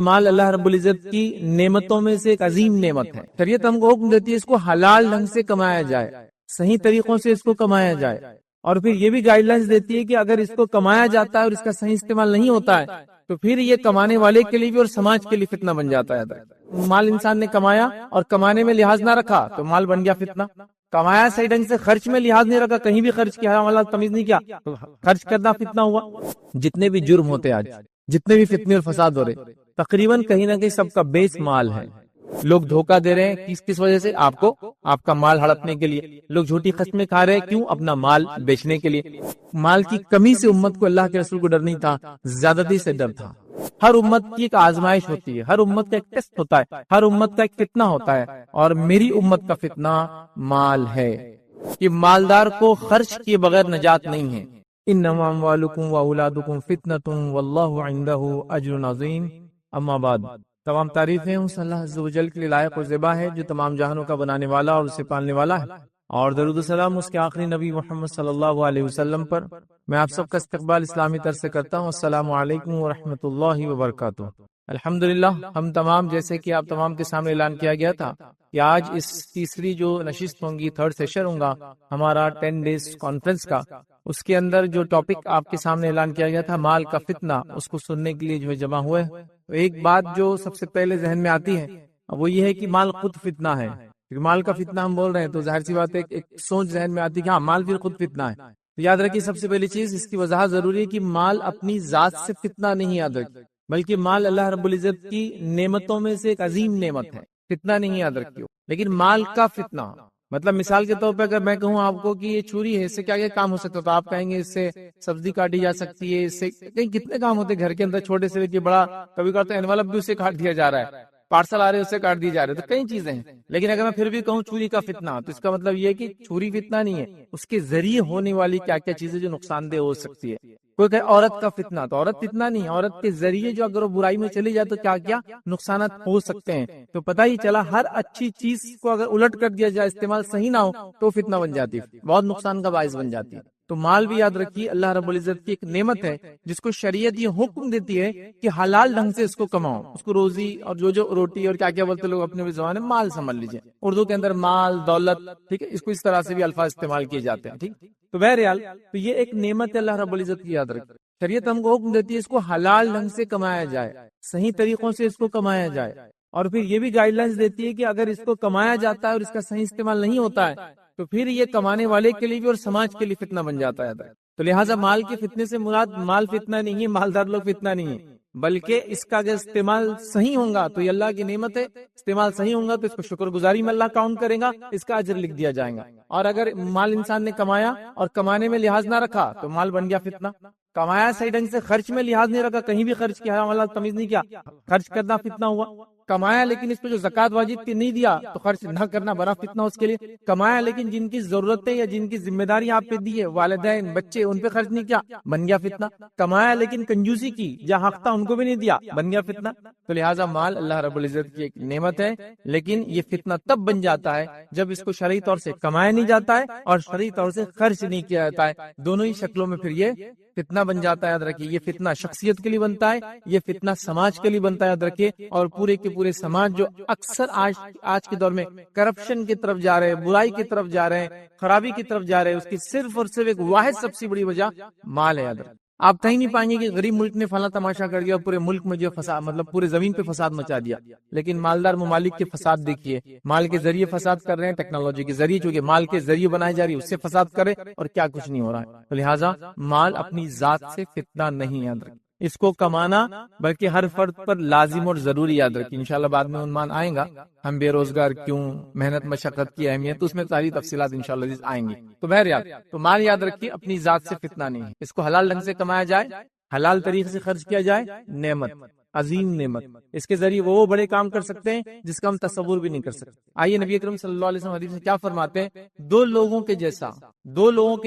مال اللہ رب العزت کی نعمتوں میں سے ایک عظیم نعمت ہے۔ شریعت ہم کو حکم دیتی ہے اس کو حلال ڈھنگ سے کمایا جائے، صحیح طریقوں سے اس کو کمایا جائے، اور پھر یہ بھی گائیڈ لائنز دیتی ہے کہ اگر اس کو کمایا جاتا ہے اور اس کا صحیح استعمال نہیں ہوتا ہے تو پھر یہ کمانے والے کے لیے بھی اور سماج کے لیے فتنہ بن جاتا ہے۔ مال انسان نے کمایا اور کمانے میں لحاظ نہ رکھا تو مال بن گیا فتنہ۔ کمایا صحیح ڈھنگ سے، خرچ میں لحاظ نہیں رکھا، کہیں بھی خرچ کیا، حرام حلال تمیز نہیں کیا تو خرچ کرنا فتنہ ہوا۔ جتنے بھی جرم ہوتے آج، جتنے بھی فتنے اور فساد ہو رہے، تقریباً کہیں نہ کہیں سب کا بیس مال ہے۔ لوگ دھوکہ دے رہے ہیں کس وجہ سے؟ آپ کو، آپ کا مال ہڑپنے کے لیے۔ لوگ جھوٹی قسمیں کھا رہے ہیں، کیوں؟ اپنا مال بیچنے کے لیے۔ مال کی کمی سے امت کو اللہ کے رسول کو ڈر نہیں تھا، زیادتی سے ڈر تھا۔ ہر امت کی ایک آزمائش ہوتی ہے، ہر امت کا ایک ٹیسٹ ہوتا ہے، ہر امت کا ایک فتنہ ہوتا ہے، اور میری امت کا فتنہ مال ہے کہ مالدار کو خرچ کیے بغیر نجات نہیں ہے۔ انما اموالکم واولادکم فتنۃ واللہ عندہ اجر عظیم، اما بعد۔ تمام تعریفیں اس اللہ عز و جل کے لیے لائق و زیبا ہے جو تمام جہانوں کا بنانے والا اور اسے پالنے والا ہے، اور درود و سلام اس کے آخری نبی محمد صلی اللہ علیہ وسلم پر۔ میں آپ سب کا استقبال اسلامی طرز سے کرتا ہوں۔ السلام علیکم ورحمۃ اللہ وبرکاتہ۔ الحمدللہ، ہم تمام، جیسے کہ آپ تمام کے سامنے اعلان کیا گیا تھا کہ آج اس تیسری جو نشست ہوں گی، تھرڈ سیشن ہوگا ہمارا 10 ڈیز کانفرنس کا، اس کے اندر جو ٹاپک آپ کے سامنے اعلان کیا گیا تھا مال کا فتنہ، اس کو سننے کے لیے جو ہے جمع ہوئے۔ تو ایک بات جو سب سے پہلے ذہن میں آتی ہے وہ یہ ہے کہ مال خود فتنہ ہے۔ کیونکہ مال کا فتنہ ہم بول رہے ہیں تو ظاہر سی بات ہے ایک سوچ ذہن میں آتی ہے کہ ہاں مال بھی خود فتنہ ہے۔ تو یاد رکھیے سب سے پہلی چیز اس کی وضاحت ضروری ہے کہ مال اپنی ذات سے فتنہ نہیں، یاد رکھیے، بلکہ مال اللہ رب العزت کی نعمتوں میں سے ایک عظیم نعمت ہے، فتنہ نہیں، یاد رکھیے۔ لیکن مال کا فتنہ مطلب مثال کے طور پہ اگر میں کہوں آپ کو کہ یہ چھری ہے، اس سے کیا کیا کام ہو سکتا ہے، تو آپ کہیں گے اس سے سبزی کاٹی جا سکتی ہے، اس سے کہیں کتنے کام ہوتے ہیں گھر کے اندر، چھوٹے سے لے کے بڑا، کبھی کبھار تو انویلپ بھی اس سے کاٹ دیا جا رہا ہے، پارسل آ رہے اس سے کاٹ دی جا رہے، تو کئی چیزیں ہیں۔ لیکن اگر میں پھر بھی کہوں چھری کا فتنہ تو اس کا مطلب یہ ہے کہ چھری فتنہ نہیں ہے، اس کے ذریعے ہونے والی کیا کیا چیزیں جو نقصان دہ ہو سکتی ہے۔ کوئی کہے عورت کا فتنہ، تو عورت فتنہ نہیں، عورت کے ذریعے جو اگر وہ برائی میں چلی جائے تو کیا کیا نقصانات ہو سکتے ہیں۔ تو پتہ ہی چلا ہر اچھی چیز کو اگر الٹ کر دیا جائے، استعمال صحیح نہ ہو تو فتنہ بن جاتی ہے، بہت نقصان کا باعث بن جاتی ہے۔ تو مال بھی یاد رکھیے اللہ رب العزت کی ایک نعمت ہے جس کو شریعت یہ حکم دیتی ہے کہ حلال ڈھنگ سے اس کو کماؤ، اس کو روزی اور جو روٹی اور کیا کیا بولتے لوگ اپنے زبان میں مال سمجھ لیجئے، اردو کے اندر مال، دولت، ٹھیک ہے، اس کو اس طرح سے بھی الفاظ استعمال کیے جاتے ہیں، ٹھیک۔ تو بہرحال تو یہ ایک نعمت ہے اللہ رب العزت کی، یاد رکھیے۔ شریعت ہم کو حکم دیتی ہے اس کو حلال ڈھنگ سے کمایا جائے، صحیح طریقوں سے اس کو کمایا جائے، اور پھر یہ بھی گائیڈ لائنز دیتی ہے کہ اگر اس کو کمایا جاتا ہے اور اس کا صحیح استعمال نہیں ہوتا ہے تو پھر یہ کمانے والے کے لیے بھی اور سماج کے لیے فتنہ بن جاتا ہے۔ تو لہٰذا مال کے فتنے سے مراد مال فتنہ نہیں ہے، مالدار لوگ فتنہ نہیں ہے، بلکہ اس کا اگر استعمال صحیح ہوگا تو یہ اللہ کی نعمت ہے، استعمال صحیح ہوگا تو اس کو شکر گزاری میں اللہ کاؤنٹ کرے گا، اس کا اجر لکھ دیا جائے گا۔ اور اگر مال انسان نے کمایا اور کمانے میں لحاظ نہ رکھا تو مال بن گیا فتنہ۔ کمایا صحیح ڈھنگ سے، خرچ میں لحاظ نہیں رکھا، کہیں بھی خرچ کیا، حرام حلال تمیز نہیں کیا، خرچ کرنا فتنہ ہوا۔ کمایا لیکن اس پہ جو زکوٰۃ واجب تھی نہیں دیا تو خرچ نہ کرنا بڑا فتنہ اس کے لیے۔ کمایا لیکن جن کی ضرورتیں یا جن کی ذمہ داری آپ پہ دی ہے، والدین، بچے، ان پہ خرچ نہیں کیا، بن گیا فتنہ۔ کمایا لیکن کنجوسی کی، جہاں حق تھا ان کو بھی نہیں دیا، بن گیا فتنہ۔ تو لہٰذا مال اللہ رب العزت کی ایک نعمت ہے، لیکن یہ فتنہ تب بن جاتا ہے جب اس کو شرعی طور سے کمایا نہیں جاتا ہے اور شرعی طور سے خرچ نہیں کیا جاتا ہے، دونوں ہی شکلوں میں پھر یہ فتنہ بن جاتا ہے۔ یاد رکھیے یہ فتنہ شخصیت کے لیے بنتا ہے، یہ فتنہ سماج کے لیے بنتا ہے، یاد رکھیے۔ اور پورے کے پورے سماج جو اکثر آج کے دور میں کرپشن کی طرف جا رہے ہیں، برائی کی طرف جا رہے ہیں، خرابی کی طرف جا رہے ہیں، اس کی صرف اور صرف ایک واحد سب سے بڑی وجہ مال ہے۔ یاد رکھیے آپ کہیں نہیں پائیں گے کہ غریب ملک نے فلاں تماشا کر دیا، پورے ملک میں جو فساد، مطلب پورے زمین پہ فساد مچا دیا، لیکن مالدار ممالک کے فساد دیکھیے، مال کے ذریعے فساد کر رہے ہیں، ٹیکنالوجی کے ذریعے، چونکہ مال کے ذریعے بنائی جا رہی ہے اس سے فساد کرے، اور کیا کچھ نہیں ہو رہا ہے۔ تو لہٰذا مال اپنی ذات سے فتنہ نہیں، یاد رکھیں، اس کو کمانا بلکہ ہر فرد پر لازم اور ضروری، یاد رکھیں۔ انشاءاللہ بعد میں عنوان آئیں گا، ہم بے روزگار کیوں، محنت مشقت کی اہمیت، اس میں ساری تفصیلات انشاءاللہ آئیں گی۔ تو بہرحال تو مال یاد رکھیے اپنی ذات سے فتنہ نہیں ہے، اس کو حلال ڈھنگ سے کمایا جائے، حلال طریقے سے خرچ کیا جائے، نعمت، عظیم نعمت، اس کے ذریعے وہ بڑے کام کر سکتے ہیں جس کا ہم تصور بھی نہیں کر سکتے۔ آئیے نبی اکرم صلی اللہ علیہ وسلم حدیث میں کیا فرماتے ہیں، دو لوگوں کے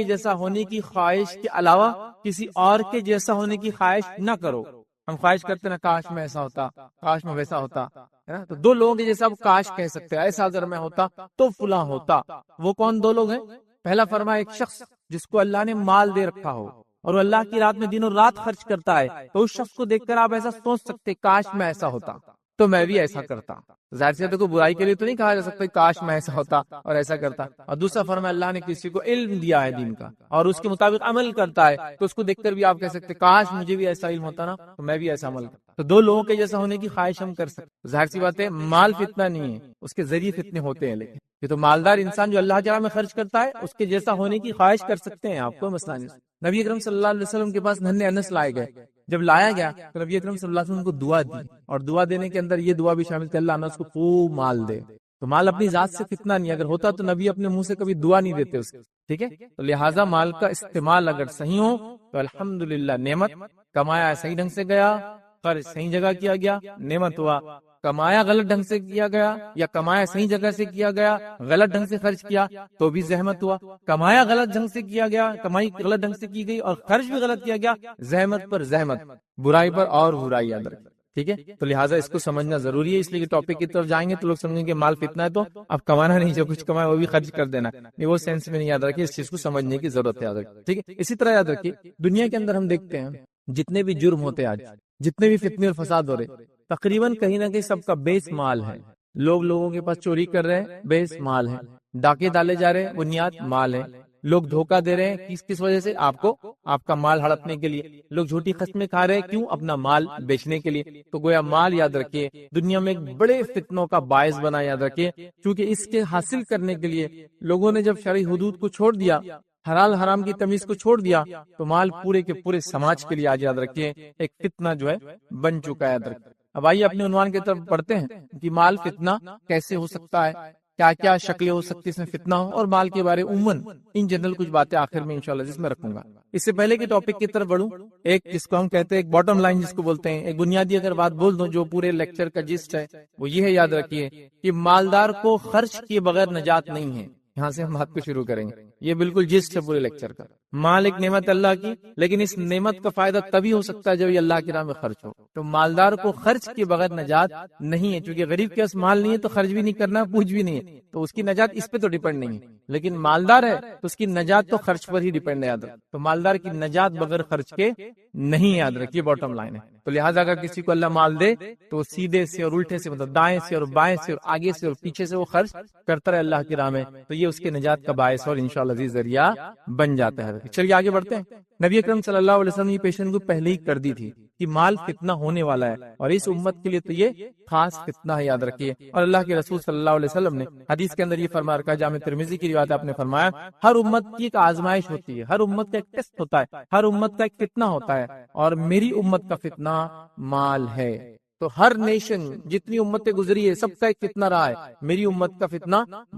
جیسا ہونے کی خواہش کے علاوہ کسی اور کے جیسا ہونے کی خواہش نہ کرو۔ ہم خواہش کرتے نا کاش میں ایسا ہوتا، کاش میں ویسا ہوتا، ہے نا؟ تو دو لوگوں کے جیسا کاش کہہ سکتے ہیں، ایسا اگر میں ہوتا تو فلاں ہوتا۔ وہ کون دو لوگ ہیں؟ پہلا فرمایا ایک شخص جس کو اللہ نے مال دے رکھا ہو، اور وہ اللہ کی رات میں دن اور رات خرچ کرتا ہے، تو اس شخص کو دیکھ کر آپ ایسا سوچ سکتے کاش میں ایسا ہوتا تو میں بھی ایسا کرتا۔ ظاہر سی بات ہے کوئی برائی کے لیے تو نہیں کہا جا سکتا کاش میں ایسا ہوتا اور ایسا کرتا۔ اور دوسرا فرمایا اللہ نے کسی کو علم دیا ہے دین کا اور اس کے مطابق عمل کرتا ہے، تو اس کو دیکھ کر بھی آپ کہہ سکتے کاش مجھے بھی ایسا علم ہوتا نا تو میں بھی ایسا عمل کرتا۔ تو دو لوگوں کے جیسا ہونے کی خواہش ہم کر سکتے۔ ظاہر سی بات ہے مال فتنہ نہیں ہے، اس کے ذریعے فتنے ہوتے ہیں، لیکن یہ تو مالدار انسان جو اللہ تعالیٰ میں خرچ کرتا ہے اس کے جیسا ہونے کی خواہش کر سکتے ہیں آپ کو مسئلہ نہیں۔ نبی اکرم صلی اللہ علیہ وسلم کے پاس ننھے انس لائے گئے، جب لایا گیا تو نبی اکرم صلی اللہ علیہ وسلم کو دعا دی، اور دعا دینے کے اندر یہ دعا بھی شامل تھی اللہ انس کو خوب مال دے۔ تو مال اپنی ذات سے فتنہ نہیں، اگر ہوتا تو نبی اپنے منہ سے کبھی دعا نہیں دیتے اس کی، ٹھیک ہے۔ تو لہٰذا مال کا استعمال اگر صحیح ہو تو الحمدللہ نعمت، کمایا صحیح ڈھنگ سے گیا، خرچ صحیح جگہ کیا گیا، نعمت ہوا۔ کمایا غلط ڈھنگ سے کیا گیا یا کمایا صحیح جگہ سے کیا گیا، غلط ڈھنگ سے خرچ کیا تو بھی زحمت ہوا۔ کمایا غلط ڈھنگ سے کیا گیا، کمائی غلط ڈھنگ سے کی گئی اور خرچ بھی غلط کیا گیا، زحمت پر زحمت، برائی پر اور برائی یاد رکھیں، ٹھیک ہے۔ تو لہٰذا اس کو سمجھنا ضروری ہے، اس لیے کہ ٹاپک کی طرف جائیں گے تو لوگ سمجھیں گے مال فتنہ ہے تو اب کمانا نہیں، جو کچھ کمایا وہ بھی خرچ کر دینا، نہیں وہ سینس میں نہیں یاد رکھے، اس چیز کو سمجھنے کی ضرورت ہے، یاد رکھیں، ٹھیک ہے۔ اسی طرح یاد رکھیے دنیا کے اندر ہم دیکھتے ہیں جتنے بھی جرم ہوتے ہیں آج، جتنے بھی فتنے اور فساد ہو رہے، تقریباً کہیں نہ کہیں سب کا بیس مال ہے۔ لوگوں کے پاس چوری کر رہے ہیں، بیس مال ہے۔ ڈاکے ڈالے جا رہے ہیں، بنیاد مال ہے۔ لوگ دھوکہ دے رہے ہیں کس وجہ سے؟ آپ کو، آپ کا مال ہڑپنے کے لیے۔ لوگ جھوٹی قسمیں کھا رہے ہیں، کیوں؟ اپنا مال بیچنے کے لیے۔ تو گویا مال یاد رکھیے دنیا میں ایک بڑے فتنوں کا باعث بنا، یاد رکھیے، کیونکہ اس کے حاصل کرنے کے لیے لوگوں نے جب شرعی حدود کو چھوڑ دیا، حلال حرام کی تمیز کو چھوڑ دیا، تو مال پورے کے پورے سماج کے لیے آج یاد رکھیے ایک فتنہ جو ہے بن چکا ہے، یاد رکھیے۔ اب آئیے اپنے عنوان کی طرف پڑھتے ہیں کہ مال فتنہ کیسے ہو سکتا ہے، کیا کیا شکلیں ہو سکتی اس میں فتنہ ہو، اور مال کے بارے عموماً ان جنرل کچھ باتیں آخر میں انشاءاللہ جس میں رکھوں گا۔ اس سے پہلے کہ ٹاپک کی طرف بڑھوں، ایک جس کو ہم کہتے ہیں ایک باٹم لائن جس کو بولتے ہیں، ایک بنیادی اگر بات بول دوں جو پورے لیکچر کا جسٹ ہے، وہ یہ ہے، یاد رکھیے کہ مالدار کو خرچ کیے بغیر نجات نہیں ہے۔ یہاں سے ہم بات کو شروع کریں گے، یہ بالکل جسٹ ہے پورے لیکچر کا۔ مال ایک نعمت اللہ کی، لیکن اس نعمت کا فائدہ تبھی ہو سکتا ہے جب یہ اللہ کی راہ میں خرچ ہو۔ تو مالدار کو خرچ کے بغیر نجات نہیں ہے، کیونکہ غریب کے پاس مال نہیں ہے تو خرچ بھی نہیں کرنا، پوچھ بھی نہیں ہے، تو اس کی نجات اس پہ تو ڈیپینڈ نہیں ہے۔ لیکن مالدار ہے تو اس کی نجات تو خرچ پر ہی ڈیپینڈ ہے، یاد رکھ۔ تو مالدار کی نجات بغیر خرچ کے نہیں، یاد رکھیے باٹم لائن ہے۔ تو لہٰذا اگر کسی کو اللہ مال دے تو سیدھے سے اور الٹے سے، مطلب دائیں سے اور بائیں سے اور آگے سے اور پیچھے سے وہ خرچ کرتا رہے اللہ کی راہ میں، تو یہ اس کے نجات کا باعث اور انشاءاللہ عزیز ذریعہ بن جاتا ہے۔ چلیے آگے بڑھتے ہیں۔ نبی اکرم صلی اللہ علیہ وسلم نے پیشن کو پہلے ہی کر دی تھی کہ مال فتنہ ہونے والا ہے، اور اس امت کے لیے تو یہ خاص فتنہ ہے، یاد رکھیے۔ اور اللہ کے رسول صلی اللہ علیہ وسلم نے حدیث کے اندر یہ فرما رکھا، جامع ترمذی کی روایت آپ نے فرمایا، ہر امت کی ایک آزمائش ہوتی ہے، ہر امت کا ایک ٹیسٹ ہوتا ہے، ہر امت کا ایک فتنہ ہوتا ہے، اور میری امت کا فتنہ مال ہے۔ تو ہر نیشن جتنی امتیں گزری ہے سب کا ایک فتنہ رہا ہے، میری امت کا فتنہ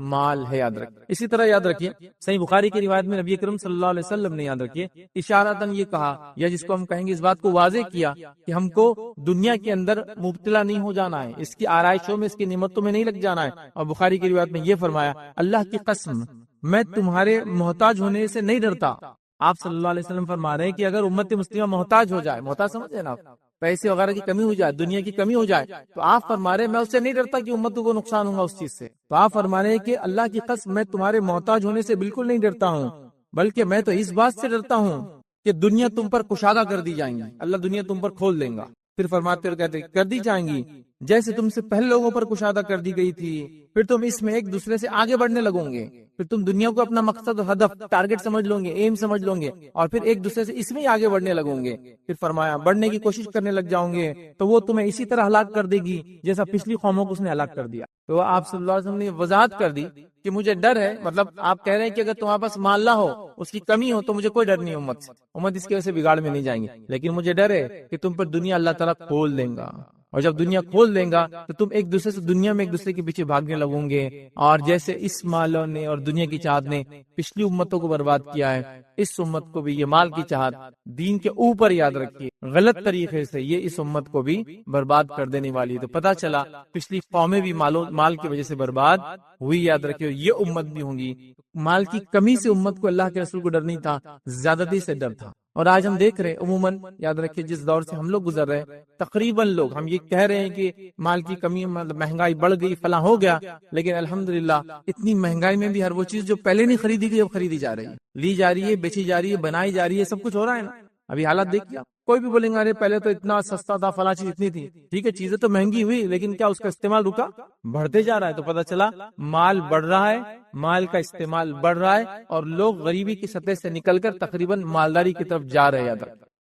مال ہے، یاد رکھیں۔ اسی طرح یاد رکھیے صحیح بخاری کی روایت میں نبی اکرم صلی اللہ علیہ وسلم نے، یاد رکھیے، اشارتاً یہ کہا، یا جس کو ہم کہیں گے اس بات کو واضح کیا کہ ہم کو دنیا کے اندر مبتلا نہیں ہو جانا ہے، اس کی آرائشوں میں، اس کی نعمتوں میں نہیں لگ جانا ہے۔ اور بخاری کی روایت میں یہ فرمایا، اللہ کی قسم میں تمہارے محتاج ہونے سے نہیں ڈرتا۔ آپ صلی اللہ علیہ وسلم فرما رہے ہیں کہ اگر امت مسلمہ محتاج ہو جائے، محتاج سمجھے نا، پیسے وغیرہ کی کمی ہو جائے، دنیا کی کمی ہو جائے، تو آپ فرما رہے ہیں میں اس سے نہیں ڈرتا کہ امتوں کو نقصان ہوگا اس چیز سے۔ تو آپ فرما رہے ہیں کہ اللہ کی قسم میں تمہارے محتاج ہونے سے بالکل نہیں ڈرتا ہوں، بلکہ میں تو اس بات سے ڈرتا ہوں کہ دنیا تم پر کشادہ کر دی جائیں گی، اللہ دنیا تم پر کھول دیں گا۔ پھر فرماتے ہوئے کہتے کر دی جائیں گی جیسے تم سے پہلے لوگوں پر کشادہ کر دی گئی تھی، پھر تم اس میں ایک دوسرے سے آگے بڑھنے لگو گے، پھر تم دنیا کو اپنا مقصد و ہدف، ٹارگٹ سمجھ لو گے، ایم سمجھ لو گے، اور پھر ایک دوسرے سے اس میں ہی آگے بڑھنے لگو گے۔ پھر فرمایا بڑھنے کی کوشش کرنے لگ جاؤں گے تو وہ تمہیں اسی طرح ہلاک کر دے گی جیسا پچھلی قوموں کو اس نے ہلاک کر دیا۔ تو آپ صلی اللہ علیہ وسلم نے وضاحت کر دی کہ مجھے ڈر ہے، مطلب آپ کہہ رہے ہیں کہ اگر تمہارے پاس مال نہ ہو، اس کی کمی ہو، تو مجھے کوئی ڈر نہیں امت سے، امت اس کی وجہ سے بگاڑ میں نہیں جائیں گے، لیکن مجھے ڈر ہے کہ تم پر دنیا اللہ تعالیٰ کھول دیں گا، اور جب دنیا کھول دیں گا تو تم ایک دوسرے سے دنیا میں ایک دوسرے کے پیچھے بھاگنے لگوں گے، اور جیسے اس مالوں نے اور دنیا کی چاہت نے پچھلی امتوں کو برباد کیا ہے، اس امت کو بھی یہ مال کی چاہت دین کے اوپر، یاد رکھیے، غلط طریقے سے یہ اس امت کو بھی برباد کر دینے والی ہے۔ تو پتہ چلا پچھلی قومیں بھی مال کی وجہ سے برباد ہوئی، یاد رکھیے یہ امت بھی ہوں گی۔ مال کی کمی سے امت کو اللہ کے رسول کو ڈر نہیں تھا، زیادتی سے ڈر تھا۔ اور آج ہم دیکھ رہے ہیں عموماً، یاد رکھیے جس دور سے ہم لوگ گزر رہے ہیں، تقریباً لوگ ہم یہ کہہ رہے ہیں کہ مال کی کمی، مطلب مہنگائی بڑھ گئی، فلاں ہو گیا، لیکن الحمدللہ اتنی مہنگائی میں بھی ہر وہ چیز جو پہلے نہیں خریدی گئی اب خریدی جا رہی ہے۔ لی جا رہی ہے، بیچی جا رہی ہے، بنائی جا رہی ہے، سب کچھ ہو رہا ہے نا۔ ابھی حالات دیکھیے، کوئی بھی بولیں گے ارے پہلے تو اتنا سستا تھا، فلاں چیز اتنی تھی، ٹھیک ہے چیزیں تو مہنگی ہوئی، لیکن کیا اس کا استعمال رکا؟ بڑھتے جا رہا ہے۔ تو پتہ چلا مال بڑھ رہا ہے، مال کا استعمال بڑھ رہا ہے، اور لوگ غریبی کی سطح سے نکل کر تقریباً مالداری کی طرف جا رہے ہیں۔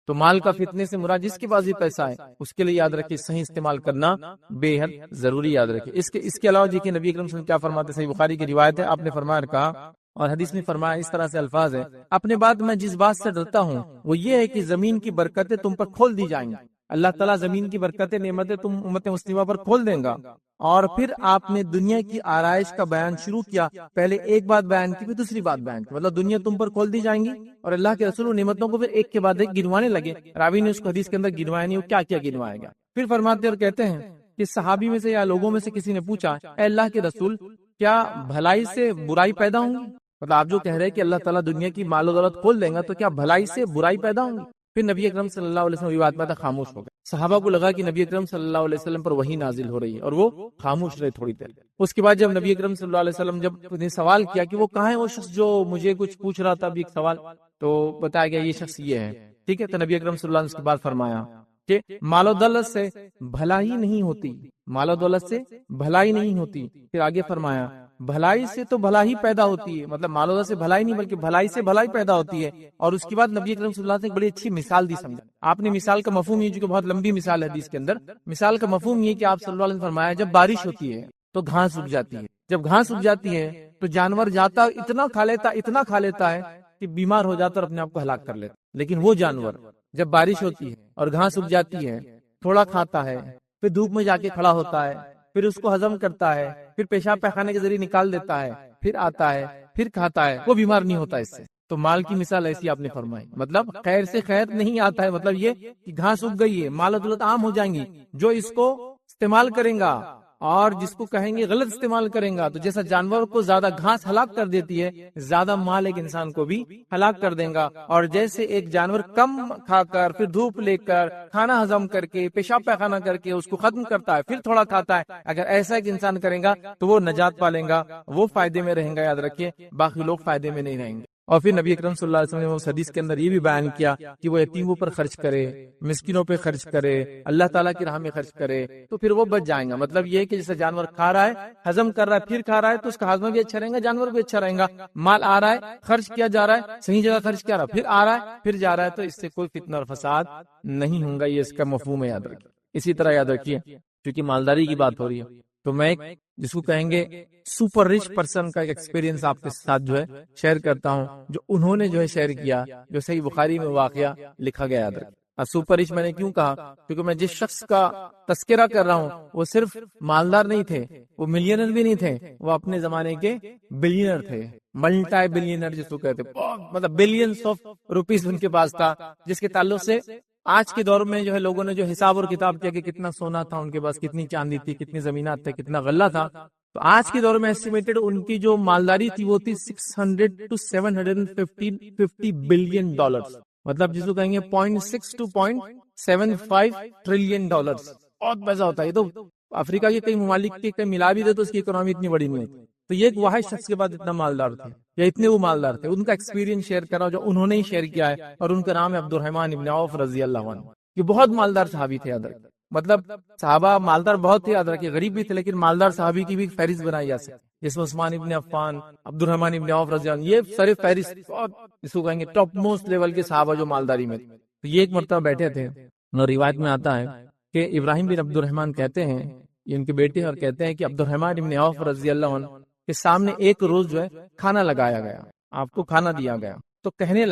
تو مال کا فتنے سے مراد جس کے پاس بھی پیسہ ہے اس کے لیے یاد رکھیے صحیح استعمال کرنا بے حد ضروری، یاد رکھیے۔ اس کے علاوہ دیکھیے نبی اکرم صلی اللہ علیہ وسلم کیا فرماتے ہیں، صحیح بخاری کی روایت ہے، آپ نے فرمایا کہا، اور حدیث میں فرمایا اس طرح سے الفاظ ہے، اپنے بعد میں جس بات سے ڈرتا ہوں وہ یہ ہے کہ زمین کی برکتیں تم پر کھول دی جائیں گی۔ اللہ تعالیٰ زمین کی برکتیں، نعمتیں تم امت مسلمہ پر کھول دیں گا۔ اور پھر آپ نے دنیا کی آرائش کا بیان شروع کیا، پہلے ایک بات بیان کی پھر دوسری بات بیان کی، مطلب دنیا تم پر کھول دی جائیں گی، اور اللہ کے رسول نعمتوں کو پھر ایک کے بعد ایک گنوانے لگے۔ راوی نے اس کو حدیث کے اندر گنوایا نہیں، وہ کیا کیا گنوایا گیا۔ پھر فرماتے اور کہتے ہیں کہ صحابی میں سے یا لوگوں میں سے کسی نے پوچھا، اے اللہ کے رسول کیا بھلائی سے برائی پیدا ہوں گی؟ مطلب آپ جو کہہ رہے ہیں کہ اللہ تعالیٰ دنیا کی مال و دولت کھول دیں گا، تو کیا بھلائی سے برائی پیدا ہوں گی؟ پھر نبی اکرم صلی اللہ علیہ وسلم یہ بات میں خاموش ہو گئے۔ صحابہ کو لگا کہ نبی اکرم صلی اللہ علیہ وسلم پر وحی نازل ہو رہی ہے، اور وہ خاموش رہے تھوڑی دیر۔ اس کے بعد جب نبی اکرم صلی اللہ علیہ وسلم جب نے سوال کیا کہ وہ کہاں ہے وہ شخص جو مجھے کچھ پوچھ رہا تھا ابھی ایک سوال، تو بتایا گیا یہ شخص یہ ہے، ٹھیک ہے۔ تو نبی اکرم صلی اللہ علیہ وسلم اس کے بعد فرمایا کہ مال و دولت سے بھلائی نہیں ہوتی، مال و دولت سے بھلائی نہیں ہوتی۔ پھر آگے فرمایا بھلائی سے تو بھلائی پیدا ہوتی ہے، مطلب مال و دولت سے بھلائی نہیں بلکہ بھلائی سے بھلائی پیدا ہوتی ہے۔ اور اس کے بعد نبی اکرم صلی اللہ علیہ وسلم نے ایک بڑی اچھی مثال دی، سمجھا آپ نے۔ مثال کا مفہوم یہ، جو کہ بہت لمبی مثال ہے حدیث کے اندر، مثال کا مفہوم یہ کہ آپ صلی اللہ علیہ وسلم نے فرمایا جب بارش ہوتی ہے تو گھاس اگ جاتی ہے، جب گھاس اگ جاتی ہے تو جانور جاتا اتنا کھا لیتا ہے کہ بیمار ہو جاتا اور اپنے آپ کو ہلاک کر لیتا۔ لیکن وہ جانور جب بارش ہوتی ہے اور گھاس اگ جاتی ہے، تھوڑا کھاتا ہے، پھر دھوپ میں جا کے کھڑا ہوتا ہے، پھر اس کو ہضم کرتا ہے، پھر پیشاب پیخانے کے ذریعے نکال دیتا ہے، پھر آتا ہے، پھر کھاتا ہے، وہ بیمار نہیں ہوتا اس سے۔ تو مال کی مثال ایسی آپ نے فرمائی، مطلب خیر سے خیر نہیں آتا ہے، مطلب یہ کہ گھاس اگ گئی ہے، مال و دولت عام ہو جائیں گی، جو اس کو استعمال کریں گا اور جس کو کہیں گے غلط استعمال کریں گا، تو جیسا جانور کو زیادہ گھاس ہلاک کر دیتی ہے، زیادہ مال ایک انسان کو بھی ہلاک کر دیں گا۔ اور جیسے ایک جانور کم کھا کر، پھر دھوپ لے کر، کھانا ہضم کر کے، پیشاب پیخانہ کر کے اس کو ختم کرتا ہے، پھر تھوڑا کھاتا ہے، اگر ایسا ایک انسان کرے گا تو وہ نجات پالے گا، وہ فائدے میں رہیں گا، یاد رکھیے، باقی لوگ فائدے میں نہیں رہیں گے۔ اور پھر نبی اکرم صلی اللہ علیہ وسلم نے اس حدیث کے اندر یہ بھی بیان کیا کہ وہ یتیموں پر خرچ کرے، مسکینوں پہ خرچ کرے، اللہ تعالیٰ کی راہ میں خرچ کرے، تو پھر وہ بچ جائیں گا۔ مطلب یہ کہ جیسے جانور کھا رہا ہے، ہضم کر رہا ہے، پھر کھا رہا ہے، تو اس کا ہاضمہ بھی اچھا رہے گا، جانور بھی اچھا رہے گا۔ مال آ رہا ہے، خرچ کیا جا رہا ہے، صحیح جگہ خرچ کیا رہا ہے، پھر آ رہا ہے، پھر جا رہا ہے، تو اس سے کوئی فتنہ اور فساد نہیں ہوں گا۔ یہ اس کا مفہوم ہے، یاد رکھیے۔ اسی طرح یاد رکھیے، کیونکہ مالداری کی بات ہو رہی ہے، تو میں جس کو کہیں گے سپر رچ پرسن کا ایک ایکسپیرینس آپ کے ساتھ جو ہے شیئر کرتا ہوں، جو انہوں نے جو ہے شیئر کیا، جو صحیح بخاری میں واقعہ لکھا گیا۔ یاد رکھیں، سپر رچ میں نے کیوں کہا، کیونکہ میں جس شخص کا تذکرہ کر رہا ہوں وہ صرف مالدار نہیں تھے، وہ ملینر بھی نہیں تھے، وہ اپنے زمانے کے بلینر تھے، ملٹی بلینر جس کو کہتے ہیں، مطلب بلینس آف روپیز ان کے پاس تھا، جس کے تعلق سے آج کے دور میں جو ہے لوگوں نے جو حساب اور کتاب کیا کہ کتنا سونا تھا ان کے پاس، کتنی چاندی تھی، کتنی زمینات تھے، کتنا غلہ تھا، تو آج کے دور میں ایسٹیمیٹڈ ان کی جو مالداری تھی وہ تھی 600 to 750 بلین ڈالرز، مطلب جس کو کہیں گے 0.6 to 0.75 ٹریلین ڈالرز، بہت پیسہ ہوتا ہے۔ یہ تو افریقہ کے کئی ممالک کے کئی ملا بھی دے تو اس کی اکنامی اتنی بڑی نہیں ہوتی، تو یہ ایک واحد شخص کے بعد اتنا مالدار تھے، یا اتنے وہ مالدار تھے۔ ان کا ایکسپیرینس شیئر کرا جو انہوں نے ہی شیئر کیا ہے، اور ان کا نام ہے عبد الرحمن ابن عوف رضی اللہ عنہ۔ یہ بہت مالدار صحابی تھے، یاد رکھیں، مطلب صحابہ مالدار بہت تھے، یاد رکھیں، غریب بھی تھے، لیکن مالدار صحابی کی بھی فہرست بنائی جا سکتی، جس میں عثمان ابن عفان، عبد الرحمن ابن عوف رضی اللہ عنہ، یہ سر فہرست بہت، جس کو کہیں گے ٹاپ موسٹ لیول کے صحابہ جو مالداری میں تھے۔ تو یہ ایک مرتبہ بیٹھے تھے، اور روایت میں آتا ہے کہ ابراہیم بن عبد الرحمن کہتے ہیں، یہ ان کے بیٹے، اور کہتے ہیں کہ عبد الرحمن ابن عوف رضی اللہ عنہ کے سامنے ایک روز جو ہے کھانا لگایا گیا، آپ کو کھانا دیا گیا، تو کہنے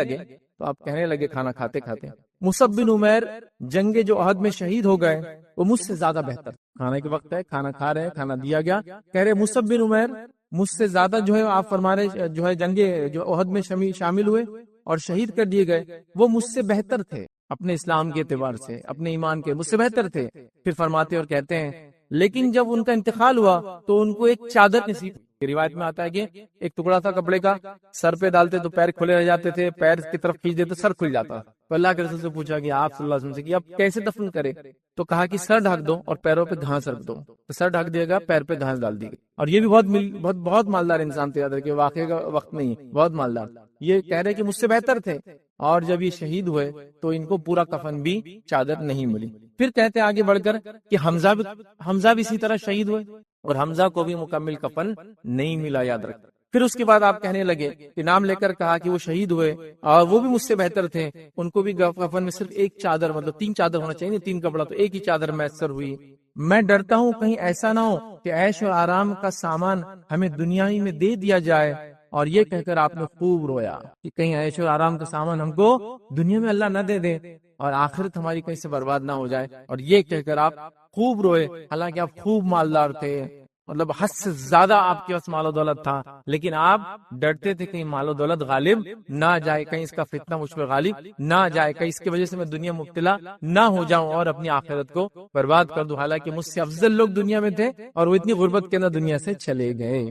لگے کھانا کھاتے کھاتے، مصعب بن عمیر جنگ جو احد میں شہید ہو گئے وہ مجھ سے زیادہ بہتر، کھانے کے وقت ہے، کھانا کھا رہے ہیں، کھانا دیا گیا، کہہ رہے مصعب بن عمیر مجھ سے زیادہ جو ہے، آپ فرما رہے جو ہے جنگ جو احد میں شامل ہوئے اور شہید کر دیے گئے، وہ مجھ سے بہتر تھے، اپنے اسلام کے اعتبار سے، اپنے ایمان کے، مجھ سے بہتر تھے۔ پھر فرماتے اور کہتے ہیں لیکن جب ان کا انتقال ہوا تو ان کو ایک چادر نصیب، روایت میں آتا ہے کہ ایک ٹکڑا تھا کپڑے کا، سر پہ ڈالتے تو پیر کھلے رہ جاتے تھے، پیر کی طرف کھینچ دیتے تو سر کھل جاتا، تو اللہ کے رسول سے پوچھا کہ آپ صلی اللہ علیہ وسلم سے کہ اب کیسے دفن کرے؟ تو کہا کہ سر ڈھک دو اور پیروں پہ گھاس رکھ دو. تو سر ڈھک دیا گیا، پیر پہ گھاس ڈال دی گئی. اور یہ بھی بہت مالدار انسان تھے، یاد رکھیے واقعے کا وقت نہیں ہے، بہت مالدار. یہ کہہ رہے کہ مجھ سے بہتر تھے، اور جب یہ شہید ہوئے تو ان کو پورا کفن بھی چادر نہیں ملی. پھر کہتے آگے بڑھ کر کہ حمزہ بھی اسی طرح شہید ہوئے اور حمزہ کو بھی مکمل کفن نہیں ملا، یاد رکھ. پھر اس کے بعد آپ کہنے لگے کہ نام لے کر کہا کہ وہ شہید ہوئے اور وہ بھی مجھ سے بہتر تھے، ان کو بھی کفن میں صرف ایک چادر، مطلب 3 چادر ہونا چاہیے، 3 کپڑا، تو ایک ہی چادر میسر ہوئی. میں ڈرتا ہوں کہیں ایسا نہ ہو کہ عیش و آرام کا سامان ہمیں دنیا ہی میں دے دیا جائے. اور یہ کہہ کر آپ نے خوب رویا کہ کہیں عیش و آرام کا سامان ہم کو دنیا میں اللہ نہ دے دے اور آخرت ہماری کہیں سے برباد نہ ہو جائے. اور یہ کہہ کر آپ خوب روئے، حالانکہ آپ خوب مالدار تھے، مطلب حد سے زیادہ آپ کے پاس مال و دولت تھا، لیکن آپ ڈرتے تھے کہیں مال و دولت غالب نہ جائے، کہیں اس کا فتنہ مجھ پر غالب نہ جائے، کہیں اس کی وجہ سے میں دنیا مبتلا نہ ہو جاؤں اور اپنی آخرت کو برباد کر دوں. حالانکہ مجھ سے افضل لوگ دنیا میں تھے اور وہ اتنی غربت کے اندر دنیا سے چلے گئے.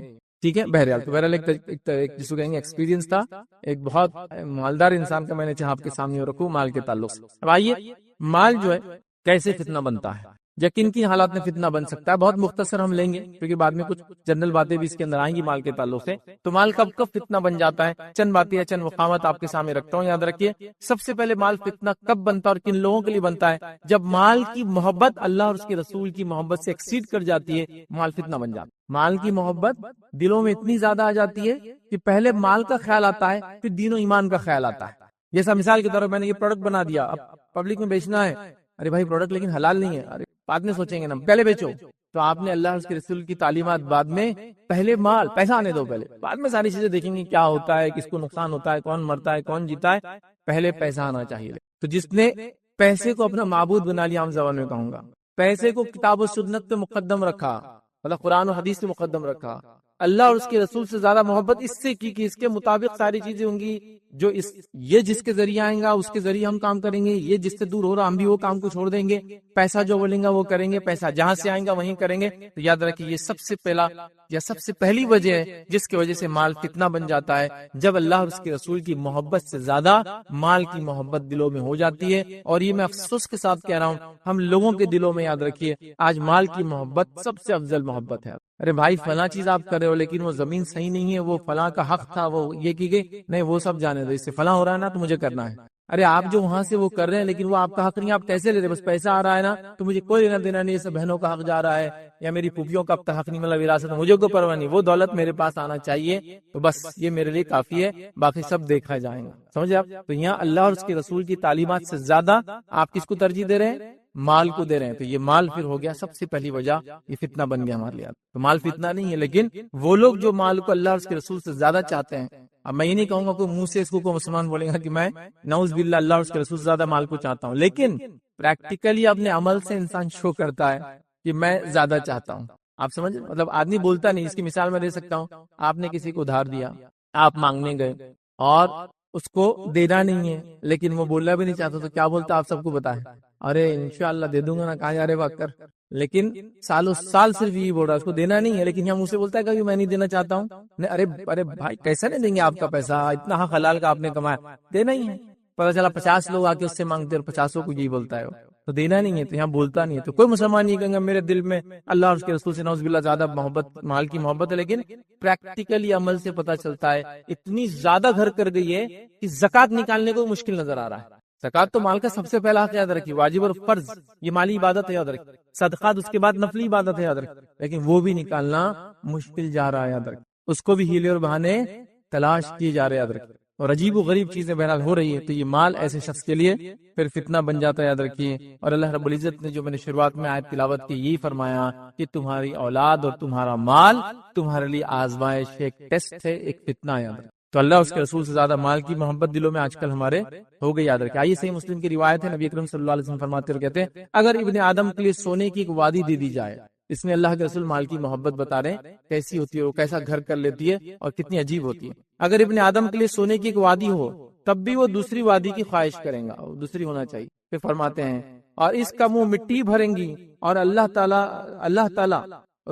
ٹھیک ہے، بہرحال تو بہرحال ایک جس کو کہیں گے ایکسپیرینس تھا، ایک بہت مالدار انسان کا میں نے چاہا آپ کے سامنے رکھوں مال کے تعلق سے. اب آئیے، مال جو ہے کیسے فتنہ بنتا ہے، یا کن کن حالات میں فتنہ بن سکتا ہے. بہت مختصر ہم لیں گے کیونکہ بعد میں کچھ جنرل باتیں بھی اس کے اندر آئیں گی مال کے تعلق سے. تو مال کب فتنہ بن جاتا ہے، چند باتیں یا چند مقامات آپ کے سامنے رکھتا ہوں، یاد رکھیے. سب سے پہلے مال فتنہ کب بنتا ہے اور کن لوگوں کے لیے بنتا ہے؟ جب مال کی محبت اللہ اور اس کے رسول کی محبت سے ایکسیڈ کر جاتی ہے، مال فتنہ بن جاتا ہے. مال کی محبت دلوں میں اتنی زیادہ آ جاتی ہے کہ پہلے مال کا خیال آتا ہے، پھر دین و ایمان کا خیال آتا ہے. جیسا مثال کے طور پر میں نے یہ پروڈکٹ بنا دیا، اب پبلک میں بیچنا ہے، ارے بھائی پروڈکٹ لیکن حلال نہیں ہے، ارے بعد میں سوچیں گے نا، پہلے بیچو. تو آپ نے اللہ اور اس کے رسول کی تعلیمات بعد میں، پہلے مال پیسہ آنے دو، پہلے بعد میں ساری چیزیں دیکھیں گے کیا ہوتا ہے، کس کو نقصان ہوتا ہے، کون مرتا ہے، کون جیتا ہے، پہلے پیسہ آنا چاہیے. تو جس نے پیسے کو اپنا معبود بنا لیا، عام زبان میں کہوں گا، پیسے کو کتاب و سنت پہ مقدم رکھا، مطلب قرآن و حدیث پہ مقدم رکھا، اللہ اور اس کے رسول سے زیادہ محبت اس سے کی کہ اس کے مطابق ساری چیزیں ہوں گی، جو یہ جس کے ذریعے آئیں گا اس کے ذریعے ہم کام کریں گے، یہ جس سے دور ہو رہا ہم بھی وہ کام کو چھوڑ دیں گے، پیسہ جو بولیں گا وہ کریں گے، پیسہ جہاں سے آئیں گا وہیں کریں گے. تو یاد رکھیے یہ سب سے پہلا یا سب سے پہلی وجہ ہے جس کی وجہ سے مال فتنہ بن جاتا ہے، جب اللہ اور اس کے رسول کی محبت سے زیادہ مال کی محبت دلوں میں ہو جاتی ہے. اور یہ میں افسوس کے ساتھ کہہ رہا ہوں، ہم لوگوں کے دلوں میں یاد رکھیے آج مال کی محبت سب سے افضل محبت ہے. ارے بھائی فلاں چیز آپ کر رہے ہو لیکن وہ زمین صحیح نہیں ہے، وہ فلاں کا حق تھا، وہ یہ کی گئی نہیں، وہ سب جانے دو، اس سے فلاں ہو رہا ہے نا تو مجھے کرنا ہے. ارے آپ جو وہاں سے وہ کر رہے ہیں لیکن وہ آپ کا حق نہیں، آپ کیسے لے رہے؟ بس پیسہ آ رہا ہے نا تو مجھے کوئی لینا دینا نہیں، اسے بہنوں کا حق جا رہا ہے یا میری پھوپھیوں کا اب تک حق نہیں ملا وراثت، مجھے کوئی پرواہ نہیں، وہ دولت میرے پاس آنا چاہیے، تو بس یہ میرے لیے کافی ہے، باقی سب دیکھا جائے گا. سمجھے آپ؟ تو یہاں اللہ اور اس کے رسول کی تعلیمات سے زیادہ آپ کس کو ترجیح دے رہے ہیں؟ مال کو دے رہے ہیں. تو یہ مال پھر ہو گیا سب سے پہلی وجہ، یہ فتنہ بن گیا ہمارے لیے. تو مال فتنہ نہیں ہے، لیکن وہ لوگ جو مال کو اللہ اور اس کے رسول سے زیادہ چاہتے ہیں. اب میں یہ نہیں کہوں گا کوئی منہ سے اس کو کوئی مسلمان بولے گا کہ میں نعوذ باللہ اللہ اور اس کے رسول سے زیادہ مال کو چاہتا ہوں، لیکن پریکٹیکلی اپنے عمل سے انسان شو کرتا ہے کہ میں زیادہ چاہتا ہوں. آپ سمجھ، مطلب آدمی بولتا نہیں. اس کی مثال میں دے سکتا ہوں، آپ نے کسی کو ادھار دیا، آپ مانگنے گئے اور اس کو دینا نہیں ہے، لیکن وہ بولنا بھی نہیں چاہتا، تو کیا بولتا آپ سب کو بتائیں؟ ارے انشاءاللہ دے دوں گا نا، کہاں جا رہے بات کر. لیکن سالوں سال صرف یہی بول رہا ہے، اس کو دینا نہیں ہے، لیکن یہاں مجھ سے بولتا ہے کہ میں نہیں دینا چاہتا ہوں. ارے بھائی کیسا نہیں دیں گے آپ کا پیسہ، اتنا حق حلال کا آپ نے کمایا، دینا ہی ہے. پتا چلا 50 لوگ آ کے اس سے مانگتے اور 50 کو یہی بولتا ہے تو دینا نہیں ہے، تو یہاں بولتا نہیں ہے. تو کوئی مسلمان نہیں کہے گا میرے دل میں اللہ اور اس کے رسول سے نعوذ باللہ زیادہ محبت، مال کی محبت ہے، لیکن پریکٹیکلی عمل سے پتا چلتا ہے اتنی زیادہ گھر کر گئی ہے کہ زکات نکالنے کو مشکل نظر آ رہا ہے. زکات تو مال کا سب سے پہلا حق، یاد رکھیے، واجب اور فرض، یہ مالی عبادت ہے، یاد رکھیے. صدقات اس کے بعد نفلی عبادت ہے، یاد رکھیے، لیکن وہ بھی نکالنا مشکل جا رہا ہے، یاد رکھیے. اس کو بھی ہیلے اور بہانے تلاش کیے جا رہے ہیں، یاد رکھیے، اور عجیب و غریب چیزیں بہرحال ہو رہی ہے. تو یہ مال ایسے شخص کے لیے پھر فتنہ بن جاتا ہے، یاد رکھیے. اور اللہ رب العزت نے جو میں نے شروعات میں آیت تلاوت کی یہی فرمایا کہ تمہاری اولاد اور تمہارا مال تمہارے لیے آزمائش، ایک ٹیسٹ ہے، ایک فتنہ ہے، یاد رکھیے. تو اللہ اس کے رسول سے زیادہ مال کی محبت دلوں میں آج کل ہمارے ہو گئی، یاد رکھیں. آئیے صحیح مسلم کی روایت ہے، نبی اکرم صلی اللہ علیہ وسلم فرماتے اور کہتے ہیں اگر ابن آدم کے لیے سونے کی ایک وادی دے دی جائے، اس میں اللہ کے رسول مال کی محبت بتا رہے ہیں کیسی ہوتی ہے، وہ کیسا گھر کر لیتی ہے اور کتنی عجیب ہوتی ہے. اگر ابن آدم کے لیے سونے کی ایک وادی ہو تب بھی وہ دوسری وادی کی خواہش کریں گا، دوسری ہونا چاہیے. پھر فرماتے ہیں اور اس کا منہ مٹی بھریں گی، اور اللہ تعالی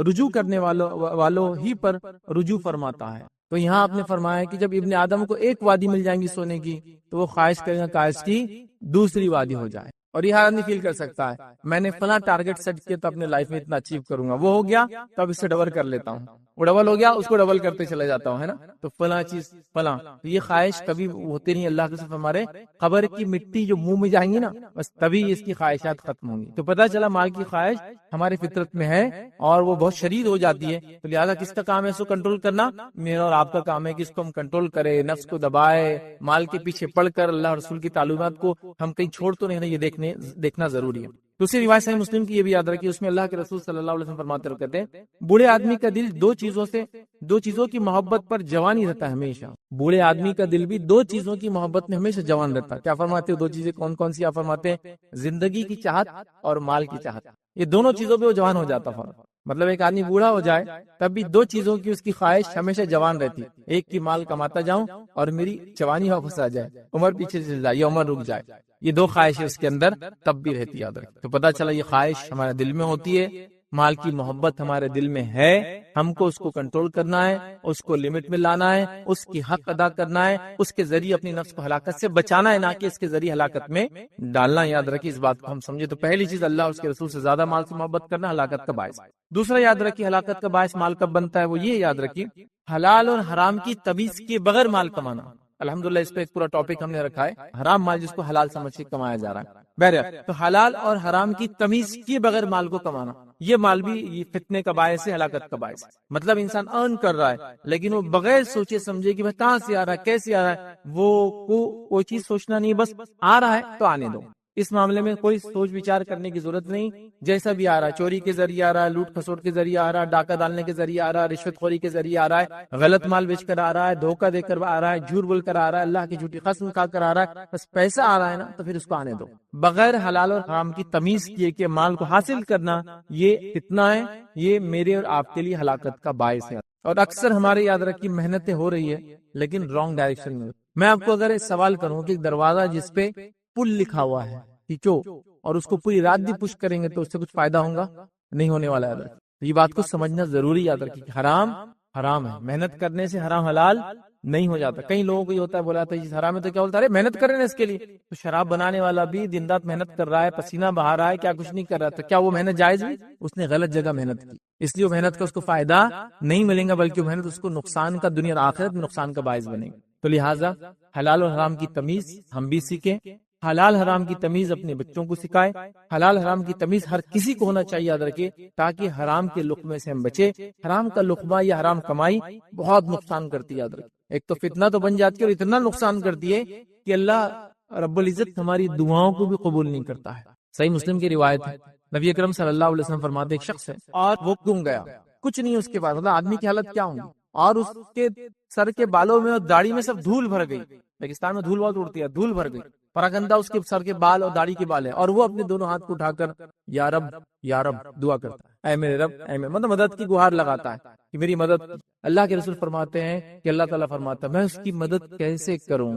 رجوع کرنے والوں ہی پر رجوع فرماتا ہے. تو یہاں آپ نے فرمایا کہ جب ابن آدم کو ایک وادی مل جائیں گی سونے کی تو وہ خواہش کرے گا کاش کی دوسری وادی ہو جائے. اور یہ آدمی فیل کر سکتا ہے میں نے فلاں ٹارگٹ سیٹ کیا تو اپنے لائف میں اتنا اچیو کروں گا, وہ ہو گیا تو اب اس سے ڈبل کر لیتا ہوں, وہ ڈبل ہو گیا اس کو ڈبل کرتے چلے جاتا ہوں, ہے نا. تو فلاں چیز فلاں, تو یہ خواہش کبھی ہوتی نہیں. اللہ کے صرف ہمارے قبر کی مٹی جو منہ میں جائیں گی نا بس تبھی اس کی خواہشات ختم ہوں گی. تو پتہ چلا مال کی خواہش ہماری فطرت میں ہے اور وہ بہت شدید ہو جاتی ہے. تو لہٰذا کس کا کام ہے اس کو کنٹرول کرنا؟ میرا اور آپ کا کام ہے کہ اس کو ہم کنٹرول کرے, نفس کو دبائے, مال کے پیچھے پڑھ کر اللہ رسول کی تعلیمات کو ہم کہیں چھوڑ تو نہیں, یہ دیکھنا ضروری ہے. دوسری روایت صحیح مسلم کی یہ بھی یاد رکھیے, اس میں اللہ کے رسول صلی اللہ علیہ وسلم فرماتے ہوئے کہتے ہیں بوڑھے آدمی کا دل دو چیزوں کی محبت پر جوان ہی رہتا ہے ہمیشہ. بوڑھے آدمی کا دل بھی دو چیزوں کی محبت میں ہمیشہ جوان رہتا ہے. کیا فرماتے ہو؟ دو چیزیں کون کون سی آپ فرماتے ہیں؟ زندگی کی چاہت اور مال کی چاہت. یہ دونوں چیزوں پہ وہ جوان ہو جاتا ہے. مطلب ایک آدمی بوڑھا ہو جائے تب بھی دو چیزوں کی اس کی خواہش ہمیشہ جوان رہتی. ایک کی مال کماتا جاؤں اور میری جوانی واپس آ جائے, عمر پیچھے چل جائے یا عمر رک جائے. یہ دو خواہشیں اس کے اندر تب بھی رہتی, یاد رکھیں. تو پتہ چلا یہ خواہش ہمارے دل میں ہوتی ہے, مال کی محبت ہمارے دل میں ہے, ہم کو اس کو کنٹرول کرنا ہے, اس کو لمٹ میں لانا ہے, اس کی حق ادا کرنا ہے, اس کے ذریعے اپنی نفس کو ہلاکت سے بچانا ہے, نہ کہ اس کے ذریعے ہلاکت میں ڈالنا. یاد رکھیے اس بات کو ہم سمجھے. تو پہلی چیز اللہ اور اس کے رسول سے زیادہ مال سے محبت کرنا ہلاکت کا باعث. دوسرا یاد رکھیے ہلاکت کا باعث مال کب بنتا ہے, وہ یہ یاد رکھیے حلال اور حرام کی تمیز کے بغیر مال کمانا. الحمدللہ اس پہ ایک پورا ٹاپک ہم نے رکھا ہے, حرام مال جس کو حلال سمجھ کے کمایا جا رہا ہے. بہرحال تو حلال اور حرام کی تمیز کے بغیر مال کو کمانا, یہ مال بھی یہ فتنے کا باعث ہے, ہلاکت کا باعث ہے. مطلب انسان ارن کر رہا ہے لیکن وہ بغیر سوچے سمجھے کہ بھائی کہاں سے آ رہا ہے, کیسے آ رہا ہے, وہ چیز سوچنا نہیں, بس آ رہا ہے تو آنے دو. اس معاملے میں کوئی سوچ وچار کرنے کی ضرورت نہیں. جیسا بھی آ رہا ہے, چوری کے ذریعے آ رہا ہے, لوٹ کھسوٹ کے ذریعے آ رہا ہے, ڈاکہ ڈالنے کے ذریعے آ رہا ہے, رشوت خوری کے ذریعے آ رہا ہے, غلط مال بیچ کر آ رہا ہے, دھوکہ دے کر آ رہا ہے, جھوٹ بول کر آ رہا ہے, اللہ کی جھوٹی قسم کھا کر آ رہا ہے, بس پیسہ آ رہا ہے نا تو پھر اس کو آنے دو. بغیر حلال اور حرام کی تمیز کیے کہ مال کو حاصل کرنا یہ فتنہ ہے, یہ میرے اور آپ کے لیے ہلاکت کا باعث ہے. اور اکثر ہمارے یاد رکھیے محنتیں ہو رہی ہے لیکن رانگ ڈائریکشن میں. میں آپ کو اگر ایک سوال کروں کہ دروازہ جس پہ پل لکھا ہوا ہے ٹھیک اور اس کو پوری رات بھی پش کریں گے تو اس سے کچھ فائدہ ہوگا نہیں ہونے والا ہے. یہ بات کو سمجھنا ضروری یاد رکھیے کہ حرام حرام ہے, محنت کرنے سے حرام حلال نہیں ہو جاتا. کئی لوگوں کو یہ ہوتا ہے بولا تھا حرام ہے تو کیا بولتا ہے محنت کریں اس کے لیے. تو شراب بنانے والا بھی دن رات محنت کر رہا ہے, پسینہ بہا رہا ہے, کیا کچھ نہیں کر رہا, تو کیا وہ محنت جائز ہوئی؟ اس نے غلط جگہ محنت کی, اس لیے وہ محنت کا اس کو فائدہ نہیں ملے گا بلکہ وہ محنت اس کو نقصان کا دنیا اور آخرت میں نقصان کا باعث بنے گا. تو لہٰذا حلال اور حرام کی تمیز ہم بھی سیکھیں, حلال حرام کی تمیز اپنے بچوں کو سکھائے. حلال حرام کی تمیز ہر کسی کو ہونا چاہیے یاد رکھے تاکہ حرام کے لقمے سے ہم بچے. حرام کا لقمہ یا حرام کمائی بہت نقصان کرتی ہے یاد رکھے. ایک تو فتنہ تو بن جاتی ہے اور اتنا نقصان کرتی ہے کہ اللہ رب العزت ہماری دعاؤں کو بھی قبول نہیں کرتا ہے. صحیح مسلم کی روایت ہے, نبی اکرم صلی اللہ علیہ وسلم فرماتے ایک شخص ہے اور وہ گم گیا, کچھ نہیں اس کے پاس, مطلب آدمی کی حالت کیا ہوگی, اور اس کے سر کے بالوں میں اور داڑھی میں سب دھول بھر گئی. پاکستان میں دھول بہت اڑتی ہے, دھول بھر گئی, پراگندہ اس کے سر کے بال اور داڑھی کے بال ہے, اور وہ اپنے دونوں ہاتھ کو اٹھا کر یا رب دعا کرتا ہے, اے میرے رب, اے میرے, مطلب مدد کی گہار لگاتا ہے کہ میری مدد. اللہ کے رسول فرماتے ہیں کہ اللہ تعالیٰ فرماتا ہے میں اس کی مدد کیسے کروں,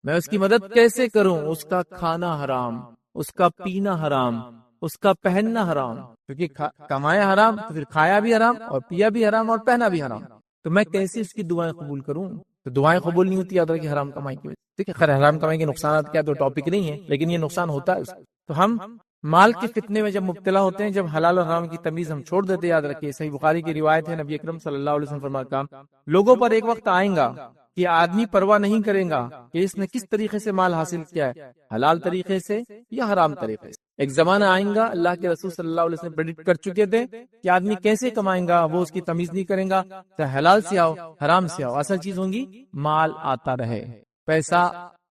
میں اس کی مدد کیسے کروں, اس کا کھانا حرام, اس کا پینا حرام, اس کا پہننا حرام, کیونکہ کمایا حرام تو پھر کھایا بھی حرام اور پیا بھی حرام اور پہنا بھی حرام, تو میں کیسے اس کی دعائیں قبول کروں. تو دعائیں قبول نہیں ہوتی یاد رکھیں حرام کمائی کی وجہ سے. ٹھیک ہے, خیر حرام کمائی کے نقصانات کیا تو ٹاپک نہیں ہے, لیکن یہ نقصان ہوتا ہے. تو ہم مال کے فتنے میں جب مبتلا ہوتے ہیں, جب حلال اور حرام کی تمیز ہم چھوڑ دیتے, یاد رکھیے صحیح بخاری کی روایت ہے, نبی اکرم صلی اللہ علیہ وسلم فرمایا لوگوں پر ایک وقت آئیں گا کہ آدمی پرواہ نہیں کرے گا کہ اس نے کس طریقے سے مال حاصل کیا ہے, حلال طریقے سے یا حرام طریقے سے. ایک زمانہ آئیں گا, اللہ کے رسول صلی اللہ علیہ وسلم پریڈکٹ کر چکے تھے کہ آدمی کیسے کمائیں گا, وہ اس کی تمیز نہیں کرے گا, چاہے حلال سے آؤ حرام سے آؤ, اصل چیز ہوگی مال آتا رہے, پیسہ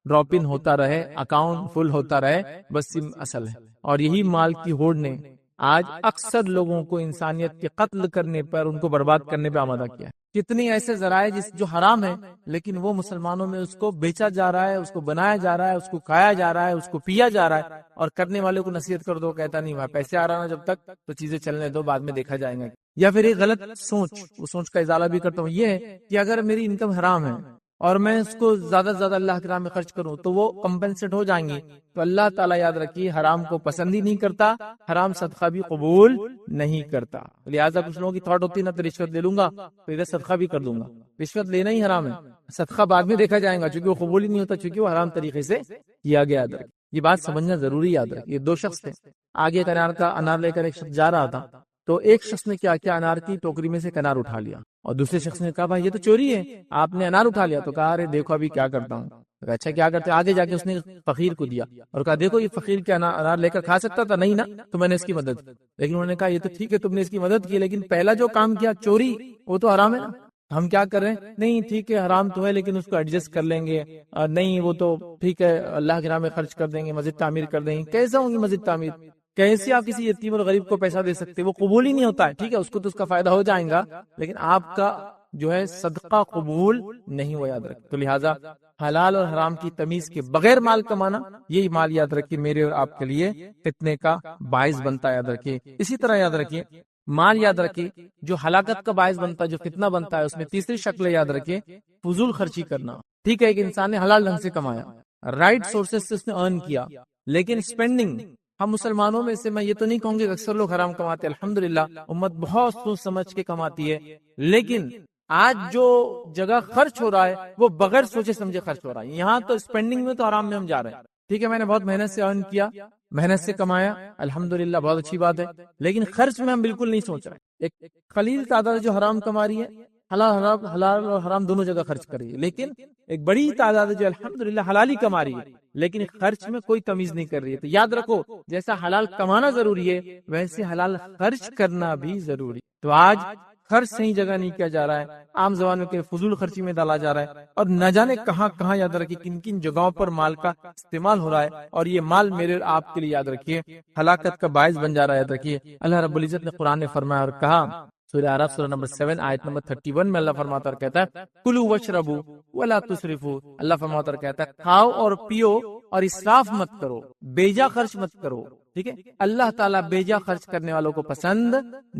ڈراپ ان ہوتا رہے, اکاؤنٹ فل ہوتا رہے, بس اصل ہے. اور یہی مال کی ہوڑ نے آج اکثر لوگوں کو انسانیت کے قتل کرنے پر, ان کو برباد کرنے پہ آمادہ کیا ہے. کتنی ایسے ذرائع جو حرام ہے لیکن وہ مسلمانوں میں اس کو بیچا جا رہا ہے, اس کو بنایا جا رہا ہے, اس کو کھایا جا رہا ہے, اس کو پیا جا رہا ہے, اور کرنے والے کو نصیحت کر دو, کہتا نہیں بھائی پیسے آ رہا نا جب تک تو چیزیں چلنے دو, بعد میں دیکھا جائے گا. یا پھر ایک غلط سوچ, وہ سوچ کا ازالہ بھی کرتا ہوں, یہ ہے کہ اگر میری انکم حرام ہے اور میں اس کو زیادہ سے زیادہ اللہ کے راہ میں خرچ کروں تو وہ کمپنسیٹ ہو جائیں گی. تو اللہ تعالیٰ یاد رکھیے حرام کو پسند ہی نہیں کرتا, حرام صدقہ بھی قبول نہیں کرتا. لہٰذا کچھ لوگوں کی تھاٹ ہوتی ہے نا, تو رشوت لے لوں گا تو ادھر صدقہ بھی کر دوں گا. رشوت لینا ہی حرام ہے, صدقہ بعد میں دیکھا جائے گا, چونکہ وہ قبول ہی نہیں ہوتا, چونکہ وہ حرام طریقے سے کیا گیا. یہ بات سمجھنا ضروری یاد رکھیے. یہ 2 شخص تھے, آگے ایک انار لے کر ایک شخص جا رہا تھا, تو ایک شخص نے کیا کیا, انار کی ٹوکری میں سے ایک انار اٹھا لیا, اور دوسرے شخص نے کہا بھائی یہ تو چوری ہے, آپ نے انار اٹھا لیا. تو کہا ارے دیکھو ابھی کیا کرتا ہوں. اچھا کیا کرتے, آگے جا کے اس نے فقیر کو دیا اور کہا دیکھو یہ فقیر کیا انار لے کر کھا سکتا تھا, نہیں نا, تو میں نے اس کی مدد کی. لیکن انہوں نے کہا یہ تو ٹھیک ہے تم نے اس کی مدد کی, لیکن پہلا جو کام کیا چوری, وہ تو حرام ہے نا. ہم کیا کر رہے ہیں, نہیں ٹھیک ہے حرام تو ہے لیکن اس کو ایڈجسٹ کر لیں گے, نہیں وہ تو ٹھیک ہے اللہ کے راہ میں خرچ کر دیں گے, مسجد تعمیر کر دیں گے. کیسے ہوں گی مسجد تعمیر, کیسے آپ کسی یتیم اور غریب کو پیسہ دے سکتے, وہ قبول ہی نہیں ہوتا ہے. ٹھیک ہے اس کو تو اس کا فائدہ ہو جائے گا, لیکن آپ کا جو ہے صدقہ قبول نہیں ہوا, یاد رکھ. تو لہٰذا حلال اور حرام کی تمیز کے بغیر مال کمانا, یہی مال یاد رکھیے میرے اور آپ کے لیے فتنے کا باعث بنتا ہے, یاد رکھیے. اسی طرح یاد رکھیے مال یاد رکھیے جو ہلاکت کا باعث بنتا ہے, جو فتنہ بنتا ہے, اس میں تیسری شکل یاد رکھیے فضول خرچی کرنا. ٹھیک ہے ایک انسان نے حلال ڈھنگ سے کمایا, رائٹ سورسز سے اس نے ارن کیا, لیکن اسپینڈنگ, ہم مسلمانوں میں سے میں یہ تو نہیں کہوں گے اکثر لوگ حرام کماتے, الحمدللہ امت بہت سوچ سمجھ کے کماتی ہے, لیکن آج جو جگہ خرچ ہو رہا ہے وہ بغیر سوچے سمجھے خرچ ہو رہا ہے. یہاں تو اسپینڈنگ میں تو حرام میں ہم جا رہے ہیں. ٹھیک ہے میں نے بہت محنت سے ارن کیا, محنت سے کمایا, الحمدللہ بہت اچھی بات ہے, لیکن خرچ میں ہم بالکل نہیں سوچ رہے. ایک قلیل تعداد جو حرام کما رہی ہے, حلال اور حرام دونوں جگہ خرچ کر رہی ہے, لیکن ایک بڑی تعداد جو الحمدللہ حلال ہی کما رہی ہے, لیکن خرچ میں کوئی تمیز نہیں کر رہی ہے. تو یاد رکھو جیسا حلال کمانا ضروری ہے ویسے حلال خرچ کرنا بھی ضروری. تو آج خرچ صحیح جگہ نہیں کیا جا رہا ہے, عام زبان میں فضول خرچی میں ڈالا جا رہا ہے, اور نہ جانے کہاں کہاں یاد رکھیے کن کن جگہوں پر مال کا استعمال ہو رہا ہے, اور یہ مال میرے اور آپ کے لیے یاد رکھیے ہلاکت کا باعث بن جا رہا ہے. یاد رکھیے اللہ رب العزت نے قرآن نے فرمایا اور کہا, سورہ اعراف سورہ نمبر 7 آیت نمبر 31 میں اللہ فرماتا اور کہتا ہے کلوا واشربوا ولا تسرفوا. اللہ فرماتا اور کہتا ہے کھاؤ اور پیو اور اسراف مت کرو, بیجا خرچ مت کرو. ٹھیک ہے اللہ تعالیٰ بیجا خرچ کرنے والوں کو پسند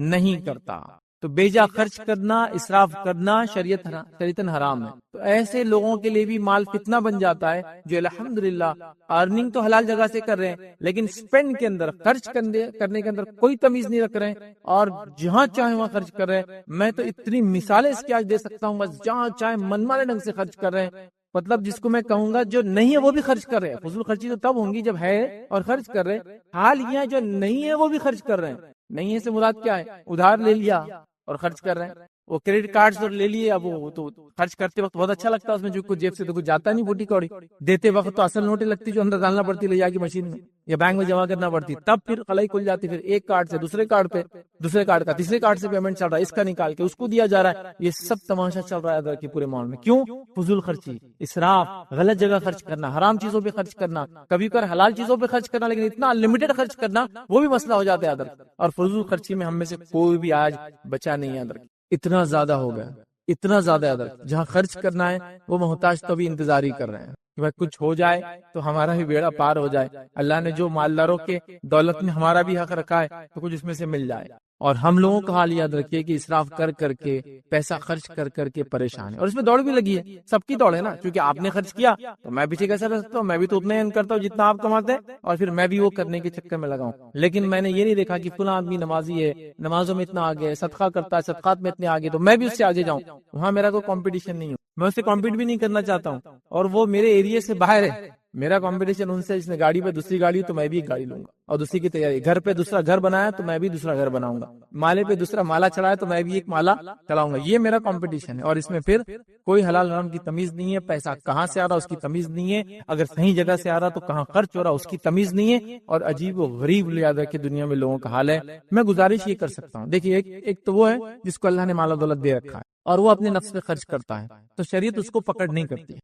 نہیں کرتا. تو بیجا خرچ کرنا, اسراف کرنا شریعتاً حرام ہے. تو ایسے لوگوں کے لیے بھی مال فتنہ بن جاتا ہے جو الحمدللہ ارننگ تو حلال جگہ سے کر رہے ہیں, لیکن سپینڈ کے اندر, خرچ کرنے کے اندر کوئی تمیز نہیں رکھ رہے ہیں, اور جہاں چاہے وہاں خرچ کر رہے ہیں. میں تو اتنی مثالیں اس کی آج دے سکتا ہوں, بس جہاں چاہے من مانے ڈھنگ سے خرچ کر رہے ہیں. مطلب جس کو میں کہوں گا جو نہیں ہے وہ بھی خرچ کر رہے ہیں. فضول خرچی تو تب ہوں گی جب ہے اور خرچ کر رہے ہیں, حال یہ ہے جو نہیں ہے وہ بھی خرچ کر رہے ہیں. نہیں ہے سے مراد کیا ہے, ادھار لے لیا اور خرچ کر رہے ہیں, وہ کریڈٹ کارڈ اور لے لیے, اب وہ تو خرچ کرتے وقت بہت اچھا لگتا ہے, اس میں جو کچھ جیب سے تو کچھ جاتا نہیں, بوٹی کوڑی دیتے وقت تو اصل نوٹیں لگتی جو اندر ڈالنا پڑتی لے جا کے مشین میں یا بینک میں جمع کرنا پڑتی, تب پھر خلائی کھل جاتی, پھر ایک کارڈ سے دوسرے کارڈ پہ, دوسرے کارڈ کا تیسرے کارڈ سے پیمنٹ چل رہا ہے, اس کا نکال کے اس کو دیا جا رہا ہے. یہ سب تماشا چل رہا ہے کہ پورے ماحول میں. کیوں؟ فضول خرچی, اسراف, غلط جگہ خرچ کرنا, حرام چیزوں پہ خرچ کرنا, کبھی کبھار حلال چیزوں پہ خرچ کرنا, لیکن اتنا انلمیٹڈ خرچ کرنا وہ بھی مسئلہ ہو جاتا ہے ادر. اور فضول خرچی میں ہم میں سے کوئی بھی آج بچا نہیں ہے ادر, اتنا زیادہ ہو گیا, اتنا زیادہ ادر. جہاں خرچ کرنا ہے وہ محتاج تو بھی انتظار ہی کر رہے ہیں کہ بھائی کچھ ہو جائے تو ہمارا بھی بیڑا پار ہو جائے. اللہ نے جو مالداروں کے دولت میں ہمارا بھی حق رکھا ہے تو کچھ اس میں سے مل جائے. اور ہم لوگوں کا حال یاد رکھیے کہ اسراف کر کر کے, پیسہ خرچ کر کر کے پریشان ہے, اور اس میں دوڑ بھی لگی ہے, سب کی دوڑ ہے نا, کیونکہ آپ نے خرچ کیا تو میں پیچھے کیسے رہ سکتا ہوں, میں بھی تو اتنا ہی کرتا ہوں جتنا آپ کماتے ہیں, اور پھر میں بھی وہ کرنے کے چکر میں لگاؤں. لیکن میں نے یہ نہیں دیکھا کہ فلاں آدمی نمازی ہے, نمازوں میں اتنا آگے ہے, صدقہ کرتا ہے, صدقات میں اتنے آگے, تو میں بھی اس سے آگے جاؤں. وہاں میرا کوئی کمپٹیشن نہیں ہو, میں اس سے کمپیٹ بھی نہیں کرنا چاہتا ہوں, اور وہ میرے ایریا سے باہر ہے. میرا کمپٹیشن ان سے, جس نے گاڑی پہ دوسری گاڑی تو میں بھی ایک گاڑی لوں گا اور دوسری کی تیاری, گھر پہ دوسرا گھر بنایا تو میں بھی دوسرا گھر بناؤں گا, مالے پہ دوسرا مالا چڑھایا تو میں بھی ایک مالا چلاؤں گا. یہ میرا کمپٹیشن ہے, اور اس میں پھر کوئی حلال حرام کی تمیز نہیں ہے, پیسہ کہاں سے آ رہا اس کی تمیز نہیں ہے, اگر صحیح جگہ سے آ رہا تو کہاں خرچ ہو رہا اس کی تمیز نہیں ہے. اور عجیب و غریب یاد رکھے دنیا میں لوگوں کا حال ہے. میں گزارش یہ کر سکتا ہوں, دیکھیے ایک تو وہ ہے جس کو اللہ نے مال و دولت دے رکھا ہے اور وہ اپنے نفس پہ خرچ کرتا ہے, تو شریعت اس کو پکڑ نہیں کرتی,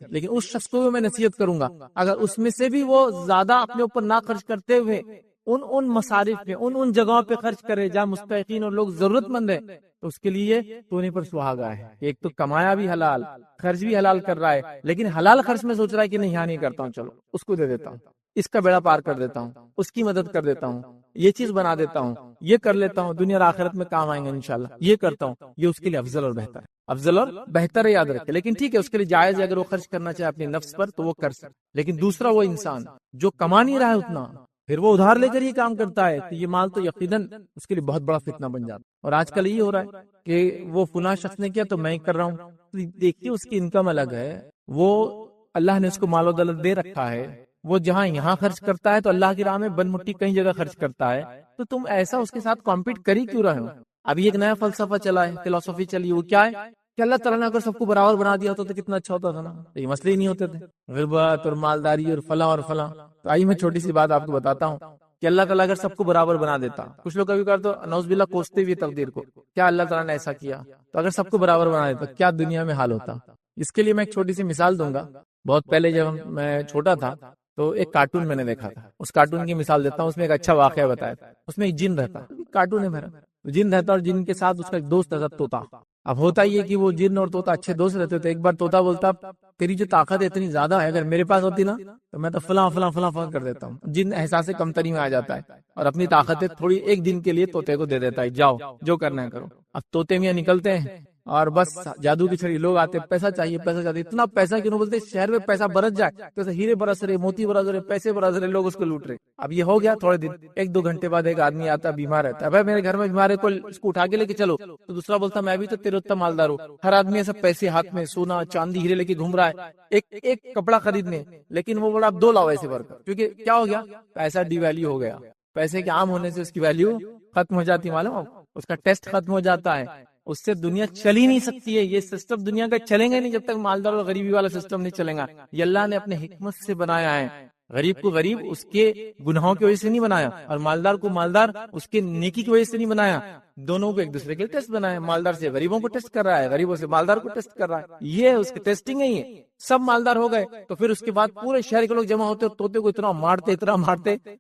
لیکن اس شخص کو بھی میں نصیحت کروں گا, اگر اس میں سے بھی وہ زیادہ اپنے اوپر نہ خرچ کرتے ہوئے ان مصارف پہ, ان جگہوں پہ خرچ کرے جہاں مستحقین اور لوگ ضرورت مند ہیں, تو اس کے لیے سونے پر سہاگا ہے. ایک تو کمایا بھی حلال, خرچ بھی حلال کر رہا ہے, لیکن حلال خرچ میں سوچ رہا ہے کہ نہیں یہاں نہیں کرتا ہوں, چلو اس کو دے دیتا ہوں, اس کا بیڑا پار کر دیتا ہوں, اس کی مدد کر دیتا ہوں, یہ چیز بنا دیتا ہوں، یہ کر لیتا ہوں، دنیا اور آخرت میں کام آئیں گے انشاءاللہ، یہ کرتا ہوں، یہ اس کے لیے افضل اور بہتر ہے، افضل اور بہتر ہے، یاد رکھے۔ لیکن ٹھیک ہے، اس کے لیے جائز ہے، اگر وہ خرچ کرنا چاہے اپنے نفس پر تو وہ کر سکے۔ لیکن دوسرا وہ انسان جو کما نہیں رہا ہے اتنا، پھر وہ ادھار لے کر یہ کام کرتا ہے، تو یہ مال تو یقیناً اس کے لیے بہت بڑا فتنہ بن جاتا ہے۔ اور آج کل یہ ہو رہا ہے کہ وہ فلاں شخص نے کیا تو میں کر رہا ہوں، تو دیکھیے اس کی انکم الگ ہے، وہ اللہ نے اس کو مال و دولت دے رکھا ہے، وہ جہاں یہاں خرچ کرتا ہے تو اللہ کی راہ میں بن مٹی کئی جگہ خرچ کرتا ہے، تو تم ایسا اس کے ساتھ کمپیٹ کر ہی کیوں رہے ہو؟ ابھی ایک نیا فلسفہ چلا ہے، فلسفی چلی، وہ کیا ہے کہ اللہ تعالیٰ نے اگر سب کو برابر بنا دیا ہوتا تو کتنا اچھا ہوتا تھا نا، یہ مسئلے ہی نہیں ہوتے تھے، غربت اور مالداری اور فلاں اور فلاں۔ تو آئیے میں چھوٹی سی بات آپ کو بتاتا ہوں کہ اللہ تعالیٰ اگر سب کو برابر بنا دیتا، کچھ لوگ کبھی کبھار تو نعوذ باللہ کوستے ہوئے تقدیر کو، کیا اللہ تعالیٰ نے ایسا کیا، تو اگر سب کو برابر بنا دیتا کیا دنیا میں حال ہوتا؟ اس کے لیے میں ایک چھوٹی سی مثال دوں گا۔ بہت پہلے جب میں چھوٹا تھا تو ایک کارٹون میں نے دیکھا تھا، اس کارٹون کی مثال دیتا ہوں، اس میں ایک اچھا واقعہ بتایا تھا۔ اس میں ایک جن رہتا، کارٹون ہے میرا، جن رہتا اور جن کے ساتھ اس کا ایک دوست رہتا طوطا۔ اب ہوتا یہ کہ وہ جن اور طوطا اچھے دوست رہتے تھے۔ ایک بار طوطا بولتا تیری جو طاقت ہے اتنی زیادہ ہے، اگر میرے پاس ہوتی نا تو میں تو فلاں فلاں فلاں فلاں کر دیتا ہوں۔ جن احساس کمتری میں آ جاتا ہے اور اپنی طاقتیں تھوڑی ایک دن کے لیے طوطے کو دے دیتا ہے، جاؤ جو کرنا ہے کرو۔ اب طوطے میاں نکلتے ہیں اور بس جادو کی چھڑی، لوگ آتے پیسہ چاہیے پیسہ چاہیے، اتنا پیسہ کیوں بولتے شہر میں پیسہ برس جائے تو ہیرے برس رہے، موتی برس رہے، پیسے برس رہے، لوگ اس کو لوٹ رہے۔ اب یہ ہو گیا تھوڑے دن، ایک دو گھنٹے بعد ایک آدمی آتا بیمار رہتا ہے، بھائی میرے گھر میں بیمار ہے، کوئی اس کو اٹھا کے لے کے چلو، تو دوسرا بولتا میں بھی تو تیرے اتنا مالدار ہوں، ہر آدمی ایسا پیسے ہاتھ میں سونا چاندی ہیرے لے کے گھوم رہا ہے ایک کپڑا خریدنے، لیکن وہ بولا اب 2 لاؤ ایسے بھر کر، کیونکہ کیا ہو گیا، پیسہ ڈی ویلیو ہو گیا، پیسے کے عام ہونے سے اس کی ویلیو ختم ہو جاتی، معلوم اس کا ٹیسٹ ختم ہو جاتا ہے، اس سے دنیا چل ہی نہیں سکتی ہے۔ یہ سسٹم دنیا کا چلیں گا نہیں جب تک مالدار اور غریبی والا سسٹم نہیں چلے گا۔ یہ اللہ نے اپنے حکمت سے بنایا ہے، غریب کو غریب اس کے گناہوں کی وجہ سے نہیں بنایا، اور مالدار کو مالدار اس کے نیکی کی وجہ سے نہیں بنایا، دونوں کو ایک دوسرے کے ٹیسٹ بنایا۔ مالدار سے غریبوں کو ٹیسٹ کر رہا ہے، غریبوں سے مالدار کو ٹیسٹ کر رہا ہے، یہ اس کی ٹیسٹنگ ہے۔ یہ سب مالدار ہو گئے تو پھر اس کے بعد پورے شہر کے لوگ جمع ہوتے، طوطے کو اتنا مارتے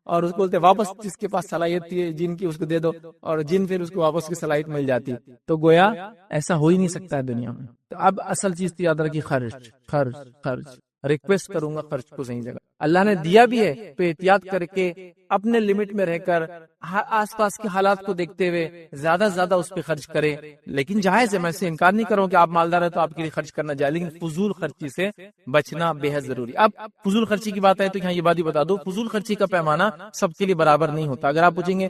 اور اس کو بولتے واپس جس کے پاس صلاحیت تھی جن کی اس کو دے دو، اور جن پھر اس کو واپس کی صلاحیت مل جاتی۔ تو گویا ایسا ہو ہی نہیں سکتا ہے دنیا میں۔ تو اب اصل چیز تو یاد رکھیے، خرچ خرچ خرچ، ریکویسٹ کروں گا خرچ کو صحیح جگہ، اللہ نے دیا بھی ہے تو احتیاط کر کے اپنے لمٹ میں رہ کر آس پاس کے حالات کو دیکھتے ہوئے زیادہ سے زیادہ اس پہ خرچ کرے۔ لیکن جائز ہے، میں سے انکار نہیں کروں کہ آپ مالدار ہیں تو آپ کے لیے خرچ کرنا جائز، لیکن فضول خرچی سے بچنا بے حد ضروری۔ اب فضول خرچی کی بات ہے تو یہاں یہ بات ہی بتا دو، فضول خرچی کا پیمانہ سب کے لیے برابر نہیں ہوتا۔ اگر آپ پوچھیں گے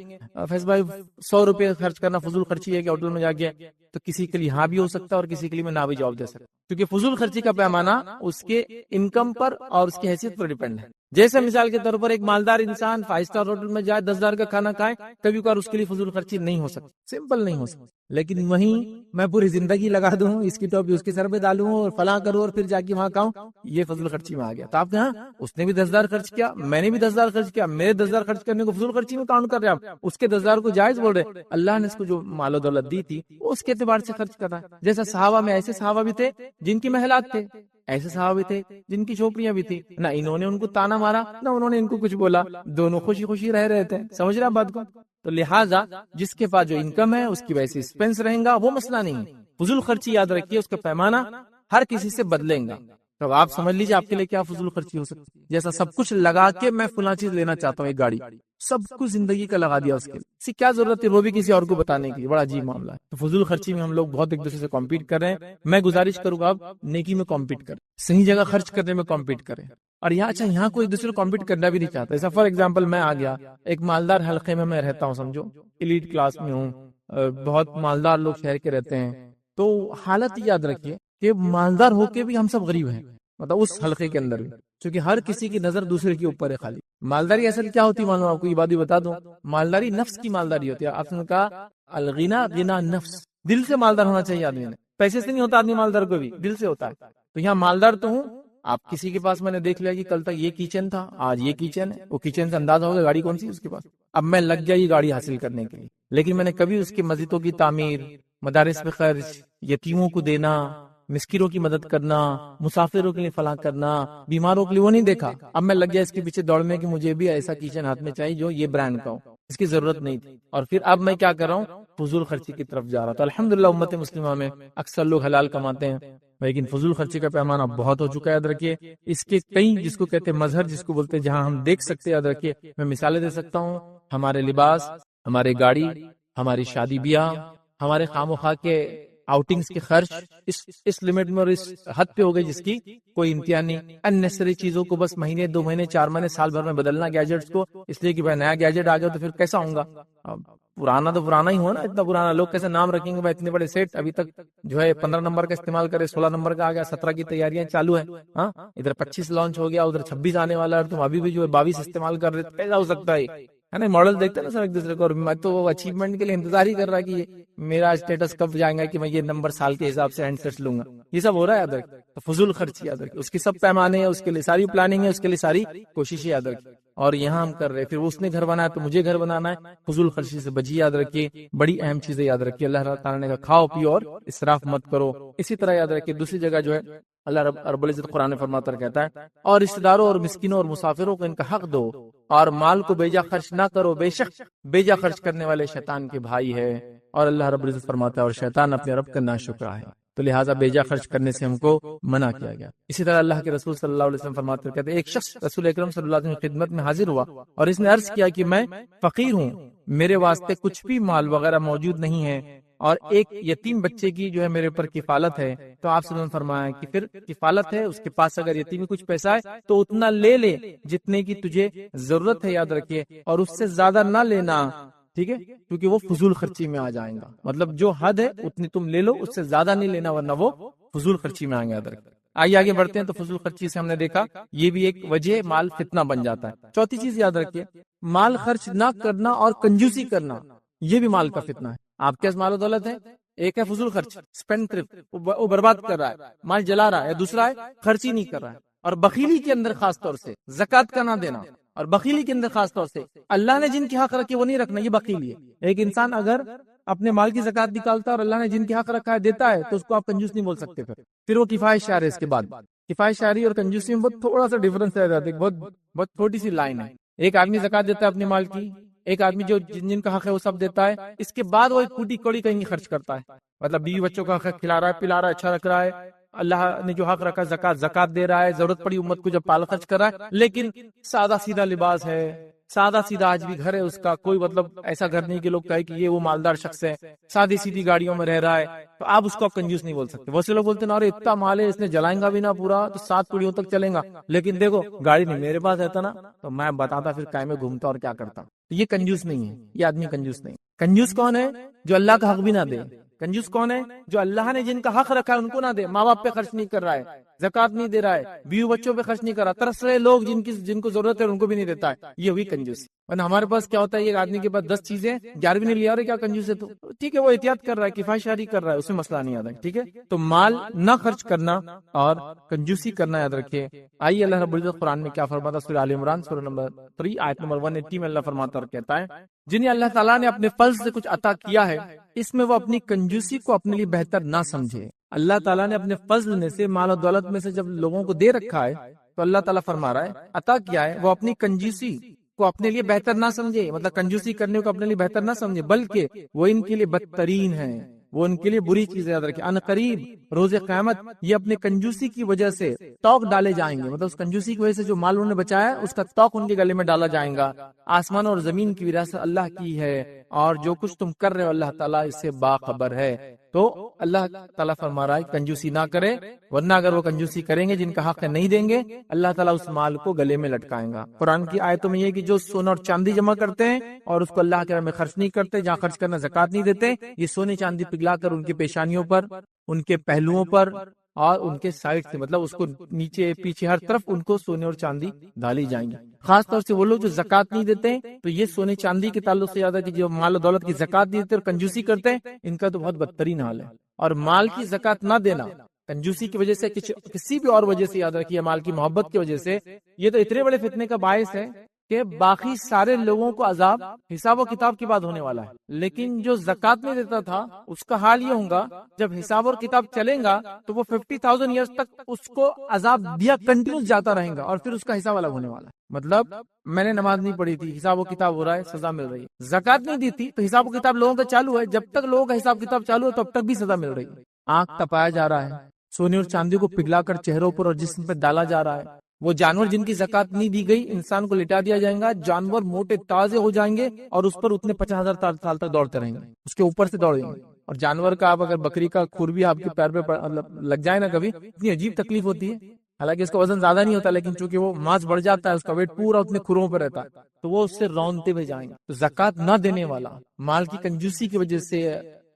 فیض بھائی 100 روپے خرچ کرنا فضول خرچی ہے کہ ہوٹل میں جا کے، تو کسی کے لیے ہاں بھی ہو سکتا ہے اور کسی کے لیے میں نہ بھی جواب دے سکتا، کیونکہ فضول خرچی کا پیمانہ اس کے انکم پر اور اس کی حیثیت پر ڈیپینڈ ہے۔ جیسے مثال کے طور پر ایک مالدار انسان 5 اسٹار ہوٹل میں جائے 10,000 کا کھانا کھائے، کبھی کبھار اس کے لیے فضول خرچی نہیں ہو سکتی، سمپل نہیں ہو سکتی۔ لیکن وہیں میں پوری زندگی لگا دوں، اس کی ٹوپی اس کے سر پہ ڈالوں اور فلاں کروں اور پھر جا کے وہاں کھاؤں، یہ فضول خرچی میں آ گیا۔ تو آپ کہاں اس نے بھی 10,000 خرچ کیا، میں نے بھی 10,000 خرچ کیا، میرے 10,000 خرچ کرنے کو فضول خرچی میں کاؤنٹ کر رہے ہیں آپ، اس کے 10,000 کو جائز بول رہے۔ اللہ نے اس کو جو مال و دولت دی تھی اس کے اعتبار سے خرچ کر رہا ہے۔ جیسا صحابہ میں ایسے صحابہ بھی تھے جن کی محلات تھے، ایسے صحابہ بھی تھے جن کی جھوپڑیاں بھی تھی، نہ انہوں نے ان کو تانا مارا نہ انہوں نے ان کو کچھ بولا، دونوں خوشی خوشی رہ رہے تھے۔ سمجھ رہے ہیں بات کو؟ تو لہٰذا جس کے پاس جو انکم ہے اس کی ویسے ایکسپینس رہیں گا، وہ مسئلہ نہیں ہے۔ فضول خرچی یاد رکھیے، اس کا پیمانہ ہر کسی سے بدلیں گا۔ تو آپ سمجھ لیجیے آپ کے لیے کیا فضول خرچی ہو سکتی ہے، جیسا سب کچھ لگا کے میں فلاں چیز لینا چاہتا ہوں، ایک گاڑی، سب کچھ زندگی کا لگا دیا اس کے لیے، اس کی کیا ضرورت ہے وہ بھی کسی اور کو بتانے کی، بڑا عجیب معاملہ ہے۔ تو فضول خرچی میں ہم لوگ بہت ایک دوسرے سے کمپیٹ کر رہے ہیں۔ میں گزارش کروں گا آپ نیکی میں کمپیٹ کریں، صحیح جگہ خرچ کرنے میں کمپیٹ کریں، اور یہاں کوئی دوسرے کو کمپیٹ کرنا بھی نہیں چاہتا۔ ایسا فار ایگزامپل میں آ گیا ایک مالدار حلقے میں رہتا ہوں، سمجھو ایلیٹ کلاس میں ہوں، بہت مالدار لوگ شہر کے رہتے ہیں، تو حالت یاد رکھیے کہ مالدار ہو کے بھی ہم سب غریب ہیں، مطلب اس حلقے کے اندر بھی، کیونکہ ہر کسی کی نظر دوسرے کے اوپر ہے خالی۔ مالداری اصل کیا ہوتی ہے معلوم آپ کو، یہ بات بھی بتا دوں، مالداری نفس کی مالداری ہوتی ہے۔ آپ نے کہا الغنا غنا نفس، دل سے مالدار ہونا چاہیے آدمی نے، پیسے سے نہیں ہوتا آدمی مالدار، کو بھی دل سے ہوتا ہے۔ تو یہاں مالدار تو ہوں، آپ کسی کے پاس میں نے دیکھ لیا کہ کل تک یہ کچن تھا، آج یہ کچن ہے، وہ کچن سے اندازہ ہوگا گاڑی کون سی اس کے پاس، اب میں لگ گیا یہ گاڑی حاصل کرنے کے لیے، لیکن میں نے کبھی اس کی مسجدوں کی تعمیر، مدارس پہ خرچ، یتیموں کو دینا، مسکینوں کی مدد کرنا، مسافروں کے لیے فلاح کرنا، بیماروں کے لیے وہ نہیں دیکھا۔ اب میں لگ گیا اس کے پیچھے دوڑ میں کہ مجھے بھی ایسا کچن ہاتھ میں چاہیے جو یہ برانڈ کا ہو، اس کی ضرورت نہیں تھی، اور پھر اب میں کیا کر رہا ہوں، فضول خرچی کی طرف جا رہا تھا۔ الحمدللہ امت مسلمہ میں اکثر لوگ حلال کماتے ہیں، لیکن فضول خرچی کا پیمانہ بہت ہو چکا ہے، یاد رکھیے۔ اس کے کئی جس کو کہتے ہیں مظہر، جس کو بولتے ہیں جہاں ہم دیکھ سکتے ہیں، یاد رکھیے۔ میں مثالیں دے سکتا ہوں، ہمارے لباس، ہمارے گاڑی، ہماری شادی بیاہ، ہمارے خام و خواہ کے آؤٹنگز کے خرچ اس لمٹ میں اور اس حد پہ ہو گئے جس کی کوئی امتحان نہیں. اننیسری چیزوں کو بس مہینے 2 مہینے 4 مہینے سال بھر میں بدلنا گیجٹس کو، اس لیے کہ بھائی نیا گیجٹ آ گیا تو پھر کیسا ہوں گا. پرانا تو پرانا ہی ہو نا، اتنا پرانا لوگ کیسے نام رکھیں گے بھائی اتنے بڑے سیٹ ابھی تک جو ہے 15 نمبر کا استعمال کرے، 16 نمبر کا آ گیا، 17 کی تیاریاں چالو ہیں. ہاں ادھر 25 لانچ ہو گیا، ادھر 26 آنے والا ہے، تم ابھی بھی جو ہے 22 استعمال کر رہے، کیسا ہو سکتا ہے نا. ماڈل دیکھتے ہیں نا سر ایک دوسرے کو، اور میں تو اچیومنٹ کے لیے انتظار ہی کر رہا کہ میرا اسٹیٹس کب جائے گا کہ میں یہ نمبر سال کے حساب سے ہینڈ سیٹس لوں گا. یہ سب ہو رہا ہے یاد رکھ، تو فضول خرچی یاد رکھ، اس کی سب پیمانے ہیں، اس کے لیے ساری پلاننگ ہے، اس کے لیے ساری کوششیں یاد رکھ. اور یہاں ہم کر رہے پھر اس نے گھر بنایا تو مجھے گھر بنانا ہے. فضول خرچی سے بچی یاد رکھیے. بڑی اہم چیزیں یاد رکھیے. اللہ تعالیٰ نے کہا کھاؤ پیو اور اسراف مت کرو. اسی طرح یاد رکھیے دوسری جگہ جو ہے اللہ رب العزت قرآن فرماتا کہتا ہے اور رشتہ داروں اور مسکینوں اور مسافروں کو ان کا حق دو اور مال کو بیجا خرچ نہ کرو، بے شک بیجا خرچ کرنے والے شیطان کے بھائی ہے. اور اللہ رب العزت فرماتا ہے اور شیطان اپنے رب کا ناشکرا ہے، تو لہٰذا بیجا خرچ کرنے سے ہم کو منع کیا گیا. اسی طرح اللہ کے رسول صلی اللہ علیہ وسلم فرماتے کہتے ہیں ایک شخص رسول اکرم صلی اللہ علیہ وسلم کی خدمت میں حاضر ہوا اور اس نے عرض کیا کہ میں فقیر ہوں، میرے واسطے کچھ بھی مال وغیرہ موجود نہیں ہے اور ایک یتیم بچے کی جو ہے میرے اوپر کفالت ہے. تو آپ صلی اللہ علیہ وسلم فرمایا کہ پھر کفالت ہے، اس کے پاس اگر یتیم کچھ پیسہ ہے تو اتنا لے لے جتنے کی تجھے ضرورت ہے، یاد رکھیے، اور اس سے زیادہ نہ لینا، ٹھیک ہے، کیونکہ وہ فضول خرچی میں آ جائیں گا. مطلب جو حد ہے اتنی تم لے لو، اس سے زیادہ نہیں لینا ورنہ وہ فضول خرچی میں آئیں گے. یاد رکھیں. آئیے آگے بڑھتے ہیں. تو فضول خرچی سے ہم نے دیکھا یہ بھی ایک وجہ مال فتنہ بن جاتا ہے. چوتھی چیز یاد رکھیے، مال خرچ نہ کرنا اور کنجوسی کرنا، یہ بھی مال کا فتنہ ہے. آپ کے پاس مال و دولت ہے، ایک ہے فضول خرچ، اسپینڈ تھرفٹ، وہ برباد کر رہا ہے، مال جلا رہا ہے، دوسرا ہے خرچ ہی نہیں کر رہا ہے. اور بخیلی کے اندر خاص طور سے زکوٰۃ کا نہ دینا، اور بخیلی کے اندر خاص طور سے اللہ نے جن کے حق رکھے وہ نہیں رکھنا، یہ بخیلی ہے. ایک انسان اگر اپنے مال کی زکوٰۃ نکالتا ہے اور اللہ نے جن کے حق رکھا ہے دیتا ہے تو اس کو آپ کنجوس نہیں بول سکتے. پھر وہ کفایت شعر ہے. اس کے بعد کفایت شعری اور کنجوسی میں بہت تھوڑا سا ڈفرنس ہے، بہت چھوٹی سی لائن ہے. ایک آدمی زکوٰۃ دیتا ہے اپنے مال کی، ایک آدمی جو جن کا حق ہے وہ سب دیتا ہے، اس کے بعد وہ ایک کوٹی کوڑی کہیں خرچ کرتا ہے. مطلب بیوی بچوں کا حق کھلا رہا ہے، پلا رہا ہے، اچھا رکھ رہا ہے، اللہ نے جو حق رکھا زکوٰۃ دے رہا ہے، ضرورت پڑی امت کو جب پال خرچ کر رہا ہے، لیکن سادہ سیدھا لباس ہے، سادہ سیدھا آج بھی گھر ہے اس کا، کوئی مطلب ایسا گھر نہیں کہ لوگ کہے کہ یہ وہ مالدار شخص ہے، سادی سیدھی گاڑیوں میں رہ رہا ہے، تو آپ اس کو کنجوس نہیں بول سکتے. بہت سے لوگ بولتے ہیں ارے اتنا مال ہے، اس نے جلائیں گا بھی نہ پورا تو 7 پیڑھیوں تک چلیں گا، لیکن دیکھو گاڑی نہیں میرے پاس رہتا نا تو میں بتاتا پھر کائے میں گھومتا اور کیا کرتا. یہ کنجوس نہیں ہے، یہ آدمی کنجوس نہیں. کنجوس کون ہے؟ جو اللہ کا حق بھی نہ دے. کنجوس کون ہے؟ جو اللہ نے جن کا حق رکھا ہے ان کو نہ دے. ماں باپ پہ خرچ نہیں کر رہا ہے، زکوٰۃ نہیں دے رہا ہے، بیوی بچوں پہ خرچ نہیں کر رہا، ترس رہے لوگ جن کو ضرورت ہے ان کو بھی نہیں دیتا ہے، یہ ہوئی کنجوسی. ورنہ ہمارے پاس کیا ہوتا ہے، ایک آدمی کے پاس 10 چیزیں 11 بھی نہیں لیا، اور کیا کنجوس ہے تو ٹھیک ہے وہ احتیاط کر رہا ہے، کفایت شعری کر رہا ہے، اس میں مسئلہ نہیں آتا. ٹھیک ہے، تو مال نہ خرچ کرنا اور کنجوسی کرنا یاد رکھیے. آئیے اللہ رب العزت قرآن میں کیا فرماتا، سورہ آل عمران سورہ نمبر 3 آیت نمبر 180 میں اللہ فرماتا اور کہتا ہے جنہیں اللہ تعالیٰ نے اپنے فضل سے کچھ عطا کیا ہے اس میں وہ اپنی کنجوسی کو اپنے لیے بہتر نہ سمجھے. اللہ تعالیٰ نے اپنے فضل میں سے، مال و دولت میں سے جب لوگوں کو دے رکھا ہے تو اللہ تعالیٰ فرما رہا ہے عطا کیا ہے، وہ اپنی کنجوسی کو اپنے لیے بہتر نہ سمجھے. مطلب کنجوسی کرنے کو اپنے لیے بہتر نہ سمجھے، بلکہ وہ ان کے لیے بدترین ہے، وہ ان کے لیے بری چیز. یاد رکھیں ان قریب روز قیامت یہ اپنے کنجوسی کی وجہ سے توق ڈالے جائیں گے. مطلب اس کنجوسی کی وجہ سے جو مال انہوں نے بچایا اس کا توق ان کے گلے میں ڈالا جائے گا. آسمان اور زمین کی وراثت اللہ کی ہے اور جو کچھ تم کر رہے ہو اللہ تعالیٰ اس سے باخبر ہے. تو اللہ تعالیٰ فرما رہا ہے کنجوسی نہ کرے، ورنہ اگر وہ کنجوسی کریں گے جن کا حق ہے نہیں دیں گے، اللہ تعالیٰ اس مال کو گلے میں لٹکائیں گا. قرآن کی آیتوں میں یہ کہ جو سونا اور چاندی جمع کرتے ہیں اور اس کو اللہ کے راہ میں خرچ نہیں کرتے، جہاں خرچ کرنا زکوٰۃ نہیں دیتے، یہ سونے چاندی پگھلا کر ان کی پیشانیوں پر، ان کے پہلوؤں پر اور ان کے سائڈ سے، مطلب اس کو نیچے پیچھے ہر طرف ان کو سونے اور چاندی ڈالی جائیں گی. خاص طور سے وہ لوگ جو زکوٰۃ نہیں دیتے تو یہ سونے چاندی کے تعلق سے یاد ہے کہ جو مال و دولت کی زکوٰۃ نہیں دیتے اور کنجوسی کرتے ہیں ان کا تو بہت بدترین حال ہے. اور مال کی زکوٰۃ نہ دینا کنجوسی کی وجہ سے، کسی بھی اور وجہ سے، یاد رکھیے مال کی محبت کی وجہ سے، یہ تو اتنے بڑے فتنے کا باعث ہے کہ باقی سارے لوگوں کو عذاب حساب و کتاب کی بات ہونے والا ہے. لیکن جو زکوٰۃ نہیں دیتا تھا اس کا حال یہ ہوگا جب حساب اور کتاب چلیں گا تو وہ 50,000 ایئرز تک اس کو عذاب دیا کنٹینیوس جاتا رہے گا اور پھر اس کا حساب الگ ہونے والا ہے. مطلب میں نے نماز نہیں پڑھی تھی، حساب و کتاب ہو رہا ہے، سزا مل رہی ہے. زکوٰۃ نہیں دی تھی تو حساب و کتاب لوگوں کا چالو ہے، جب تک لوگوں کا حساب کتاب چالو ہے تب تک بھی سزا مل رہی ہے. آنکھ تپایا جا رہا ہے، سونے اور چاندی کو پگھلا کر چہروں پر اور جسم پر ڈالا جا رہا ہے، وہ جانور جن کی زکات نہیں دی گئی، انسان کو لٹا دیا جائے گا، جانور موٹے تازے ہو جائیں گے اور اس پر اتنے 50,000 سال تک دوڑتے رہیں گے، اس کے اوپر سے دوڑیں گے. اور جانور کا آپ اگر بکری کا کھر بھی آپ کے پیر پہ لگ جائے نا کبھی، اتنی عجیب تکلیف ہوتی ہے. حالانکہ اس کا وزن زیادہ نہیں ہوتا، لیکن چونکہ وہ ماس بڑھ جاتا ہے، اس کا ویٹ پورا اتنے کھروں پہ رہتا ہے، تو وہ اس سے رونتے ہوئے جائیں گے. تو زکات نہ دینے والا، مال کی کنجوسی کی وجہ سے،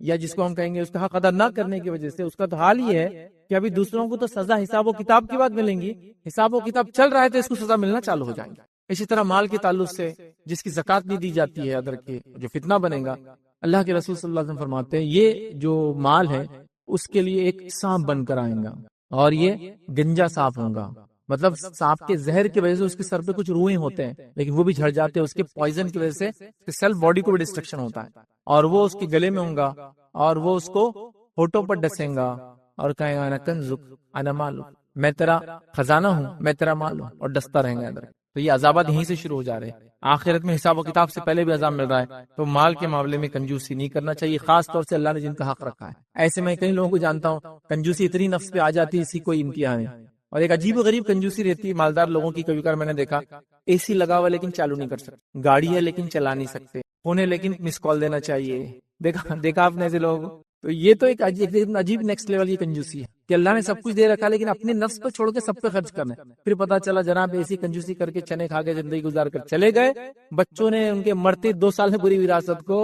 یا جس کو ہم کہیں گے اس کا حق ادا نہ کرنے کی وجہ سے، اس کا تو حال یہ ہے کہ ابھی دوسروں کو تو سزا حساب و کتاب کی بات ملیں گی، حساب و کتاب چل رہا ہے تو اس کو سزا ملنا چالو ہو جائیں گے. اسی طرح مال کے تعلق سے جس کی زکات نہیں دی جاتی ہے، ادر کے جو فتنہ بنے گا، اللہ کے رسول صلی اللہ علیہ وسلم فرماتے ہیں یہ جو مال ہے اس کے لیے ایک سانپ بن کر آئیں گا، اور یہ گنجا سانپ ہوگا. مطلب سانپ کے زہر کی وجہ سے اس کے سر پہ کچھ روئیں ہوتے ہیں، لیکن وہ بھی جھڑ جاتے ہیں، اس کے پوائزن کی وجہ سے اس کے سیلف باڈی کو بھی ڈسٹرکشن ہوتا ہے، اور وہ اس کے گلے میں ہوں گا، اور وہ اس کو ہونٹوں پر ڈسیں گا اور کہے گا انا کنزک انا مالک، میں تیرا خزانہ ہوں، میں تیرا مال ہوں، اور ڈستا رہیں گا ادھر. تو یہ عذابات یہیں سے شروع ہو جا رہے ہیں. آخرت میں حساب و کتاب سے پہلے بھی عذاب مل رہا ہے. تو مال کے معاملے میں کنجوسی نہیں کرنا چاہیے، خاص طور سے اللہ نے جن کا حق رکھا ہے. ایسے میں کئی لوگوں کو جانتا ہوں کنجوسی اتنی نفس پہ آ جاتی ہے اسی کوئی امتحان ہے. اور ایک عجیب و غریب کنجوسی رہتی ہے مالدار لوگوں کی. کبھی کبھار میں نے دیکھا اے سی لگا ہوا لیکن چالو نہیں کر سکتے، گاڑی ہے لیکن چلا نہیں سکتے، فون ہے لیکن مس کال دینا چاہیے. دیکھا آپ نے ایسے لوگ. تو یہ تو ایک عجیب نیکسٹ لیول کی کنجوسی ہے کہ اللہ نے سب کچھ دے رکھا لیکن اپنے نفس کو چھوڑ کے سب پہ خرچ کرنا ہے. پھر پتا چلا جناب ایسی کنجوسی کر کے چنے کھا کے زندگی گزار کر چلے گئے، بچوں نے ان کے مرتے 2 سال میں پوری وراثت کو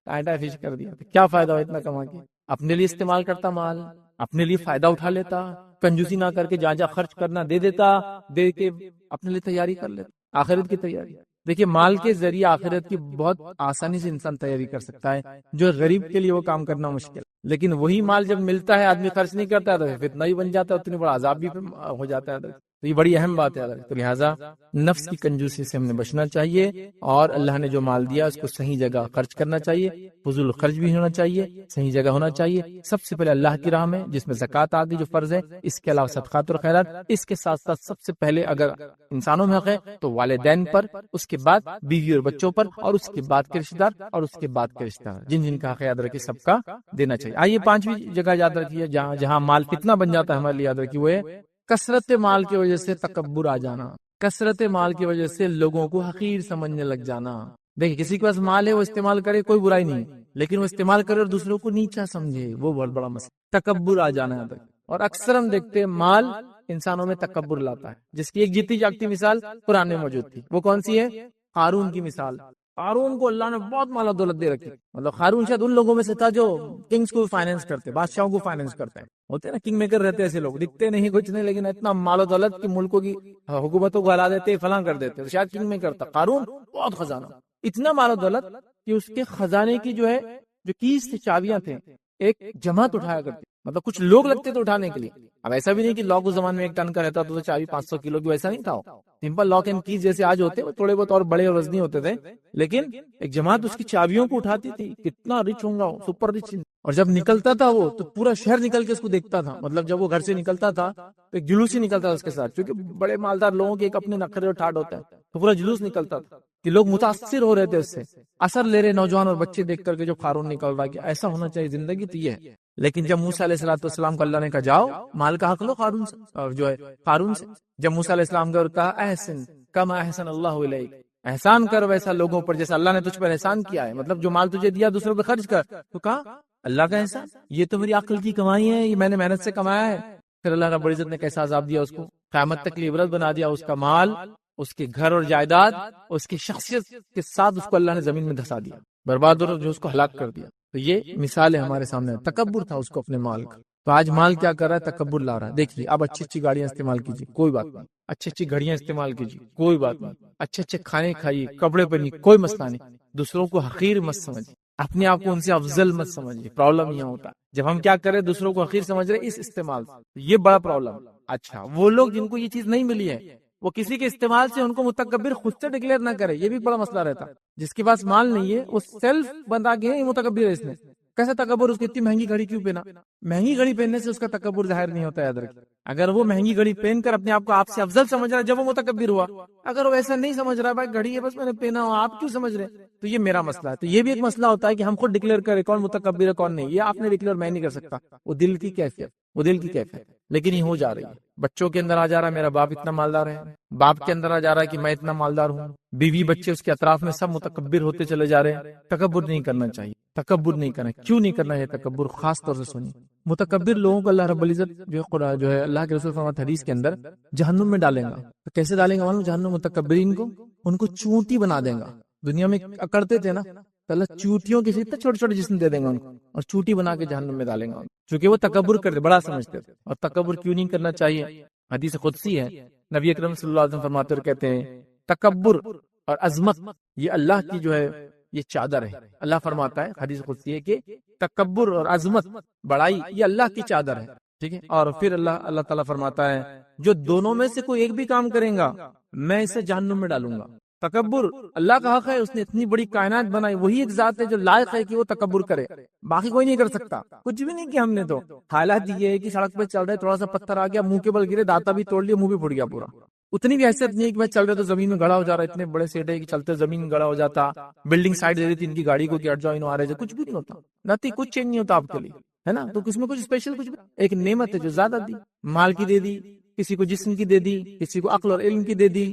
ٹائٹا فش کر دیا. کیا فائدہ ہو اتنا کما کے؟ اپنے لیے استعمال کرتا مال، اپنے لیے فائدہ اٹھا لیتا، کنجوسی نہ کر کے جہاں خرچ کرنا دے دیتا، دے کے اپنے لیے تیاری کر لیتا، آخرت کی تیاری. دیکھیے مال کے ذریعے آخرت کی بہت آسانی سے انسان تیاری کر سکتا ہے، جو غریب کے لیے وہ کام کرنا مشکل. لیکن وہی مال جب ملتا ہے آدمی خرچ نہیں کرتا ہے تو فتنہ ہی بن جاتا ہے، اتنی بڑا عذاب بھی ہو جاتا ہے. تو یہ بڑی اہم بات ہے. تو لہٰذا نفس کی کنجوسی سے ہم نے بچنا چاہیے، اور اللہ نے جو مال دیا اس کو صحیح جگہ خرچ کرنا چاہیے، فضول خرچ بھی ہونا چاہیے، صحیح جگہ ہونا چاہیے. سب سے پہلے اللہ کی راہ میں جس میں زکوٰۃ آ گئی جو فرض ہے، اس کے علاوہ صدقات اور خیرات. اس کے ساتھ ساتھ سب سے پہلے اگر انسانوں میں حق ہے تو والدین پر، اس کے بعد بیوی اور بچوں پر، اور اس کے بعد کے رشتے دار، اور اس کے بعد کے رشتے دار جن جن کا حق یاد رکھے سب کا دینا چاہیے. آئیے 5ویں جگہ یاد رکھیے جہاں مال فتنہ بن جاتا ہے ہمارے لیے، یاد رکھیے وہ ہے کثرت مال کی وجہ سے تکبر آ جانا. کثرت مال کی وجہ سے لوگوں کو حقیر سمجھنے لگ جانا. دیکھیں کسی کے پاس مال ہے وہ استعمال کرے، کوئی برائی نہیں، لیکن وہ استعمال کرے اور دوسروں کو نیچا سمجھے، وہ بہت بڑا مسئلہ. تکبر آ جانا ہے. اور اکثر ہم دیکھتے ہیں مال انسانوں میں تکبر لاتا ہے، جس کی ایک جیتی جاگتی مثال قرآن میں موجود تھی. وہ کون سی ہے؟ قارون کی مثال. قارون کو اللہ نے بہت مال و دولت دے رکھی. مطلب قارون شاید ان لوگوں میں سے تھا جو کنگز کو فائنینس کرتے، بادشاہوں کو فائنینس کرتے ہیں. ہوتے ہیں نا کنگ میکر رہتے ایسے لوگ، دکھتے نہیں کچھ نہیں لیکن اتنا مال و دولت کی ملکوں کی حکومتوں کو ہلا دیتے، فلاں کر دیتے. شاید کنگ میکر تھا قارون. بہت خزانہ، اتنا مال و دولت کہ اس کے خزانے کی جو ہے جو کیس تھی، چابیاں تھے، ایک جماعت اٹھایا کرتی. مطلب کچھ لوگ لگتے تھے اٹھانے کے لیے. اب ایسا بھی نہیں کہ لاک اس زمانے میں 1 ٹن کا رہتا تو چابی 500 کلو کی، ویسا نہیں تھا. سمپل لاک اینڈ کیز جیسے آج ہوتے وہ تھوڑے بہت اور بڑے اور وزنی ہوتے تھے، لیکن ایک جماعت اس کی چابیوں کو اٹھاتی تھی. کتنا رچ ہوں گا، سپر رچ. اور جب نکلتا تھا وہ تو پورا شہر نکل کے اس کو دیکھتا تھا. مطلب جب وہ گھر سے نکلتا تھا تو ایک جلوس ہی نکلتا تھا اس کے ساتھ، کیونکہ بڑے مالدار لوگوں کے ایک اپنے نخرے اور ٹھاٹ ہوتا ہے، تو پورا جلوس نکلتا تھا کہ لوگ متاثر ہو رہے تھے اس سے، اثر لے رہے نوجوان اور بچے دیکھ کر کے جو قارون نکل رہا ہے کہ ایسا ہونا چاہیے زندگی تو یہ ہے. لیکن جب موسیٰ علیہ السلام کو اللہ نے کہا جاؤ مال کا حق لو قارون سے، اور جو ہے قارون سے. جب موسیٰ علیہ السلام کو کہا احسن کما احسن اللہ علیک، احسان کر ویسا لوگوں پر جیسا اللہ نے تجھ پر احسان کیا ہے. مطلب جو مال تجھے دیا دوسروں پہ خرچ کر. تو کہا اللہ کا احسان، یہ تو میری عقل کی کمائی ہے، یہ میں نے محنت سے کمایا ہے. پھر اللہ رب العزت نے کیسا عذاب دیا اس کو، قیامت تک عبرت بنا دیا. اس کا مال، اس کے گھر اور جائیداد، اس کی شخصیت کے ساتھ اس کو اللہ نے زمین میں دھسا دیا، برباد اور جو اس کو ہلاک کر دیا. تو یہ مثال ہے ہمارے سامنے. تکبر تھا اس کو اپنے مال کا. تو آج مال کیا کر رہا ہے؟ تکبر لا رہا ہے. دیکھیے اب اچھی اچھی گاڑیاں استعمال کیجیے، کوئی بات نہیں. اچھی اچھی گھڑیاں استعمال کیجیے، کوئی بات نہیں. اچھے اچھے کھانے کھائیے، کپڑے پہنیے، کوئی مسئلہ نہیں. دوسروں کو حقیر مت سمجھیے، اپنے آپ کو ان سے افضل مت سمجھیے. پرابلم یہ ہوتا ہے جب ہم کیا کریں دوسروں کو حقیر سمجھ رہے اس استعمال سے، یہ بڑا پرابلم. اچھا وہ لوگ جن کو یہ چیز نہیں ملی ہے وہ کسی کے استعمال سے ان کو متکبر خود سے ڈکلیئر نہ کرے، یہ بھی بڑا مسئلہ رہتا. جس کے پاس مال نہیں ہے وہ سیلف بندہ کے یہ متکبر ہے. اس نے کیسا تکبر؟ اس کی اتنی مہنگی گھڑی کیوں پہنا؟ مہنگی گھڑی پہننے سے اس کا تکبر ظاہر نہیں ہوتا. یاد رکھیں اگر وہ مہنگی گھڑی پہن کر اپنے آپ کو آپ سے افضل سمجھ رہا ہے جب وہ متکبر ہوا، اگر وہ ایسا نہیں سمجھ رہا ہے بھائی گھڑی ہے بس میں نے پہنا ہو، آپ کیوں سمجھ رہے ہیں، تو یہ میرا مسئلہ ہے۔ تو یہ بھی ایک مسئلہ ہوتا ہے کہ ہم خود ڈکلیئر کریں کون متکبر ہے کون نہیں، یہ آپ نے ڈکلیئر میں نہیں کر سکتا، وہ دل کی کیفیت، وہ دل کی کیفیت، لیکن یہ ہو جا رہی ہے۔ بچوں کے اندر آ جا رہا ہے میرا باپ اتنا مالدار ہے، باپ کے اندر آ جا رہا ہے کہ میں اتنا مالدار ہوں، بیوی بچے اس کے اطراف میں سب متکبر ہوتے چلے جا رہے ہیں۔ تکبر نہیں کرنا چاہیے، تکبر نہیں کرنا، کیوں نہیں کرنا ہے تکبر؟ خاص طور سے سنیے، متکبر لوگوں کو اللہ رب العزت جو ہے اللہ کے رسول فرماتے حدیث کے اندر جہنم میں ڈالیں گا۔ تو کیسے ڈالیں گا معلوم؟ جہنم متکبرین کو ان کو چونٹی بنا دیں گا۔ دنیا میں اکڑتے تھے نا، تو اللہ چوٹیوں کے اتنے چھوٹے چھوٹے جسم دے دیں گا ان کو، اور چوٹی بنا کے جہنم میں ڈالیں گا، چونکہ وہ تکبر کرتے بڑا سمجھتے تھے۔ اور تکبر کیوں نہیں کرنا چاہیے؟ حدیث قدسی ہے، نبی اکرم صلی اللہ علیہ وسلم فرماتے اور کہتے ہیں تکبر اور عظمت یہ اللہ کی جو ہے یہ چادر ہے۔ اللہ فرماتا ہے حدیث قدسی ہے کہ تکبر اور عظمت بڑائی یہ اللہ کی چادر ہے، ٹھیک ہے۔ اور پھر اللہ تعالیٰ فرماتا ہے جو دونوں میں سے کوئی ایک بھی کام کرے گا میں اسے جہنم میں ڈالوں گا۔ تکبر اللہ کا حق ہے، اس نے اتنی بڑی کائنات بنائی، وہی ایک ذات ہے جو لائق ہے کہ وہ تکبر کرے، باقی کوئی نہیں کر سکتا، کچھ بھی نہیں کیا ہم نے۔ تو حالات یہ ہے کہ سڑک پہ چل رہے تھوڑا سا پتھر آ گیا، منہ کے بل گرے، داتا بھی توڑ لیا، منہ بھی پھٹ گیا پورا، اتنی بھی حیثیت نہیں ہے کہ میں چل رہے تو زمین میں گڑا ہو جا رہا ہے، اتنے بڑے سیٹ ہے کہ چلتے زمین گڑا ہو جاتا، بلڈنگ سائڈ دے دیتی ان کی گاڑی کو کہ ہٹ جاؤ انہوں آ رہے، کچھ بھی نہیں ہوتا، نتی کچھ چینج نہیں ہوتا آپ کے لیے، ہے نا۔ تو اس میں کچھ اسپیشل کچھ بھی، ایک نعمت ہے جو زیادہ دی، مال کی دے دی، کسی کو جسم کی دے دی، کسی کو عقل اور علم کی دے دی،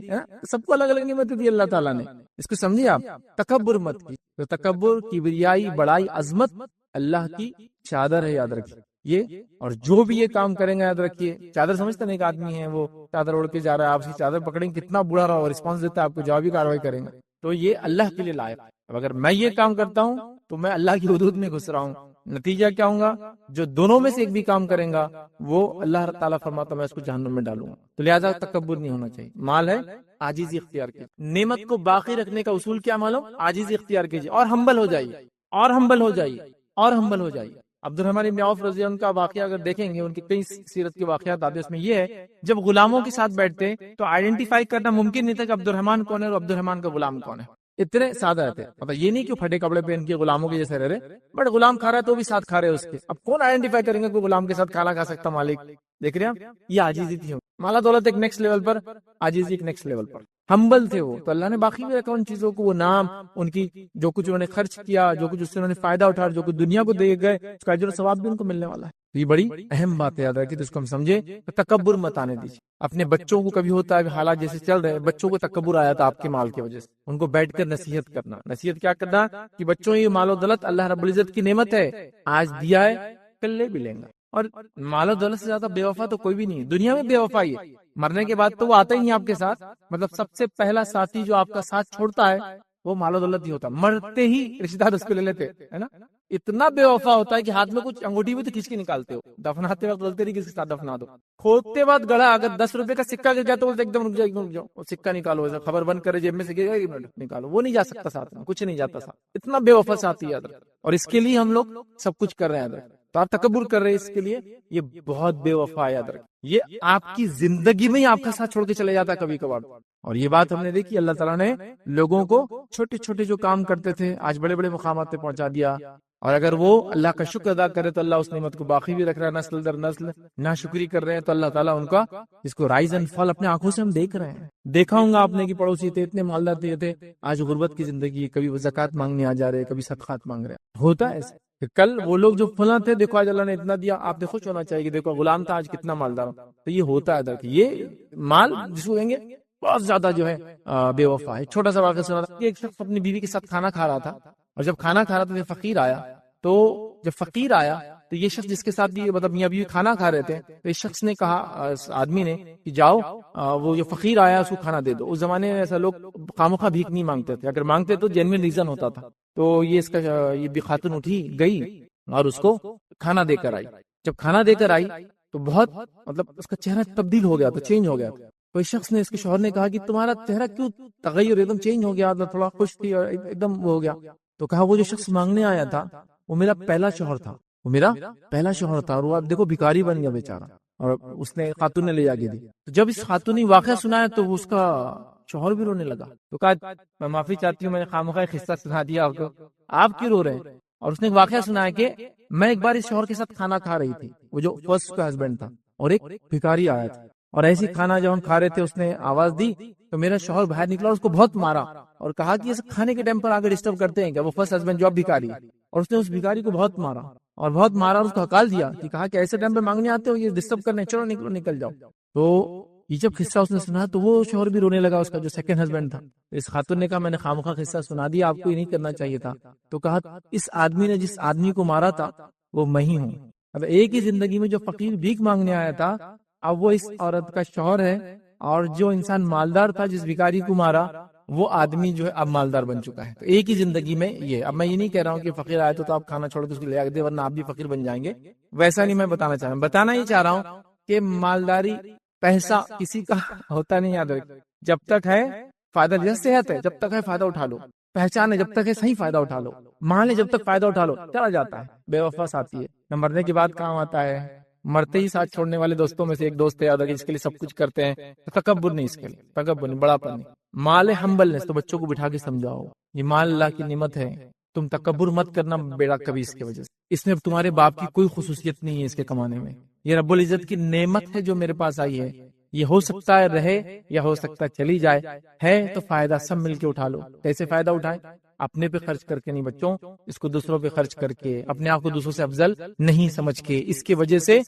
سب کو الگ الگ نعمت دی اللہ تعالیٰ نے۔ اس کو سمجھیے آپ، تکبر مت کی، تو تکبر کبریائی بڑائی عظمت اللہ کی چادر ہے، یاد رکھیے یہ۔ اور جو بھی یہ کام کریں گا یاد رکھیے، چادر سمجھتے نا، ایک آدمی ہے وہ چادر اوڑھ کے جا رہا ہے، آپ کی چادر پکڑیں کتنا برا رہا ہو، رسپانس دیتا ہے آپ کو، جوابی کاروائی کریں گے، تو یہ اللہ کے لیے لائق ہے۔ اب اگر میں یہ کام کرتا ہوں تو میں اللہ کی حدود میں گھس رہا ہوں، نتیجہ کیا ہوگا؟ جو دونوں میں سے ایک بھی کام کریں گا وہ اللہ تعالیٰ فرماتا میں اس کو جہنم میں ڈالوں گا۔ تو لہٰذا تکبر نہیں ہونا چاہیے۔ مال ہے عاجزی اختیار کیجیے، نعمت کو باقی رکھنے کا اصول کیا معلوم؟ عاجزی اختیار کیجیے اور ہمبل ہو جائیے، اور ہمبل ہو جائیے، اور ہمبل ہو جائیے۔ عبد الرحمن بن عوف رضی اللہ عنہ کا واقعہ اگر دیکھیں گے، ان کی کئی سیرت کے واقعات آتے ہیں، اس میں یہ ہے جب غلاموں کے ساتھ بیٹھتے تو آئیڈینٹیفائی کرنا ممکن نہیں تھا کہ عبد الرحمن کون ہے اور عبد الرحمن کا غلام کون ہے، اتنے سادہ رہتے، مطلب یہ نہیں کہ پھٹے کپڑے پہن کے غلاموں کے جیسے رہ رہے، بٹ غلام کھا رہا ہے تو بھی ساتھ کھا رہے اس کے، اب کون آئیڈینٹیفائی کریں گے کہ غلام کے ساتھ کھانا کھا سکتا مالک؟ دیکھ رہے ہیں یہ عاجزی تھی، مالا دولت ایک نیکسٹ لیول پر، عاجزی ایک نیکسٹ لیول پر، ہمبل تھے وہ، تو اللہ نے باقی بھی رکھا ان چیزوں کو، وہ نام، ان کی جو کچھ انہوں نے خرچ کیا، جو کچھ اس سے انہوں نے فائدہ اٹھایا، جو کچھ دنیا کو دے گئے، اس کا اجر و ثواب بھی ان کو ملنے والا ہے۔ یہ بڑی اہم بات ہے، یاد رکھیے، تو اس کو ہم سمجھے، تکبر مت آنے دیجیے۔ اپنے بچوں کو کبھی ہوتا ہے حالات جیسے چل رہے ہیں، بچوں کو تکبر آیا تھا آپ کے مال کی وجہ سے، ان کو بیٹھ کر نصیحت کرنا، نصیحت کیا کرنا کہ بچوں یہ مال و دولت اللہ رب العزت کی نعمت ہے، آج دیا ہے کل لے بھی لیں گا، اور مال و دولت سے زیادہ بے وفا تو کوئی بھی نہیں ہے دنیا میں، بے وفائی ہے، مرنے کے بعد تو وہ آتا ہی نہیں آپ کے ساتھ، مطلب سب سے پہلا ساتھی جو آپ کا ساتھ چھوڑتا ہے وہ مال و دولت ہی ہوتا، مرتے ہی رشتہ دار اس کو لے لیتے، ہے نا۔ اتنا بے وفا ہوتا ہے کہ ہاتھ میں کچھ انگوٹھی بھی تو کھینچ کے نکالتے ہو، دفناتے وقت بولتے نہیں کس کے ساتھ دفنا دو، کھودتے وقت گڑھا اگر 10 روپے کا سکہ گر جاتا تو ایک دم رک جاؤ، ایک دم رک جاؤ، وہ سکہ نکالو، ایسا خبر بند کرے جیب میں سے گرے گا نکالو، وہ نہیں جا سکتا ساتھ میں، کچھ نہیں جاتا ساتھ، اتنا بے وفا ساتھی یاد رکھ، اور اس کے لیے ہم لوگ سب کچھ کر رہے ہیں، تو آپ تکبر کر رہے ہیں اس کے لیے، یہ بہت بے وفا، یاد رکھ، یہ آپ کی زندگی میں ہی آپ کا ساتھ چھوڑ کے چلے جاتا ہے کبھی کبھار، اور یہ بات ہم نے دیکھی، اللہ تعالیٰ نے لوگوں کو چھوٹے چھوٹے جو کام کرتے تھے آج بڑے بڑے مقامات پہ پہنچا دیا، اور اگر وہ اللہ کا شکر ادا کرے تو اللہ اس نعمت کو باقی بھی رکھ رہا ہے نسل در نسل، ناشکری کر رہے ہیں تو اللہ تعالیٰ ان کا اس کو رائز اینڈ فال اپنے آنکھوں سے ہم دیکھ رہے ہیں۔ دیکھا ہوں گا آپ نے کہ پڑوسی تھے اتنے مالدار تھے، آج غربت کی زندگی، کبھی وہ زکوٰۃ مانگنے آ جا رہے، کبھی صدقات مانگ رہے، ہوتا ہے ایسے کہ کل وہ لوگ جو فلاں تھے دیکھو آج اللہ نے اتنا دیا، آپ نے خوش ہونا چاہیے کہ دیکھو غلام تھا آج کتنا مالدار، تو یہ ہوتا ہے درک، یہ مال جس کو کہیں گے بہت زیادہ جو ہے بے وفا ہے۔ چھوٹا سا واقعہ سنا تھا کہ ایک شخص اپنی بیوی کے ساتھ کھانا کھا رہا تھا، اور جب کھانا کھا رہا تھا تو فقیر آیا، تو جب فقیر آیا تو یہ شخص جس کے ساتھ یہ مطلب میاں بیوی کھانا کھا رہے تھے، تو اس شخص نے کہا، اس آدمی نے کہ جاؤ وہ جو فقیر آیا اس کو کھانا دے دو۔ اس زمانے میں ایسا لوگ خامخواہ بھیک نہیں مانگتے تھے، اگر مانگتے تو جینوین ریزن ہوتا تھا، تو یہ اس کا یہ بھی خاتون اٹھی گئی اور اس کو کھانا دے کر آئی۔ جب کھانا دے کر آئی تو بہت مطلب اس کا چہرہ تبدیل ہو گیا تھا، چینج ہو گیا تھا، تو اس شخص نے اس کے شوہر نے کہا کہ تمہارا چہرہ کیوں تغیر ایک دم چینج ہو گیا، تھوڑا خوش تھی اور ایک دم وہ ہو گیا، تو کہا وہ جو شخص مانگنے آیا تھا وہ میرا پہلا شوہر تھا، وہ میرا پہلا شوہر تھا، اور وہ اب دیکھو بھکاری بن گیا بیچارہ، اور اس نے خاتون نے لے جا کے دی۔ تو جب اس خاتون نے واقعہ سنایا تو اس کا شوہر بھی رونے لگا، تو کہا میں معافی چاہتی ہوں، میں نے خامخواہ قصہ سنا دیا آپ کو، آپ کیوں رو رہے ہیں؟ اور اس نے واقعہ سنایا کہ میں ایک بار اس شوہر کے ساتھ کھانا کھا رہی تھی، وہ جو فرسٹ کا ہسبینڈ تھا، اور ایک بھکاری آیا تھا اور ایسی کھانا جب ہم کھا رہے تھے اس نے آواز دی تو میرا شوہر باہر نکلا اور اس کو بہت مارا اور کہا کہ یہ کھانے کے ٹائم پر آگے ڈسٹرب کرتے ہیں کیا. وہ فرسٹ ہسبینڈ جو اب بھکاری ہے, اور اس نے اس بھکاری کو بہت مارا اور اس کو ہکال دیا کہ کہا کہ ایسے ٹائم پہ مانگنے آتے ہو, یہ ڈسٹرب کرنے, چلو نکل جاؤ. تو یہ جب قصہ اس نے سنا تو وہ شوہر بھی رونے لگا, اس کا جو سیکنڈ ہسبینڈ تھا. اس خاتون نے کہا میں نے خامخواہ قصہ سنا دیا, آپ کو یہ نہیں کرنا چاہیے تھا. تو کہا اس آدمی نے جس آدمی کو مارا تھا وہ میں ہی ہوں. اب ایک ہی زندگی میں جو فقیر بھیک مانگنے آیا تھا اب وہ اس عورت کا شوہر ہے, اور جو انسان مالدار تھا جس بھکاری کو مارا وہ آدمی جو ہے اب مالدار بن چکا ہے. تو ایک ہی زندگی میں یہ. اب میں یہ نہیں کہہ رہا ہوں کہ فقیر آئے تو آپ کھانا چھوڑ کے اس کو لے آ دے ورنہ آپ بھی فقیر بن جائیں گے, ویسا نہیں میں بتانا چاہ رہا ہوں. بتانا ہی چاہ رہا ہوں کہ مالداری پیسہ کسی کا ہوتا نہیں, یاد رکھ. جب تک ہے فائدہ, جیسے صحت ہے جب تک ہے فائدہ اٹھا لو, پہچان ہے جب تک ہے صحیح فائدہ اٹھا لو, مال ہے جب تک فائدہ اٹھا لو چلا جاتا ہے. بے وفا ساتھی ہے نہ مرنے کے بعد کام آتا ہے. مرتے ہی ساتھ چھوڑنے والے دوستوں میں سے ایک دوست ہے, یاد رکھیں, اس کے لیے سب کچھ کرتے ہیں. تکبر نہیں, اس کے لیے تکبر نہیں, بڑا پن نہیں. مال ہمبلنس, تو بچوں کو بٹھا کے سمجھاؤ یہ مال اللہ کی نعمت ہے, تم تکبر مت کرنا بیڑا کبھی اس کی وجہ سے. اس میں تمہارے باپ کی کوئی خصوصیت نہیں ہے اس کے کمانے میں, یہ رب العزت کی نعمت ہے جو میرے پاس آئی ہے. یہ ہو سکتا ہے رہے یا ہو سکتا ہے چلی جائے, ہے تو فائدہ سب مل کے اٹھا لو. کیسے فائدہ اٹھائیں؟ اپنے پہ خرچ کر کے نہیں بچوں, اس کو دوسروں پہ خرچ کر کے, اپنے آپ کو دوسروں سے افضل نہیں سمجھ کے, اس کی وجہ سے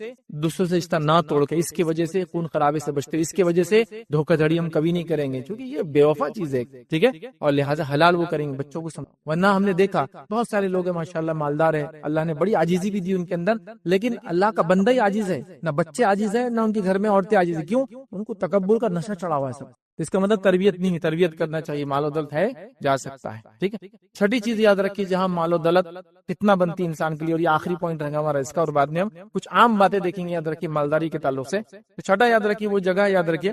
دوسروں سے رشتہ نہ توڑ کے, اس کی وجہ سے خون خرابے سے بچتے, اس کی وجہ سے دھوکہ دھڑی ہم کبھی نہیں کریں گے کیونکہ یہ بے وفا چیز ہے, ٹھیک ہے, اور لہٰذا حلال وہ کریں گے بچوں کو سمجھ. ورنہ ہم نے دیکھا بہت سارے لوگ ہیں ماشاءاللہ مالدار ہے, اللہ نے بڑی عاجزی بھی دی ان کے اندر, لیکن اللہ کا بندہ ہی عاجز ہے, نہ بچے عاجز ہے نہ ان کے گھر میں عورتیں عاجز ہے. کیوں؟ ان کو تکبر کا نشہ چڑھا ہوا ہے سب. اس کا مطلب تربیت نہیں ہے, تربیت کرنا چاہیے. مال و دولت ہے جا سکتا ہے, ٹھیک ہے. چھٹی چیز یاد رکھیے جہاں مال و دولت فتنہ بنتی انسان کے لیے, اور یہ آخری پوائنٹ رہے گا ہمارا اس کا, اور بعد میں ہم کچھ عام باتیں دیکھیں گے. یاد رکھیے مالداری کے تعلق سے چھٹا یاد رکھیے وہ جگہ, یاد رکھیے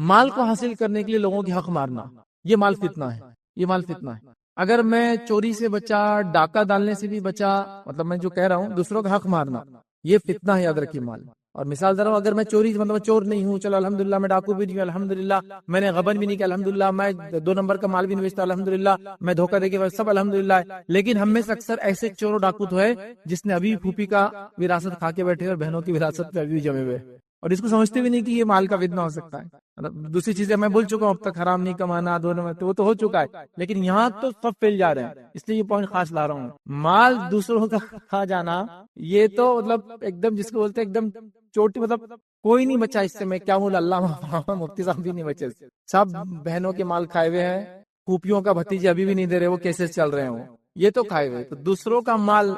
مال کو حاصل کرنے کے لیے لوگوں کی حق مارنا, یہ مال فتنہ ہے, یہ مال فتنہ ہے. اگر میں چوری سے بچا, ڈاکہ ڈالنے سے بھی بچا, مطلب میں جو کہہ رہا ہوں دوسروں کا حق مارنا, یہ فتنہ ہے, یاد رکھیے مال. اور مثال دے رہا ہوں, اگر میں چوری مطلب چور نہیں ہوں, چلو الحمدللہ میں ڈاکو بھی نہیں ہوں, الحمدللہ میں نے غبن بھی نہیں کیا, الحمدللہ میں 2 نمبر کا مال بھی نہیں بیچتا, الحمدللہ میں دھوکہ دے کے سب الحمدللہ ہے. لیکن ہم میں سے اکثر ایسے چور و ڈاکو تو ہے جس نے ابھی پھوپھی کا وراثت کھا کے بیٹھے اور بہنوں کی وراثت پہ ابھی جمے ہوئے, اور اس کو سمجھتے بھی نہیں کہ یہ مال کا فتنہ ہو سکتا ہے. دوسری چیزیں میں بول چکا ہوں اب تک, حرام نہیں کمانا, دونوں میں وہ تو ہو چکا ہے, لیکن یہاں تو سب پھیل جا رہے ہیں, اس لیے یہ پوائنٹ خاص لا رہا ہوں. مال دوسروں کا کھا جانا یہ تو مطلب ایک دم جس کو بولتے ہیں ایک دم چوٹی, مطلب کوئی نہیں بچا اس سے. میں کیا بول, اللہ مفتی صاحب بھی نہیں بچے, سب بہنوں کے مال کھائے ہوئے ہیں, پھوپھیوں کا بھتیجے ابھی بھی نہیں دے رہے, وہ کیسے چل رہے ہیں, یہ تو کھائے ہوئے. تو دوسروں کا مال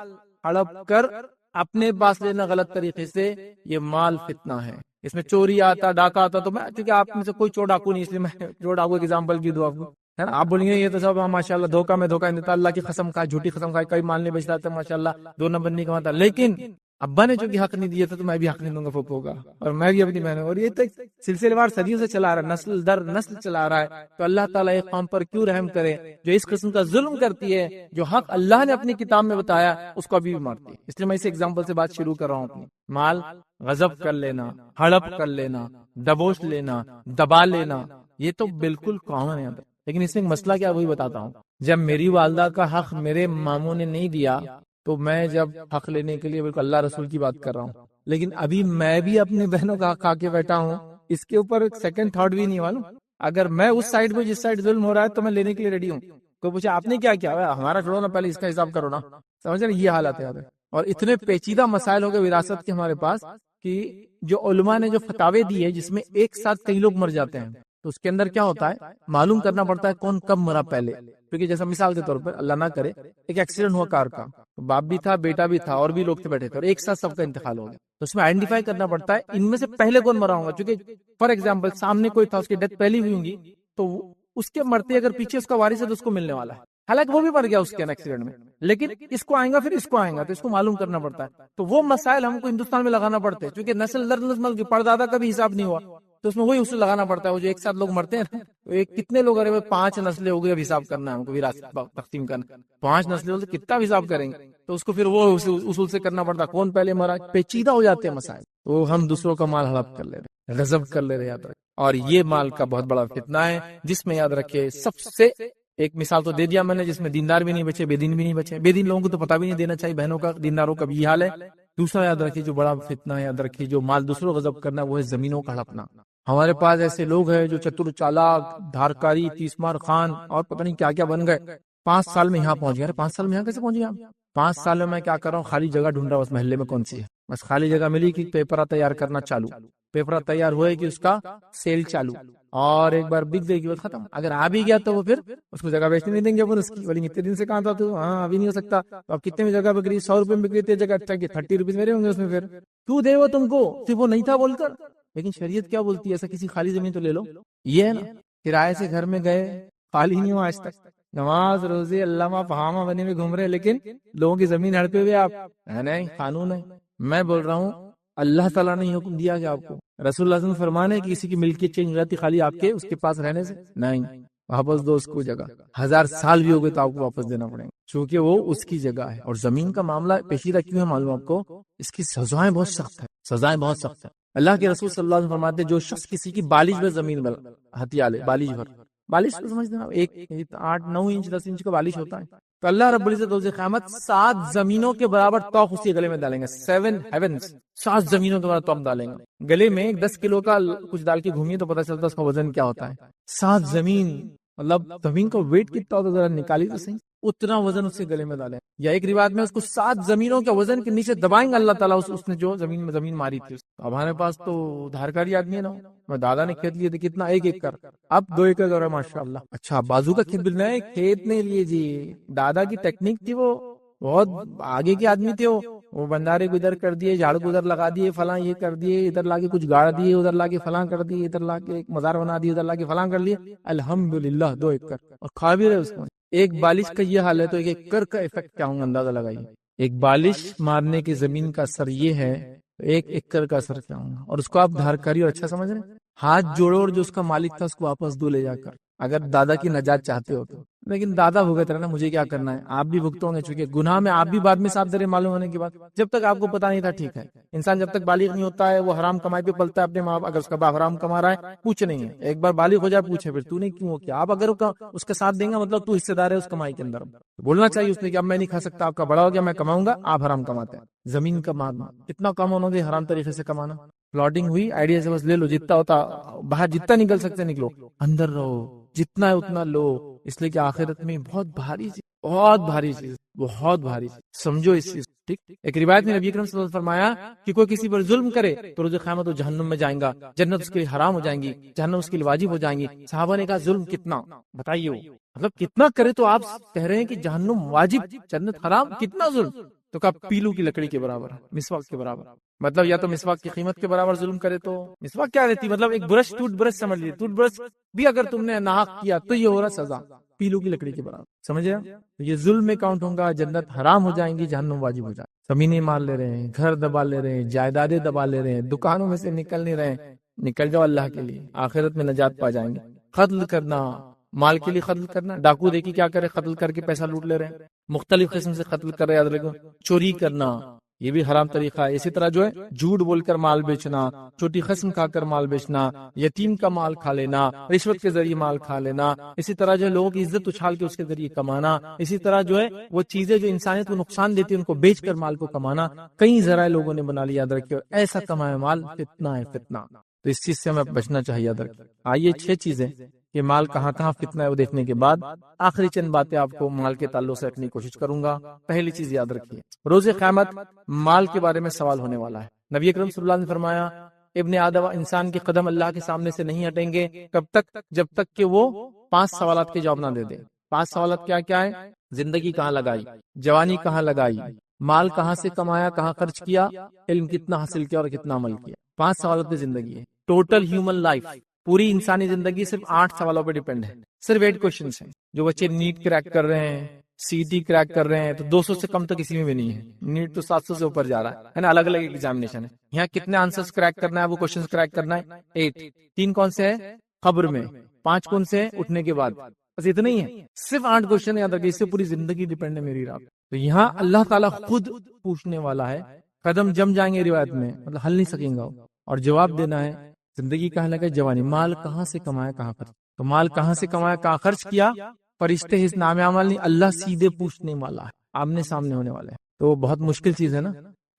ہڑپ کر اپنے پاس لینا غلط طریقے سے, یہ مال فتنہ ہے. اس میں چوری آتا, ڈاکہ آتا, تو میں کیونکہ آپ میں سے کوئی چور ڈاکو نہیں, اس لیے میں چور ڈاکو ایگزامپل بھی دوں آپ کو, ہے نا. آپ بولیں گے یہ تو سب ماشاءاللہ دھوکہ میں دھوکہ نہیں دیتا, اللہ کی قسم کھائے, جھوٹی قسم کھائے, کوئی مال نہیں بیچتا تھا ماشاءاللہ, 2 نمبر نہیں کماتا, لیکن ابا نے جو کہ حق نہیں دیا تھا تو میں بھی حق نہیں دوں گا پھوپھو کا, اور میں بھی اپنی بہنوں. اور یہ تو سلسلے وار صدیوں سے چلا رہا ہے, نسل در نسل چلا رہا ہے. تو اللہ تعالیٰ ایک قوم پر کیوں رحم کرے جو اس قسم کا ظلم کرتی ہے, جو حق اللہ نے اپنی کتاب میں بتایا اس کو ابھی بھی مارتی ہے. اس لیے میں اس ایگزامپل سے بات شروع کر رہا ہوں اپنی. مال غضب کر لینا, ہڑپ کر لینا, دبوچ لینا, دبا لینا, یہ تو بالکل کامن ہے. لیکن اس میں ایک مسئلہ کیا وہی بتاتا ہوں. جب میری والدہ کا حق میرے ماموں نے نہیں دیا تو میں جب حق لینے کے لیے بالکل اللہ رسول کی بات کر رہا ہوں, لیکن ابھی میں بھی اپنے بہنوں کا حق کھا کے بیٹھا ہوں, اس کے اوپر سیکنڈ تھاٹ بھی نہیں معلوم. اگر میں اس سائڈ میں جس سائڈ ظلم ہو رہا ہے تو میں لینے کے لیے ریڈی ہوں. کوئی پوچھے آپ نے کیا کیا, ہمارا چھوڑو نا, پہلے اس کا حساب کرو نا, سمجھ رہے, یہ حالت ہے. اور اتنے پیچیدہ مسائل ہو گئے وراثت کے ہمارے پاس کہ جو علماء نے جو فتاوے دی ہے جس میں ایک ساتھ کئی لوگ مر جاتے ہیں, تو اس کے اندر کیا ہوتا ہے, معلوم کرنا پڑتا ہے کون کب مرا پہلے. کیونکہ جیسا مثال کے طور پر اللہ نہ کرے ایک ایکسیڈنٹ ہوا کار کا, باپ بھی تھا, بیٹا بھی تھا, اور بھی لوگ تھے بیٹھے تھے, اور ایک ساتھ سب کا انتقال ہو گیا. تو اس میں آئیڈینٹیفائی کرنا پڑتا ہے ان میں سے پہلے کون مرا ہوگا. چونکہ فار ایگزامپل سامنے کوئی تھا, اس کی ڈیتھ پہلی ہوئی ہوگی, تو اس کے مرتے اگر پیچھے اس کا وارث ہے تو اس کو ملنے والا ہے. حالانکہ وہ بھی مر گیا اس کے ایکسیڈنٹ میں, لیکن اس کو آئیں گا پھر اس کو آئیں گا, تو اس کو معلوم کرنا پڑتا ہے. تو وہ مسائل ہم کو ہندوستان میں لگانا پڑتے ہیں, کیونکہ نسل در نسل کی پردادا کا بھی حساب نہیں ہوا, تو اس میں وہی اصول لگانا پڑتا ہے. وہ جو ایک ساتھ لوگ مرتے ہیں نا, کتنے لوگ, ارے 5 نسلیں ہو گئی, اب حساب کرنا ہے ہم کو, وراثت تقسیم کرنا 5 نسلیں ہوتے کتنا حساب کریں گے, تو اس کو پھر وہ اصول سے کرنا پڑتا ہے کون پہلے مرا. پیچیدہ ہو جاتے ہیں مسائل, تو ہم دوسروں کا مال ہڑپ کر لے رہے, غضب کر لے رہے, یاد رکھیں. اور یہ مال کا بہت بڑا فتنہ ہے, جس میں یاد رکھے سب سے ایک مثال تو دے دیا میں نے, جس میں دیندار بھی نہیں بچے, بے دین بھی نہیں بچے. بے دین لوگوں کو تو پتہ بھی نہیں دینا چاہیے, بہنوں کا, دینداروں کا بھی یہ حال ہے. دوسرا یاد رکھیے جو بڑا فتنہ ہے، یاد رکھیے جو مال دوسروں غضب کرنا وہ ہے زمینوں کا ہڑپنا. ہمارے پاس ایسے لوگ ہیں جو چتر چالاک، دھارکاری، تیسمار خان اور پتہ نہیں کیا کیا بن گئے. 5 سال میں یہاں پہنچ گئے. 5 سال میں یہاں کیسے پہنچ گئے آپ؟ 5 سال میں کیا کر رہا ہوں؟ خالی جگہ ڈھونڈ رہا ہوں. اس محلے میں کون سی ہے؟ بس خالی جگہ ملی کہ پیپرا تیار کرنا چالو. پیپرا تیار ہوئے کہ اس کا سیل چالو، اور ایک بار بک دے گی بس ختم. اگر آ بھی گیا تو وہ پھر اس کو جگہ بیچنے نہیں دیں گے. اس کی بولیں اتنے دن سے کہاں تھا تو؟ ہاں ابھی نہیں ہو سکتا. تو اب کتنے میں جگہ بک رہی؟ 100 روپے میں بک رہی تھی جگہ، 30 روپیز میرے ہوں گے اس میں. پھر کیوں دے وہ تم کو؟ صرف وہ نہیں تھا بول کر. لیکن شریعت کیا بولتی ہے؟ ایسا کسی خالی زمین تو لے لو. یہ ہے نا، کرائے سے گھر میں گئے، خالی نہیں ہو آج تک، نماز روزے علامہ فہامہ بنے میں گھوم رہے، لیکن لوگوں کی زمین ہڑپے ہوئے آپ. نہیں، قانون ہے. میں بول رہا ہوں اللہ تعالیٰ نے حکم دیا کہ آپ کو، رسول اللہ صلی اللہ علیہ وسلم فرمانے کہ کسی کی ملکیت چینج ہو جاتی خالی آپ کے اس کے پاس رہنے سے نہیں، واپس دو اس کو جگہ. 1000 سال بھی ہو گئے تو آپ کو واپس دینا پڑے گا، چونکہ وہ اس کی جگہ ہے. اور زمین کا معاملہ پیچیدہ کیوں ہے معلوم آپ کو؟ اس کی سزائیں بہت سخت ہے. سزائیں بہت سخت ہے. اللہ کے رسول صلی اللہ علیہ وسلم فرماتے ہیں جو شخص کسی کی بالش پر زمین پر ہتھیا لے، بالش پر، بالش کو سمجھتے ہیں ایک 8-9 انچ 10 انچ کا بالش ہوتا ہے، تو اللہ رب العزت روز قیامت 7 زمینوں کے برابر توق اس کے گلے میں ڈالیں گے. 7 heavens، 7 زمینوں کے برابر توق ڈالیں گے گلے میں. 10 کلو کا کچھ ڈال کے گھومیے تو پتہ چلتا ہے اس کا وزن کیا ہوتا ہے. 7 زمین، مطلب زمین کا ویٹ کتنا ہوتا ہے ذرا نکالی تو صحیح. اتنا وزن اس کے گلے میں ڈالیں. یا ایک روایت میں اس کو 7 زمینوں کے وزن کے نیچے دبائیں گے اللہ تعالیٰ اس نے جو زمین ماری تھی. اب ہمارے پاس تو دھارکاری آدمی ہے نا. میں دادا نے کھیت لیے تھے کتنا، 1 ایکڑ، اب 2 ایکڑ ہو رہا ہے ماشاء اللہ. اچھا بازو کا کھیت بھی نہیں، کھیت نہیں لیے جی. دادا کی ٹیکنیک تھی، وہ بہت آگے کے آدمی تھے. وہ بندارے کو ادھر کر دیے، جھاڑو کو ادھر لگا دیے، فلاں یہ کر دیے، ادھر لا کے کچھ گاڑ دیے، ادھر لا کے فلاں کر دیے، ادھر لا کے ایک مزار بنا دیے، ادھر لا کے فلاں کر لیے. الحمدللہ 2 ایکڑ اور کھا بھی رہے اس کو. ایک بالش کا یہ حال ہے تو 1 ایکڑ کا افیکٹ کیا ہوگا اندازہ لگائیے. ایک بالش مارنے کی زمین کا اثر یہ ہے، 1 ایکڑ کا اثر کیا ہوگا. اور اس کو آپ دھارکاری اور اچھا سمجھ رہے ہیں. ہاتھ جوڑو اور جو اس کا مالک تھا اس کو واپس دو لے جا کر، اگر دادا کی نجات چاہتے ہو تو. لیکن دادا بھگت رہے نا، مجھے کیا کرنا ہے. آپ بھی بھگتو گے، چونکہ گناہ میں آپ بھی بعد میں ساتھ دے رہے معلوم ہونے کے بعد. جب تک آپ کو پتا نہیں تھا ٹھیک ہے. انسان جب تک بالغ نہیں ہوتا ہے وہ حرام کمائی پہ پلتا ہے. اپنے ماں، اگر اس کا باپ حرام کما رہا ہے پوچھ نہیں ہے، ایک بار بالغ ہو جائے پوچھے پھر تو نے کیوں کیا. آپ اگر اس کا ساتھ دیں گا مطلب تو حصے دار ہے اس کمائی کے اندر. بولنا چاہیے اس نے کہ اب میں نہیں کھا سکتا، آپ کا بڑا ہو گیا میں کماؤں گا، آپ حرام کماتے ہیں. زمین کا مارنا کتنا کم ہونا دے حرام طریقے سے کمانا. پلاٹنگ ہوئی، آئیڈیا سے بس لے لو، جتنا ہوتا باہر جتنا نکل سکتے نکلو، اندر رہو، جتنا ہے اتنا لو. اس لیے کہ آخرت میں بہت بھاری چیز، بہت بھاری چیز، بہت بھاری چیز. سمجھو اس چیز. ٹھیک. ایک روایت میں نبی اکرم صلی اللہ علیہ وسلم فرمایا کہ کوئی کسی پر ظلم کرے تو روز قیامت وہ جہنم میں جائیں گا، جنت اس کے لیے حرام ہو جائیں گی، جہنم اس کے لیے واجب ہو جائیں گی. صحابہ نے کہا ظلم کتنا؟ بتائیے. وہ مطلب کتنا کرے تو آپ کہہ رہے ہیں کہ جہنم واجب جنت حرام، کتنا ظلم؟ تو کہا پیلو کی لکڑی کے برابر، مسواک کے برابر. مطلب یا تو مسواک کی قیمت کے برابر ظلم کرے تو مسواک کیا رہتی، مطلب ایک برش، ٹوتھ برش سمجھ لیجیے. ٹوتھ برش بھی اگر تم نے ناحق کیا تو یہ ہو رہا سزا، پیلو کی لکڑی کے برابر. سمجھے؟ یہ ظلم میں کاؤنٹ ہوگا، جنت حرام ہو جائیں گی، جہنم واجب ہو جائے. زمینیں مار لے رہے ہیں، گھر دبا لے رہے ہیں، جائیدادیں دبا لے رہے ہیں، دکانوں میں سے نکل نہیں رہے ہیں. نکل جاؤ اللہ کے لیے، آخرت میں نجات پا جائیں گے. قتل کرنا، مال کے لیے قتل کرنا. ڈاکو دیکھی کیا کرے، قتل کر کے پیسہ لوٹ لے رہے ہیں. مختلف قسم سے قتل کر رہے ہیں. یاد رکھو، چوری کرنا یہ بھی حرام طریقہ ہے. اسی طرح جو ہے جھوٹ بول کر مال بیچنا، چھوٹی قسم کھا کر مال بیچنا، یتیم کا مال کھا لینا، رشوت کے ذریعے مال کھا لینا. اسی طرح جو ہے لوگوں کی عزت اچھال کے اس کے ذریعے کمانا. اسی طرح جو ہے وہ چیزیں جو انسانیت کو نقصان دیتی ہیں ان کو بیچ کر مال کو کمانا. کئی ذرائع لوگوں نے بنا لیا. یاد رکھیے ایسا کمایا مال فتنہ ہے، فتنہ. تو اس چیز سے ہمیں بچنا چاہیے. یاد رکھیے. آئیے 6 چیزیں کہ مال کہاں کہاں فتنہ ہے وہ دیکھنے کے بعد آخری چند باتیں آپ کو مال کے تعلق سے رکھنے کی کوشش کروں گا. پہلی چیز یاد رکھیے، روز قیامت مال کے بارے میں سوال ہونے والا ہے. نبی اکرم صلی اللہ علیہ وسلم نے فرمایا ابن آدم، انسان کے قدم اللہ کے سامنے سے نہیں ہٹیں گے کب تک؟ جب تک کہ وہ 5 سوالات کے جواب نہ دے دے. 5 سوالات کیا کیا ہے؟ زندگی کہاں لگائی، جوانی کہاں لگائی، مال کہاں سے کمایا، کہاں خرچ کیا، علم کتنا حاصل کیا اور کتنا عمل کیا. 5 سوالات کی زندگی ہے. ٹوٹل ہیومن لائف، پوری انسانی زندگی صرف 8 سوالوں پہ ڈیپینڈ ہے. صرف 8 کوشچنس ہیں. جو بچے نیٹ کریک کر رہے ہیں، سی ٹی کریک کر رہے ہیں تو 200 سے کم تو کسی میں بھی نہیں ہے. نیٹ تو 700 سے اوپر جا رہا ہے نا. الگ الگ ایگزامینیشن ہے. یہاں کتنے آنسرز کریک کرنا ہے، وہ کوشچنز کریک کرنا ہے 8. 3 کون سے ہے؟ قبر میں. 5 کون سے ہیں؟ اٹھنے کے بعد. بس اتنا ہی ہے. صرف 8 کوشچن یاد رکھیے. اس سے پوری زندگی ڈیپینڈ ہے میری رات. تو یہاں اللہ تعالیٰ خود پوچھنے والا ہے. قدم جم جائیں گے روایت میں، مطلب ہل نہیں سکیں گا. اور جواب دینا ہے زندگی کہاں لگا، جوانی، مال کہاں سے کمایا، کہاں خرچ. تو مال کہاں سے کمایا، کہاں خرچ کیا، فرشتے اس نام عمل نہیں، اللہ سیدھے پوچھنے والا ہے، آمنے سامنے ہونے والے ہیں. تو بہت مشکل چیز ہے نا.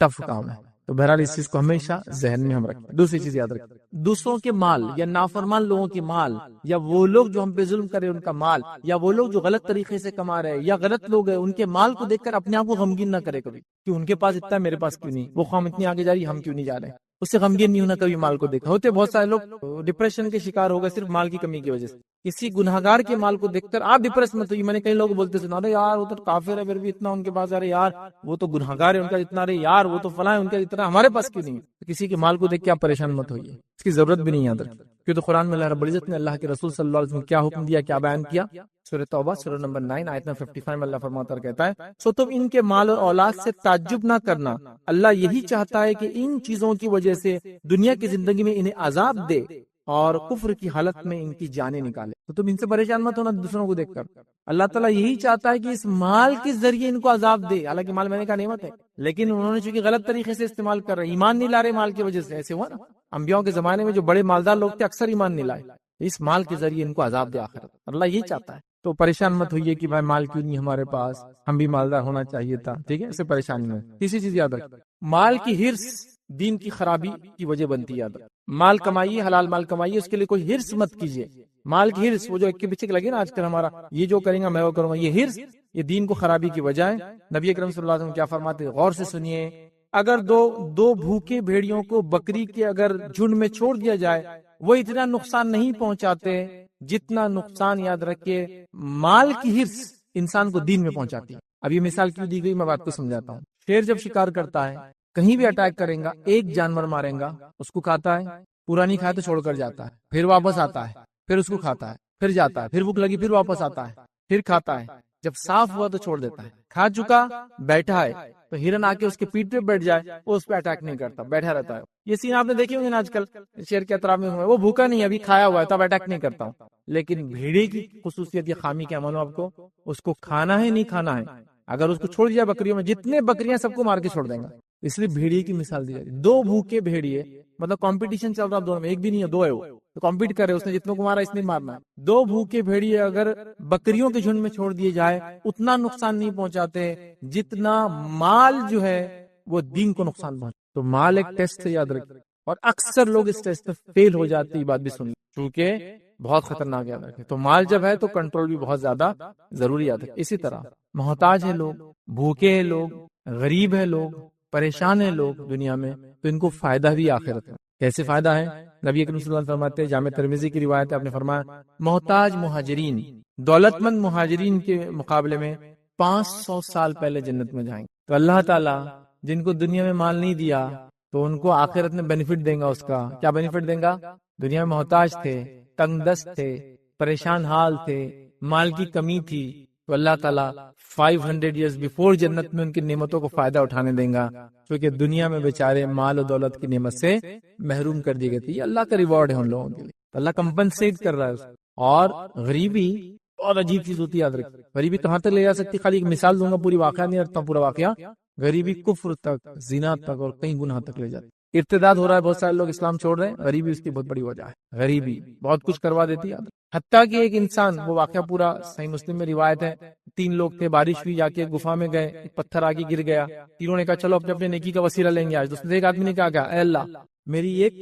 ٹف کام ہے. تو بہرحال اس چیز کو ہمیشہ ذہن میں ہم رکھیں. دوسری چیز یاد رکھیں, دوسروں کے مال یا نافرمان لوگوں کے مال یا وہ لوگ جو ہم پہ ظلم کر رہے ہیں ان کا مال یا وہ لوگ جو غلط طریقے سے کما رہے ہیں یا غلط لوگ ہیں ان کے مال کو دیکھ کر اپنے آپ کو غمگین نہ کرے کبھی کہ ان کے پاس اتنا ہے میرے پاس کیوں نہیں, وہ قوم اتنی آگے جا رہی ہم کیوں نہیں جا رہے ہیں. اس سے غمگین نہیں ہونا کبھی مال کو دیکھا. ہوتے بہت سارے لوگ ڈپریشن کے شکار ہو گئے صرف مال کی کمی کی وجہ سے. کسی گناہگار کے مال کو دیکھ کر آپ ڈپریس مت ہوئیے. میں نے کئی لوگ بولتے سنا, ارے یار وہ تو کافر ہے پھر بھی اتنا ان کے پاس, ارے یار وہ تو گناہگار ہے ان کا جتنا, ارے یار وہ تو فلاں ہے ان کا جتنا, ہمارے پاس کیوں نہیں. کسی کے مال کو دیکھ کے آپ پریشان مت ہوئیے, اس کی ضرورت بھی نہیں. یاد رکھیں کیوں تو قرآن میں اللہ رب العزت نے اللہ کے رسول صلی اللہ علیہ وسلم کیا حکم دیا, کیا بیان کیا. سورہ توبہ سورہ نمبر 9 آیت نمبر 55 میں اللہ فرماتا کہتا ہے, سو تم ان کے مال اور اولاد سے تعجب نہ کرنا, اللہ یہی چاہتا ہے کہ ان چیزوں کی وجہ سے دنیا کی زندگی میں انہیں عذاب دے اور کفر کی حالت میں ان کی جانیں نکالے. تو تم ان سے پریشان مت ہونا دوسروں کو دیکھ کر. اللہ تعالیٰ یہی چاہتا ہے کہ اس مال کے ذریعے ان کو عذاب دے. حالانکہ مال میں نے کہا نعمت ہے, لیکن انہوں نے چونکہ غلط طریقے سے استعمال کر رہے, ایمان نہیں لا رہے مال کی وجہ سے. ایسے ہوا نا انبیاؤں کے زمانے میں جو بڑے مالدار لوگ تھے اکثر ایمان نہیں لائے. اس مال کے ذریعے ان کو عذاب دے آخرت. اللہ یہی چاہتا ہے. تو پریشان مت ہوئیے کہ بھائی مال کیوں نہیں ہمارے پاس, ہم بھی مالدار ہونا چاہیے تھا. ٹھیک ہے, اسے پریشانی میں. تیسری چیز یاد رکھ, مال کی ہرس دین کی خرابی کی وجہ بنتی ہے. یاد رکھ, مال کمائیے, حلال مال کمائیے, اس کے لیے کوئی ہرس مت کیجیے. مال کی ہرس, وہ جو ایک کے پیچھے لگے نا آج کل ہمارا, یہ جو کریں گا میں وہ کروں گا, یہ ہرس یہ دین کو خرابی کی وجہ ہے. نبی اکرم صلی اللہ علیہ وسلم کیا فرماتے, غور سے سنیے, اگر دو بھوکے بھیڑیوں کو بکری کے اگر جھنڈ میں چھوڑ دیا جائے وہ اتنا نقصان نہیں پہنچاتے جتنا نقصان, یاد رکھیے, مال کی ہرس انسان کو دین میں پہنچاتی ہے. اب یہ مثال کیوں دی گئی میں بات کو سمجھاتا ہوں. شیر جب شکار کرتا ہے, کہیں بھی اٹیک کریں گا, ایک جانور ماریں گا, اس کو کھاتا ہے, پورا نہیں کھایا تو چھوڑ کر جاتا ہے, پھر واپس آتا ہے, پھر اس کو کھاتا ہے, پھر جاتا ہے, پھر بھوک لگی پھر واپس آتا ہے, پھر کھاتا ہے, جب صاف ہوا تو چھوڑ دیتا ہے. کھا چکا بیٹھا ہے تو ہرن آ کے اس کے پیٹ پہ بیٹھ جائے وہ اس پہ اٹیک نہیں کرتا, بیٹھا رہتا ہے. یہ سین آپ نے دیکھے ہوں گے آج کل شیر کے اطراف میں, وہ بھوکا نہیں, ابھی کھایا ہوا ہے تب اٹیک نہیں کرتا ہوں. لیکن بھیڑی کی خصوصیت یا خامی کیا مانو آپ کو, اس کو کھانا ہے نہیں کھانا ہے, اگر اس کو چھوڑ دیا بکریوں میں, جتنے بکریاں سب کو مار کے چھوڑ دیں گا. اس لیے بھیڑیے کی مثال دی جاتی ہے. دو بھوکے بھیڑیے, مطلب کمپٹیشن چل رہا دونوں میں, ایک بھی نہیں ہے, دو ہے, وہ تو کمپیٹ کر رہے, اس نے جتنے کو مارا اس نے مارنا ہے. دو بھوکے بھیڑیے اگر بکریوں کے جھنڈ میں چھوڑ دیے جائے اتنا نقصان نہیں پہنچاتے جتنا مال جو ہے وہ دین کو نقصان پہنچاتا. تو مال ایک ٹیسٹ ہے, یاد رکھیں, اور اکثر لوگ اس ٹیسٹ میں فیل ہو جاتے. یہ بات بھی سن لیں کیونکہ بہت خطرناک, یاد رکھیں. تو مال جب ہے تو کنٹرول بھی بہت زیادہ ضروری, یاد رکھیں. اسی طرح محتاج ہے لوگ, بھوکے ہیں لوگ, غریب ہے لوگ, پریشان ہیں لوگ دنیا میں, تو ان کو فائدہ بھی آخرت میں. کیسے فائدہ ہے؟ نبی اکرم صلی اللہ علیہ وسلم فرماتے ہیں, جامع ترمذی کی روایت ہے, آپ نے فرمایا محتاج مہاجرین دولت مند مہاجرین کے مقابلے میں 500 سال پہلے جنت میں جائیں گے. تو اللہ تعالیٰ جن کو دنیا میں مال نہیں دیا تو ان کو آخرت میں بینیفٹ دیں گا. اس کا کیا بینیفٹ دیں گا؟ دنیا میں محتاج تھے, تنگ دست تھے, پریشان حال تھے, مال کی کمی تھی, تو اللہ تعالیٰ 500 ایئرز بیفور جنت میں ان کی نعمتوں کو فائدہ اٹھانے دیں گا, کیونکہ دنیا میں بیچارے مال و دولت کی نعمت سے محروم کر دی گئی تھی. یہ اللہ کا ریوارڈ ہے ان لوگوں کے لیے, اللہ کمپنسیٹ کر رہا ہے. اور غریبی بہت عجیب چیز ہوتی ہے, یاد رکھ. غریبی کہاں تک لے جا سکتی, خالی ایک مثال دوں گا, پوری واقعہ نہیں رکھتا پورا واقعہ. غریبی کفر تک, زنا تک اور کئی گناہ تک لے جاتی. ارتداد ہو رہا ہے, بہت سارے لوگ اسلام چھوڑ رہے ہیں, غریبی اس کی بہت بڑی وجہ ہے. غریبی بہت کچھ کروا دیتی ہے. حتیٰ کہ ایک انسان, وہ واقعہ پورا صحیح مسلم میں روایت ہے, 3 لوگ تھے, بارش ہوئی, جا کے گفا میں گئے, ایک پتھر آگے گر گیا. تینوں نے کہا چلو اپنے اپنے نیکی کا وسیلہ لیں گے آج. دوسرے ایک آدمی نے کہا اے اللہ, میری ایک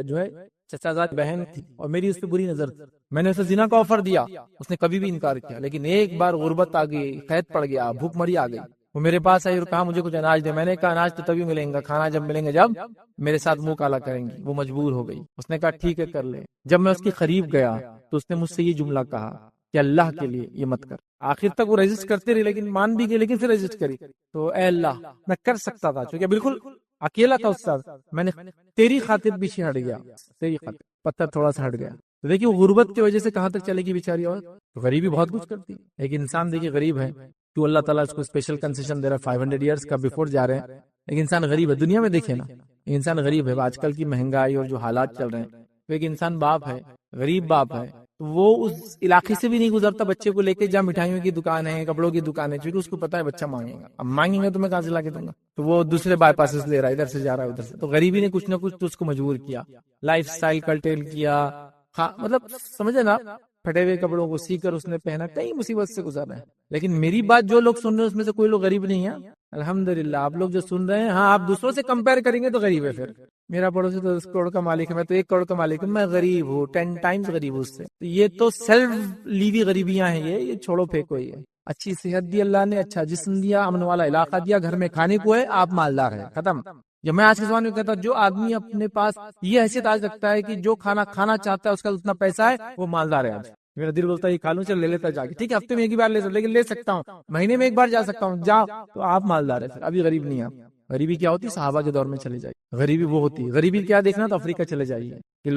جو ہے چچا زاد بہن تھی اور میری اس پہ بری نظر تھی, میں نے اسے زنا کا آفر دیا, اس نے کبھی بھی انکار کیا, لیکن ایک بار غربت آ گئی, قید پڑ گیا, بھوک مری آ گئی, وہ میرے پاس آئی اور کہا مجھے کچھ اناج دے. میں نے کہا اناج تو تبھی ملیں گا, کھانا جب ملیں گے جب میرے ساتھ منہ کالا کریں گی. وہ مجبور ہو گئی, اس نے کہا ٹھیک ہے کر لے. جب میں اس کے قریب گیا تو اس نے مجھ سے یہ جملہ کہا کہ اللہ کے لیے یہ مت کر. آخر تک وہ ریزسٹ کرتے رہے, لیکن مان بھی گئے, لیکن پھر ریزسٹ کری. تو اے اللہ, میں کر سکتا تھا, چونکہ بالکل اکیلا تھا اس ساتھ, میں نے تیری خاطر پیچھے ہٹ گیا, تیری خاطر پتھر تھوڑا سا ہٹ گیا. تو دیکھیے وہ غربت کی وجہ سے کہاں تک چلے گی بیچاری. اور غریبی بہت کچھ کرتی ہے. ایک انسان دیکھیے غریب ہے, تو اللہ تعالیٰ اس کو اسپیشل کنسیشن دے رہا ہے, 500 ایئرز کا بیفور جا رہے ہیں. ایک انسان غریب ہے, دنیا میں دیکھے نا, ایک انسان غریب ہے. آج کل کی مہنگائی اور جو حالات چل رہے ہیں, تو ایک انسان باپ ہے, غریب باپ ہے, تو وہ اس علاقے سے بھی نہیں گزرتا, بچے کو لے کے جہاں مٹھائیوں کی دکان ہے, کپڑوں کی دکان ہے, کیونکہ اس کو پتا ہے بچہ مانگے گا, اب مانگیں گے تو میں کہاں سے لا کے دوں گا, تو وہ دوسرے بائی پاسز لے رہا ہے, ادھر سے جا رہا ہے ادھر سے. تو غریبی نے کچھ نہ کچھ تو اس کو مجبور کیا, لائف سٹائل کلٹیل کیا, مطلب سمجھے نا, پھٹے ہوئے کپڑوں کو سی کر اس نے پہنا، کئی مصیبت سے گزارا ہے. لیکن میری بات جو لوگ سن رہے ہیں اس میں سے کوئی لوگ غریب نہیں ہے. الحمدللہ آپ لوگ جو سن رہے ہیں، ہاں آپ دوسروں سے کمپیئر کریں گے تو غریب ہے. پھر میرا پڑوسی تو 10 کروڑ کا مالک ہے، میں تو 1 کروڑ کا مالک ہوں، میں غریب ہوں، 10 ٹائمز غریب ہوں اس سے. یہ تو سیلف لیوی غریبیاں ہیں. یہ چھوڑو پھینکو. یہ اچھی صحت دی اللہ نے، اچھا جسم دیا، امن والا علاقہ دیا، گھر میں کھانے کو ہے، آپ مالدار ہیں، ختم. جب میں آج کے زمانے میں کہتا ہوں جو آدمی اپنے پاس یہ حیثیت آج رکھتا ہے کہ جو کھانا کھانا چاہتا ہے اس کا اتنا پیسہ ہے، وہ مالدار ہے. آج میرا دل بولتا ہے یہ کھا لوں، چل لے لیتا جا کے، ٹھیک ہے ہفتے میں ایک ہی بار لے سکتا، لیکن لے سکتا ہوں، مہینے میں ایک بار جا سکتا ہوں، جا تو آپ مالدار ہے. پھر ابھی غریب نہیں. آپ غریبی کیا ہوتی؟ صحابہ کے دور میں چلے جائیے. غریبی وہ ہوتی ہے. غریبی کیا دیکھنا تو افریقہ چلے جائیے کہ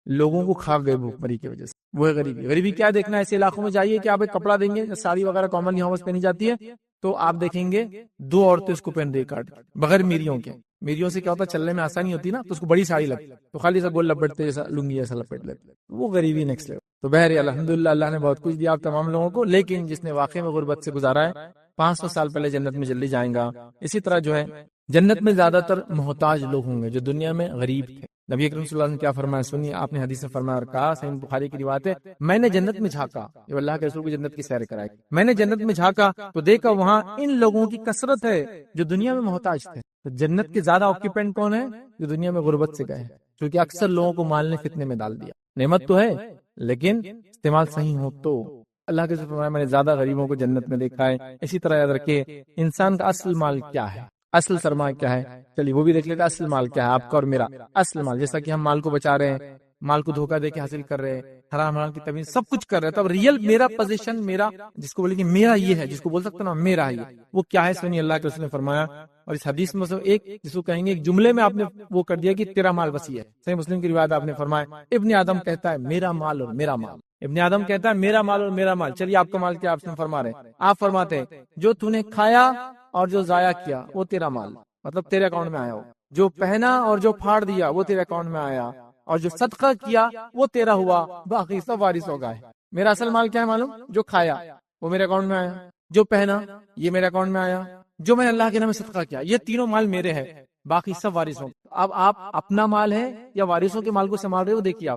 لوگوں کو کھا گئے بھوک مری کی وجہ سے، وہ ہے غریبی. غریبی کیا دیکھنا؟ ایسے علاقوں میں جائیے کہ آپ ایک کپڑا دیں گے، ساڑی وغیرہ کامن یہاں پہنی جاتی ہے، تو آپ دیکھیں گے 2 عورتیں اس کو پہن رہی کاٹ بغیر میریوں کے. میریوں سے کیا ہوتا ہے؟ چلنے میں آسانی ہوتی نا، تو اس کو بڑی ساڑی لگتی، تو خالی سا گول لپٹتے جیسا لنگی جیسا لپٹ لیتے. وہ غریبی نیکسٹ لیول. تو بہرحال الحمدللہ اللہ نے بہت کچھ دیا آپ تمام لوگوں کو، لیکن جس نے واقعی میں غربت سے گزارا ہے 500 سال پہلے جنت میں جلدی جائیں گا. اسی طرح جو ہے جنت میں زیادہ تر محتاج لوگ ہوں گے جو دنیا میں غریب تھے. نبی اکرم صلی اللہ علیہ وسلم کیا فرمایا سنیے، آپ نے حدیث میں فرمایا اور کہا، صحیح بخاری کی روایت ہے، میں نے جنت میں جھانکا، یہ اللہ کے رسول کو جنت کی سیر کرائی، میں نے جنت میں جھانکا تو دیکھا وہاں ان لوگوں کی کثرت ہے جو دنیا میں محتاج تھے. تو جنت کے زیادہ آکیپینٹ کون ہے؟ جو دنیا میں غربت سے گئے، کیونکہ اکثر لوگوں کو مال نے فتنے میں ڈال دیا. نعمت تو ہے لیکن استعمال صحیح ہو تو. اللہ کے رسول میں نے زیادہ غریبوں کو جنت میں دیکھا ہے. اسی طرح یاد رکھیے انسان کا اصل مال کیا ہے، اصل سرمایہ کیا ہے، چلیے وہ بھی دیکھ لیتے. اصل مال کیا ہے آپ کا اور میرا؟ اصل مال، جیسا کہ ہم مال کو بچا رہے ہیں، مال کو دھوکہ دے کے حاصل کر رہے ہیں، حرام حرام کی تمیز سب کچھ کر رہے ہیں، تو اب ریئل میرا پوزیشن، میرا جس کو بولے کہ میرا یہ ہے، جس کو بول سکتے نا میرا ہے، وہ کیا ہے؟ سنیے اللہ کے رسول نے فرمایا، اور اس حدیث میں ایک جس کو کہیں گے ایک جملے میں آپ نے وہ کر دیا کہ تیرا مال وسیع ہے. صحیح مسلم کی روایت آپ نے فرمایا ابن آدم کہتا ہے میرا مال اور میرا مال. ابن آدم کہتا ہے میرا مال اور میرا مال. چلیے آپ کا مال کیا؟ آپ سے فرما رہے ہیں، آپ فرماتے ہیں جو تو نے کھایا اور جو ضائع کیا وہ تیرا مال، مطلب تیرے اکاؤنٹ میں آیا. ہو جو پہنا اور جو پھاڑ دیا وہ تیرے اکاؤنٹ میں آیا، اور جو صدقہ کیا وہ تیرا ہوا، باقی سب وارث ہو گئے. میرا اصل مال کیا ہے معلوم؟ جو کھایا وہ میرے اکاؤنٹ میں آیا، جو پہنا یہ میرے اکاؤنٹ میں آیا، جو میں نے اللہ کے نام میں صدقہ کیا، یہ تینوں مال میرے ہیں، باقی سب وارثوں. اب آپ اپنا مال ہے یا وارثوں کے مال کو سنبھال رہے ہو؟ دیکھیے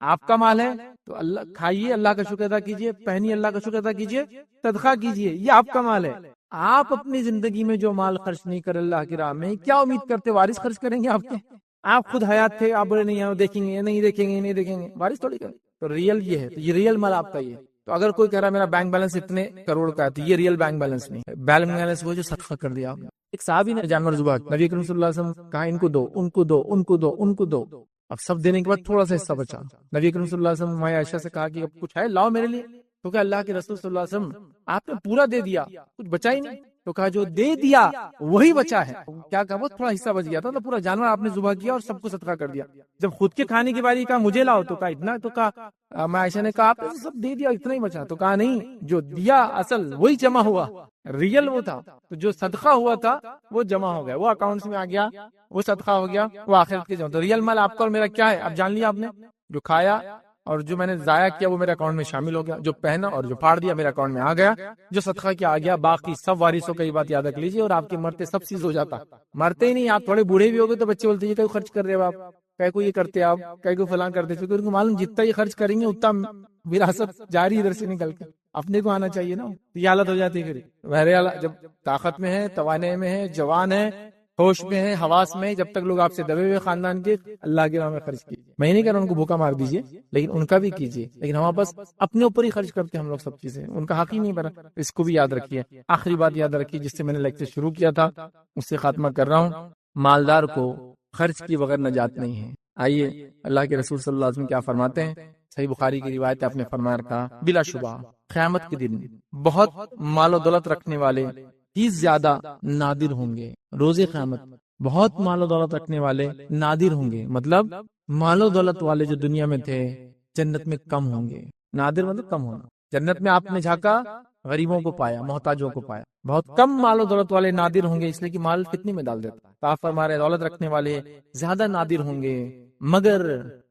آپ کا مال ہے تو اللہ کھائیے، اللہ کا شکر ادا کیجیے، پہنیے، اللہ کا شکر ادا کیجیے، صدقہ کیجیے، یہ آپ کا مال ہے. آپ اپنی زندگی میں جو مال خرچ نہیں کر اللہ کی راہ میں، کیا امید کرتے وارث خرچ کریں گے آپ کے؟ آپ خود حیات تھے، آپ بولے نہیں دیکھیں گے، نہیں دیکھیں گے، نہیں دیکھیں گے، وارث تھوڑی کریں. تو ریئل یہ ہے، تو یہ ریئل مال آپ کا یہ ہے. تو اگر کوئی کہہ رہا ہے میرا بینک بیلنس اتنے کروڑ کا ہے، تو یہ ریئل بینک بیلنس نہیں ہے. بینک بیلنس وہ جو صدقہ کر دیا آپ نے. ایک صحابی نے جانور ذبح، نبی کریم صلی اللہ علیہ وسلم کہا ان کو دو، ان کو دو، ان کو دو، ان کو دو. اب سب دینے کے بعد تھوڑا سا حصہ بچا. نبی کریم صلی اللہ علیہ وسلم عائشہ سے کہا کہ اب کچھ ہے لاؤ میرے لیے. تو کہ اللہ کے رسول صلی اللہ علیہ وسلم آپ نے پورا دے دیا، کچھ بچا ہی نہیں. تو کہا جو دے دیا وہی بچا ہے. کیا کہا؟ وہ تھوڑا حصہ بچ گیا تھا، تو پورا جانور آپ نے ذبح کیا اور سب کو صدقہ کر دیا. جب خود کے کھانے کی باری کہا مجھے لاؤ، تو کہا اتنا. تو کہا میں عائشہ نے کہا آپ نے سب دے دیا، اتنا ہی بچا. تو کہا نہیں، جو دیا اصل وہی جمع ہوا، ریئل وہ تھا. تو جو صدقہ ہوا تھا وہ جمع ہو گیا، وہ اکاؤنٹس میں آ گیا، وہ صدقہ ہو گیا، وہ آخرت کے جمع. تو ریئل مال آپ کا اور میرا کیا ہے؟ اب جان لیا آپ نے. جو کھایا اور جو میں نے ضائع کیا وہ میرے اکاؤنٹ میں شامل ہو گیا، جو پہنا اور جو پھاڑ دیا میرے اکاؤنٹ میں آ گیا، جو صدقہ کیا آ گیا، باقی سب وارثوں کا. یہ بات یاد رکھ لیجیے. اور آپ کے مرتے سب چیز ہو جاتا، مرتے ہی نہیں. آپ تھوڑے بوڑھے بھی ہو گئے تو بچے بولتے ہیں کہیں خرچ کر رہے ہو آپ، کہیں کو یہ کرتے آپ، کہیں کو فلاں کرتے، کیونکہ ان کو معلوم جتنا یہ خرچ کریں گے اتنا وراثت جاری ادھر سے نکل کے اپنے کو آنا چاہیے نا. یہ حالت ہو جاتی ہے. پھر بہرحال جب طاقت میں ہے، توانائی میں ہے، جوان ہے، ہوش میں ہے، حواس میں، جب تک لوگ آپ سے دبے ہوئے خاندان کے، اللہ کے نام میں خرچ کیجیے. میں نہیں کہہ رہا ان کو بھوکا مار دیجیے، لیکن ان کا بھی کیجیے. لیکن ہم بس اپنے اوپر ہی خرچ کرتے ہیں ہم لوگ سب چیزیں، ان کا حق ہی نہیں بنا. اس کو بھی یاد رکھیے. آخری بات یاد رکھیے جس سے میں نے لیکچر شروع کیا تھا، اس سے خاتمہ کر رہا ہوں. مالدار کو خرچ کی بغیر نجات نہیں ہے. آئیے اللہ کے رسول صلی اللہ علیہ وسلم کیا فرماتے ہیں. صحیح بخاری کی روایت آپ نے فرمایا رکھا بلا شبہ قیامت کے دن بہت مال و دولت رکھنے والے ہی زیادہ نادر ہوں گے. روز قیامت بہت مال و دولت رکھنے والے نادر ہوں گے. مطلب مال و دولت والے جو دنیا میں تھے جنت میں کم ہوں گے. نادر مطلب کم ہونا. جنت میں آپ نے جھانکا غریبوں کو پایا، محتاجوں کو پایا. بہت کم مال و دولت والے نادر ہوں گے، اس لیے کہ مال کتنی میں ڈال دیتا. تو آپ فرما رہے دولت رکھنے والے زیادہ نادر ہوں گے. مگر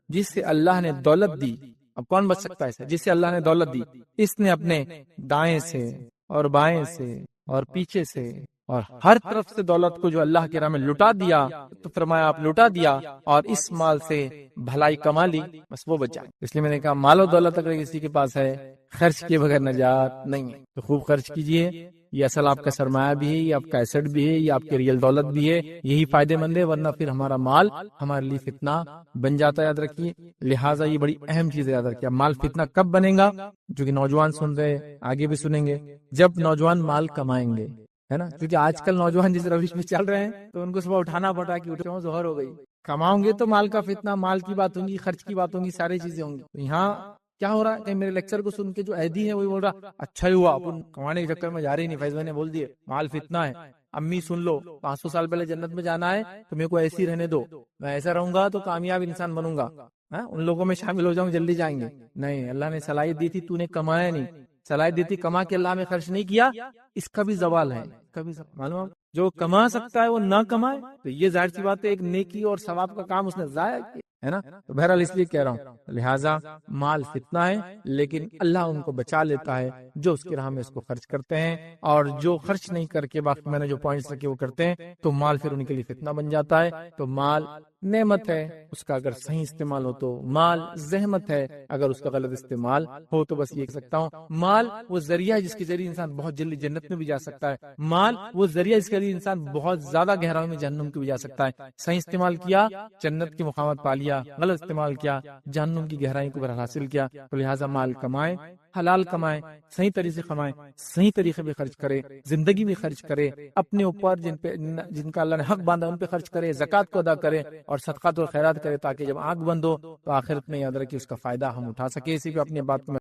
جس سے اللہ نے دولت دی، اب کون بچ سکتا ہے؟ جس سے اللہ نے دولت دی، اس نے اپنے دائیں سے اور بائیں سے اور پیچھے سے اور ہر طرف سے دولت کو جو اللہ کے راہ میں لٹا دیا تو فرمایا آپ لٹا دیا اور اس مال سے بھلائی کما لی، بس وہ بچ جائے۔ اس لیے میں نے کہا مال و دولت اگر کسی کے پاس ہے، خرچ کیے بغیر نجات نہیں ہے، تو خوب خرچ کیجئے۔ یہ اصل آپ کا سرمایہ بھی ہے، یہ آپ کا ایسٹ بھی ہے، یہ آپ کی ریئل دولت بھی ہے، یہی فائدے مند ہے، ورنہ پھر ہمارا مال ہمارے لیے فتنہ بن جاتا ہے، یاد رکھیے۔ لہٰذا یہ بڑی اہم چیز ہے، یاد رکھیے۔ مال فتنہ کب بنے گا؟ جو کہ نوجوان سن رہے، آگے بھی سنیں گے، جب نوجوان مال کمائیں گے، ہے نا، کیونکہ آج کل نوجوان جس روش میں چل رہے ہیں تو ان کو صبح اٹھانا پڑا کہ اٹھو ظہر ہو گئی، کماؤں گے تو مال کا فتنہ، مال کی بات ہوں گی، خرچ کی بات ہوں گی، ساری چیزیں ہوں گی۔ تو یہاں کیا ہو رہا ہے کہ میرے لیکچر کو سن کے جو عیدی ہے وہی بول رہا اچھا ہی ہوا اپن کمانے کے چکر میں جا رہی نہیں، فیض بھائی نے بول دیے مال فتنہ ہے۔ امی سن لو، 500 سال پہلے جنت میں جانا ہے تو میرے کو ایسی رہنے دو، میں ایسا رہوں گا تو کامیاب انسان بنوں گا، ان لوگوں میں شامل ہو جاؤں، جلدی جائیں گے۔ نہیں، اللہ نے صلاحیت دی تھی، تو نے کمایا نہیں، صلاحیت دی تھی کما کے اللہ میں خرچ نہیں کیا، اس کا بھی زوال ہے، کبھی معلوم جو کما سکتا ہے وہ نہ کمائے تو یہ ظاہر سی بات ہے ایک نیکی اور ثواب کا کام اس نے ضائع کیا ہے نا۔ تو بہرحال اس لیے کہہ رہا ہوں، لہٰذا مال فتنہ ہے، لیکن اللہ ان کو بچا لیتا ہے جو اس کی راہ میں اس کو خرچ کرتے ہیں، اور جو خرچ نہیں کر کے باقی میں نے جو پوائنٹس رکھے وہ کرتے ہیں تو مال پھر ان کے لیے فتنہ بن جاتا ہے۔ تو مال نعمت ہے، اس کا اگر صحیح استعمال ہو تو مال زحمت ہے، اگر اس کا غلط استعمال ہو تو بس یہ کہہ سکتا ہوں مال وہ ذریعہ ہے جس کے ذریعے انسان بہت جلدی جنت میں بھی جا سکتا ہے، مال وہ ذریعہ جس کے ذریعے انسان بہت زیادہ گہرائی میں جہنم کی بھی جا سکتا ہے۔ صحیح استعمال کیا جنت کی مقامات پا لیا، غلط استعمال کیا جہنم کی گہرائی کو حاصل کیا۔ تو لہٰذا مال کمائیں، حلال کمائیں، صحیح طریقے سے کمائیں، صحیح طریقے پہ خرچ کرے، زندگی میں خرچ کرے، اپنے اوپر جن کا اللہ نے حق باندھا ان پہ خرچ کرے، زکوٰۃ کو ادا کرے اور صدقات اور خیرات کرے، تاکہ جب آنکھ بند ہو تو آخرت میں یاد رکھے اس کا فائدہ ہم اٹھا سکے۔ اسی پہ اپنی بات کو